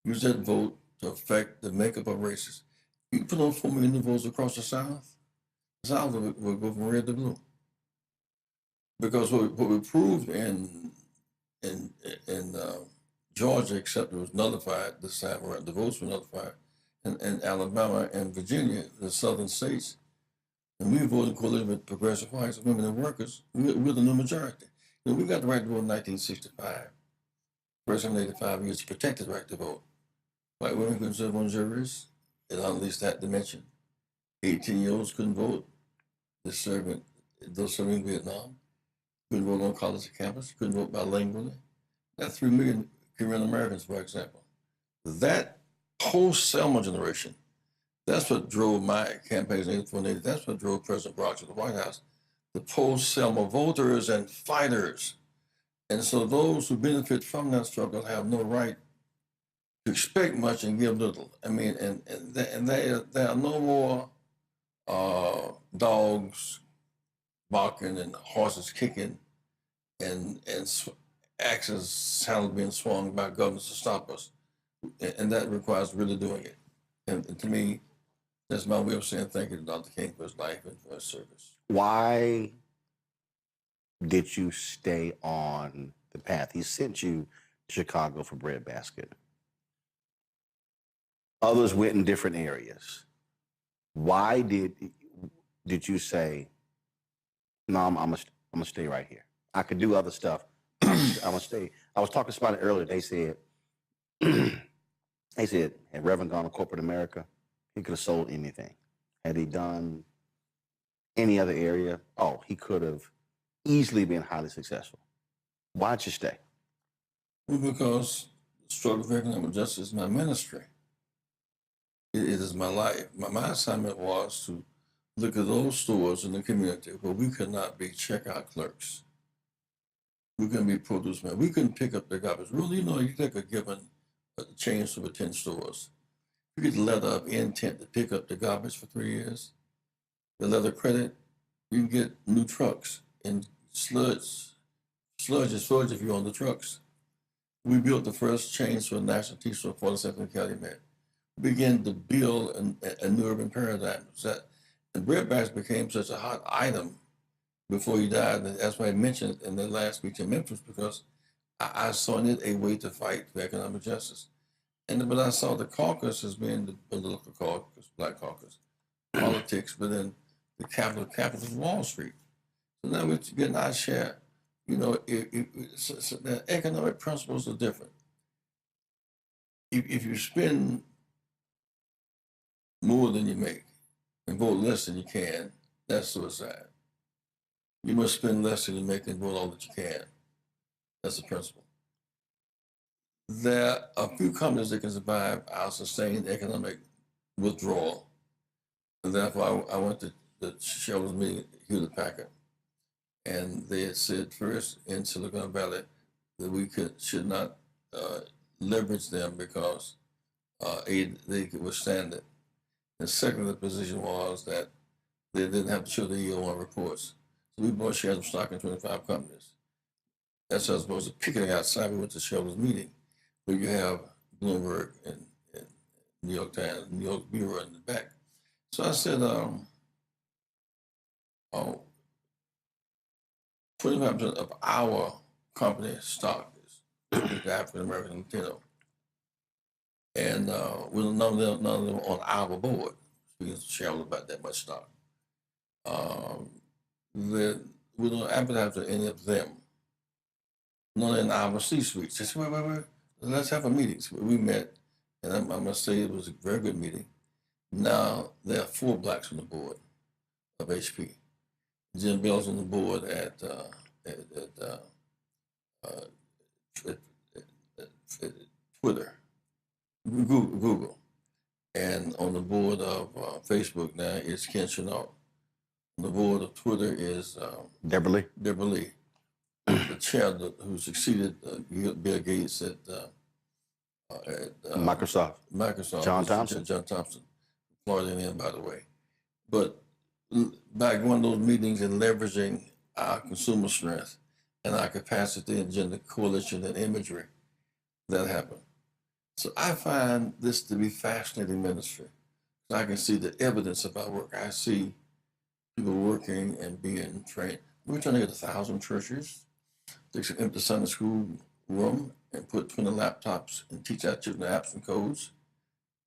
Use that vote to affect the makeup of races. You put on 4 million new votes across the South will go from red to blue. Because what we proved in Georgia, except it was nullified this time around. The votes were nullified. And Alabama and Virginia, the southern states. And we voted in coalition with progressive whites, women, and workers. We're the new majority. You know, we got the right to vote in 1965. First 185 years to protect the right to vote. White women couldn't serve on juries, it unleashed that dimension. 18-year-olds couldn't vote. Those serving in Vietnam couldn't vote on college campus, couldn't vote bilingually. That's 3 million Korean Americans, for example. That post-Selma generation, that's what drove my campaigns in 84 and 80. That's what drove President Barack to the White House. The post-Selma voters and fighters. And so those who benefit from that struggle have no right to expect much and give little. I mean, and there are no more dogs barking and horses kicking and axes sound being swung by governments to stop us. And that requires really doing it. And to me, that's my way of saying thank you to Dr. King for his life and for his service. Why did you stay on the path? He sent you to Chicago for breadbasket. Others went in different areas. Why did you say, no, I'm gonna stay right here? I could do other stuff. I'm gonna stay. I was talking to somebody earlier. They said, had Reverend gone to corporate America, he could have sold anything. Had he done any other area, he could have easily been highly successful. Why'd you stay? Well, because the struggle for economic justice is my ministry. It is my life. My assignment was to look at those stores in the community where we could not be checkout clerks. We couldn't be produce men. We couldn't pick up the garbage. Really, you take a given chain of 10 stores. You get the letter of intent to pick up the garbage for 3 years. The letter of credit, you can get new trucks and sludge if you're on the trucks. We built the first chain store, national tea store, 47th Calumet. We began to build a new urban paradigm. And breadbasket became such a hot item before he died. And that's why I mentioned in the last speech in Memphis, because I saw in it a way to fight for economic justice. But I saw the caucus as being the political caucus, Black caucus, politics, but then the capital of Wall Street. So now we're getting our share. So the economic principles are different. If you spend more than you make and vote less than you can, that's suicide. You must spend less than you make and vote all that you can. That's the principle. There are a few companies that can survive our sustained economic withdrawal. And therefore, I went to the shareholders meeting at Hewlett-Packard, and they had said first in Silicon Valley that we should not leverage them because they could withstand it. And second, the position was that they didn't have to show the EO1 reports. So we bought shares of stock in 25 companies. That's as opposed to picking outside. We went to shareholders meeting, where you have Bloomberg and New York Times, New York Bureau in the back. So I said, 25% of our company stock is African American Latino. And none of them on our board. We can share about that much stock. We don't advertise to any of them. None in our C-suites. They said, wait, let's have a meeting. So we met, and I must say it was a very good meeting. Now there are 4 Blacks on the board of HP. Jim Bell's on the board at Twitter, Google. And on the board of Facebook now is Ken Chenault. On the board of Twitter is Deborah Lee, the chair who succeeded Bill Gates at Microsoft. John Thompson. John Thompson, Floridian, by the way. But by going to those meetings and leveraging our consumer strength and our capacity and gender coalition and imagery, that happened. So I find this to be fascinating ministry. I can see the evidence of our work. I see people working and being trained. We're trying to get 1,000 churches, the Sunday school room and put 20 laptops and teach our children apps and codes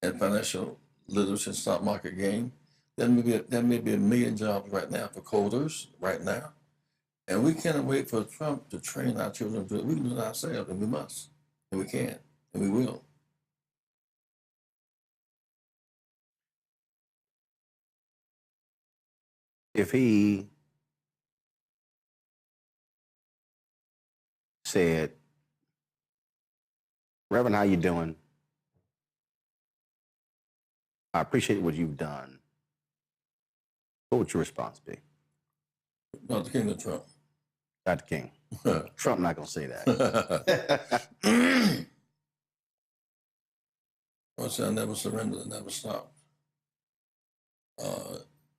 and financial literacy and stock market game, there may be 1 million jobs right now for coders right now. And we cannot wait for Trump to train our children to do it. We can do it ourselves, and we must, and we can, and we will. If he said, Reverend, how you doing? I appreciate what you've done. What would your response be? Dr. King or Trump? Dr. King. Trump not going to say that. I said I never surrendered, I never stopped.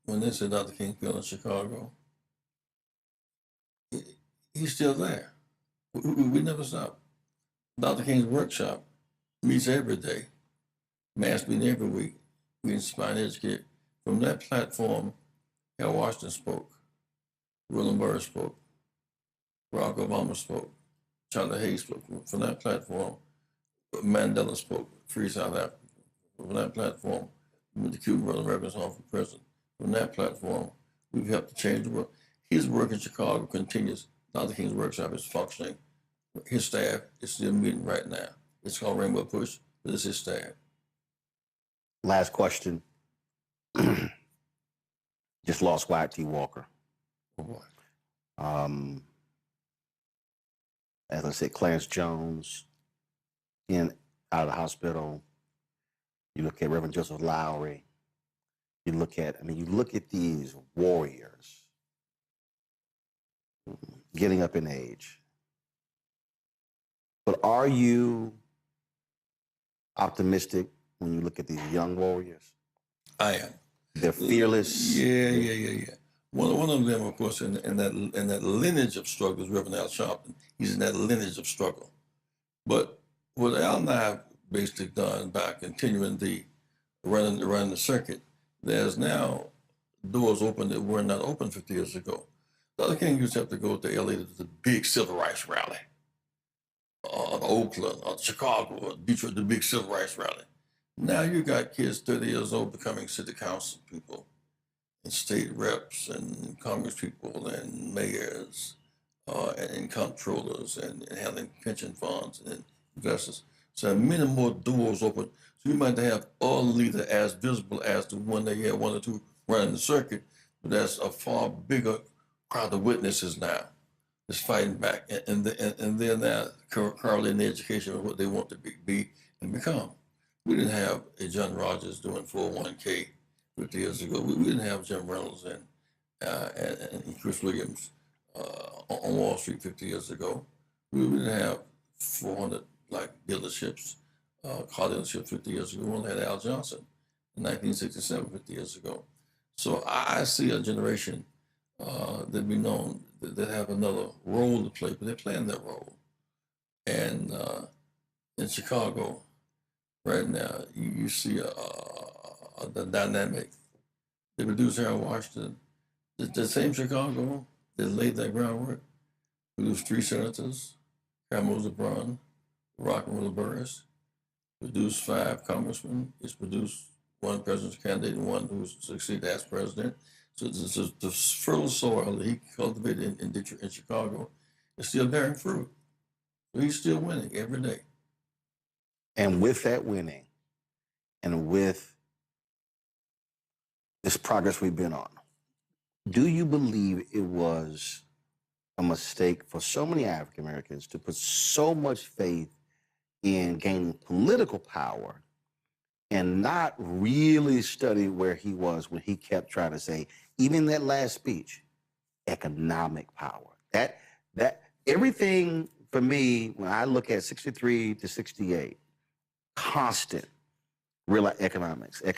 When they said Dr. King killed in Chicago, he's still there. We never stop. Dr. King's workshop meets every day, mass meeting every week. We inspire and educate. From that platform, Al Washington spoke, Roland Barber spoke, Barack Obama spoke, Charlie Hayes spoke. From that platform, Mandela spoke, Free South Africa. From that platform, the Cuban Brother Reverend's Home for President. From that platform, we've helped to change the world. His work in Chicago continues. Dr. King's workshop is functioning. His staff is still meeting right now. It's called Rainbow Push, but it's his staff. Last question. Just lost Wyatt T. Walker. Oh boy. As I said, Clarence Jones out of the hospital. You look at Reverend Joseph Lowry. You look at these warriors getting up in age. But are you optimistic when you look at these young warriors? I am. They're fearless. Yeah. One of them, of course, in that lineage of struggle is Reverend Al Sharpton. He's in that lineage of struggle. But what Al and I have basically done by continuing running the circuit, there's now doors open that were not open 50 years ago. Dr. King used to have to go to LA to the big civil rights rally, or Oakland, or Chicago, or Detroit, the big civil rights rally. Now you got kids 30 years old becoming city council people, and state reps, and congress people, and mayors, and comptrollers, and handling pension funds and investors. So many more doors open. So you might have all leaders as visible as the one that you had one or two running the circuit, but that's a far bigger crowd of witnesses now that's fighting back. And they're now currently in the education of what they want to be and become. We didn't have a John Rogers doing 401k 50 years ago. We didn't have Jim Reynolds and Chris Williams on Wall Street 50 years ago. We didn't have 400 dealerships, car dealerships 50 years ago. We only had Al Johnson in 1967, 50 years ago. So I see a generation that be known that have another role to play, but they're playing that role. And in Chicago, right now, you see the dynamic. They produced Harold Washington. The same Chicago that laid that groundwork produced 3 senators, Cameron Brown, Rock and Roller Burris, produced 5 congressmen. It's produced 1 presidential candidate and 1 who succeeded as president. So the fertile soil that he cultivated in Detroit and Chicago is still bearing fruit. So he's still winning every day. And with that winning, and with this progress we've been on, do you believe it was a mistake for so many African Americans to put so much faith in gaining political power and not really study where he was when he kept trying to say, even that last speech, economic power? That everything for me, when I look at 63 to 68, constant real economics. The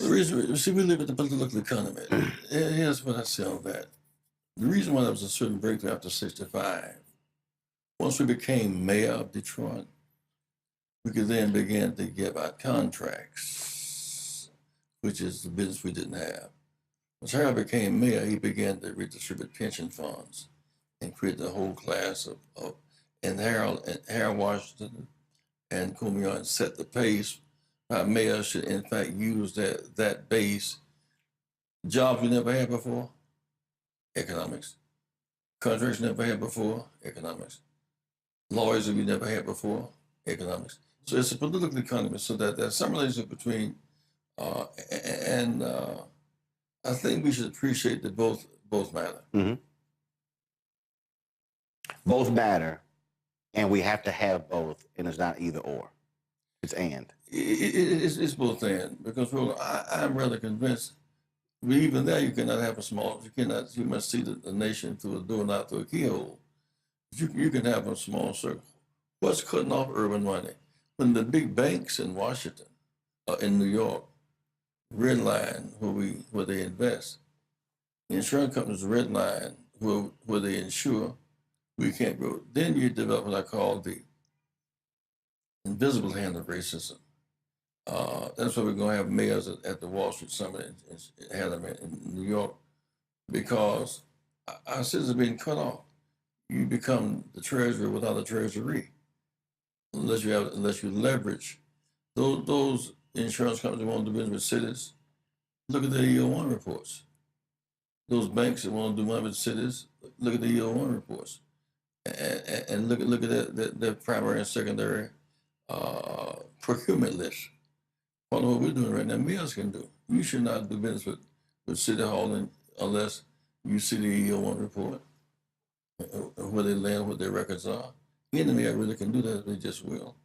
reason, see, we live in the political economy. Here's what I say on that. The reason why there was a certain breakthrough after 65, once we became mayor of Detroit, we could then begin to give out contracts, which is the business we didn't have. Once Harold became mayor, he began to redistribute pension funds and create a whole class of and Harold Washington and Kumian set the pace. Our mayors should, in fact, use that base. Jobs we never had before, economics. Contracts we never had before, economics. Lawyers that we never had before, economics. So it's a political economy, so that there's some relationship between, and I think we should appreciate that both matter. Mm-hmm. Both matter, and we have to have both, and it's not either or. It's and. It's both and, because Roland, I'm rather convinced, even there you cannot have a small, you must see the nation through a door, not through a keyhole. You can have a small circle. What's cutting off urban money? When the big banks in Washington, in New York, redline where they invest. The insurance companies redline where they insure, we can't grow. Then you develop what I call the invisible hand of racism. That's why we're going to have mayors at the Wall Street Summit in New York, because our citizens are being cut off. You become the treasurer without a treasury, unless you leverage those insurance companies that want to do business with cities. Look at the EO1 reports. Those banks that want to do money with cities, look at the EO1 reports, and look at their primary and secondary procurement list. Part of what we're doing right now, mayors can do. You should not do business with City Hall unless you see the EO1 report, where they land, what their records are. Any mayor really can do that, they just will.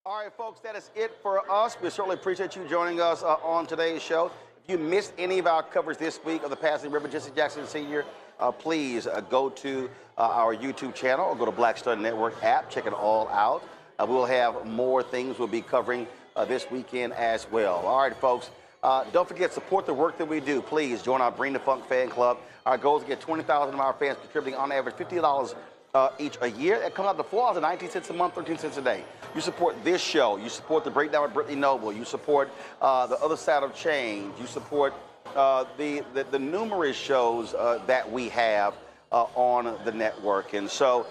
All right, folks, that is it for us. We certainly appreciate you joining us on today's show. If you missed any of our coverage this week of the passing of Reverend Jesse Jackson Sr., please go to our YouTube channel or go to Black Star Network app. Check it all out. We will have more things we'll be covering this weekend as well. All right, folks. Don't forget, support the work that we do. Please join our Bring the Funk fan club. Our goal is to get 20,000 of our fans contributing on average $50 each a year. That comes out to $4.19 a month, 13 cents a day. You support this show. You support The Breakdown with Brittany Noble. You support The Other Side of Change. You support the numerous shows that we have on the network. And so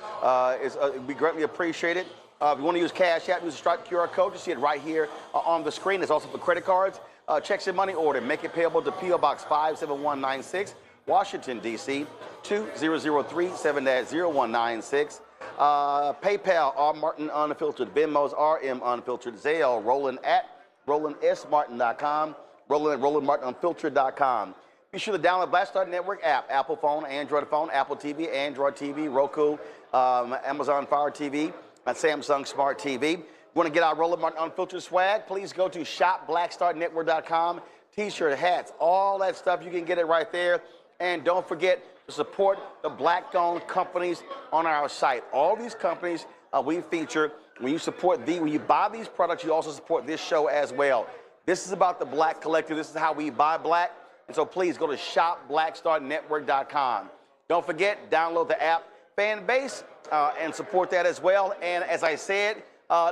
we greatly appreciate it. If you want to use Cash App, use the Stripe QR code. You see it right here on the screen. It's also for credit cards. Checks and money order. Make it payable to P.O. Box 57196, Washington, D.C. 2003 7-0196. PayPal, R. Martin Unfiltered. Venmo's RM Unfiltered. Zelle, Roland at RolandSMartin.com. Roland at RolandMartinUnfiltered.com. Be sure to download Black Star Network app. Apple phone, Android phone, Apple TV, Android TV, Roku, Amazon Fire TV, and Samsung Smart TV. You want to get our Roland Martin Unfiltered swag? Please go to shopblackstarnetwork.com. T-shirt, hats, all that stuff. You can get it right there. And don't forget to support the black-owned companies on our site. All these companies we feature. When you buy these products, you also support this show as well. This is about the Black Collective. This is how we buy black. And so please go to shopblackstarnetwork.com. Don't forget, download the app Fanbase and support that as well. And as I said,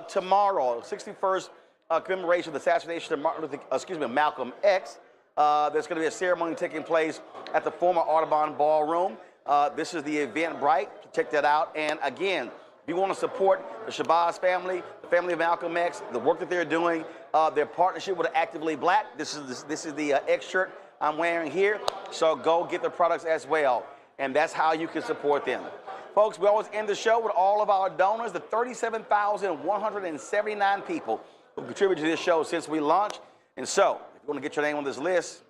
tomorrow, 61st commemoration of the assassination of Malcolm X. There's going to be a ceremony taking place at the former Audubon Ballroom. This is the Eventbrite. Check that out. And again, if you want to support the Shabazz family, the family of Malcolm X, the work that they're doing, their partnership with Actively Black. This is the X shirt I'm wearing here. So go get the products as well. And that's how you can support them. Folks, we always end the show with all of our donors, the 37,179 people who contributed to this show since we launched. And so, if you want to get your name on this list,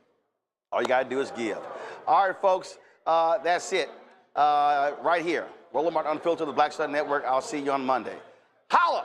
all you got to do is give. All right, folks, that's it. Right here. Roland Martin Unfiltered, the Black Star Network. I'll see you on Monday. Holla!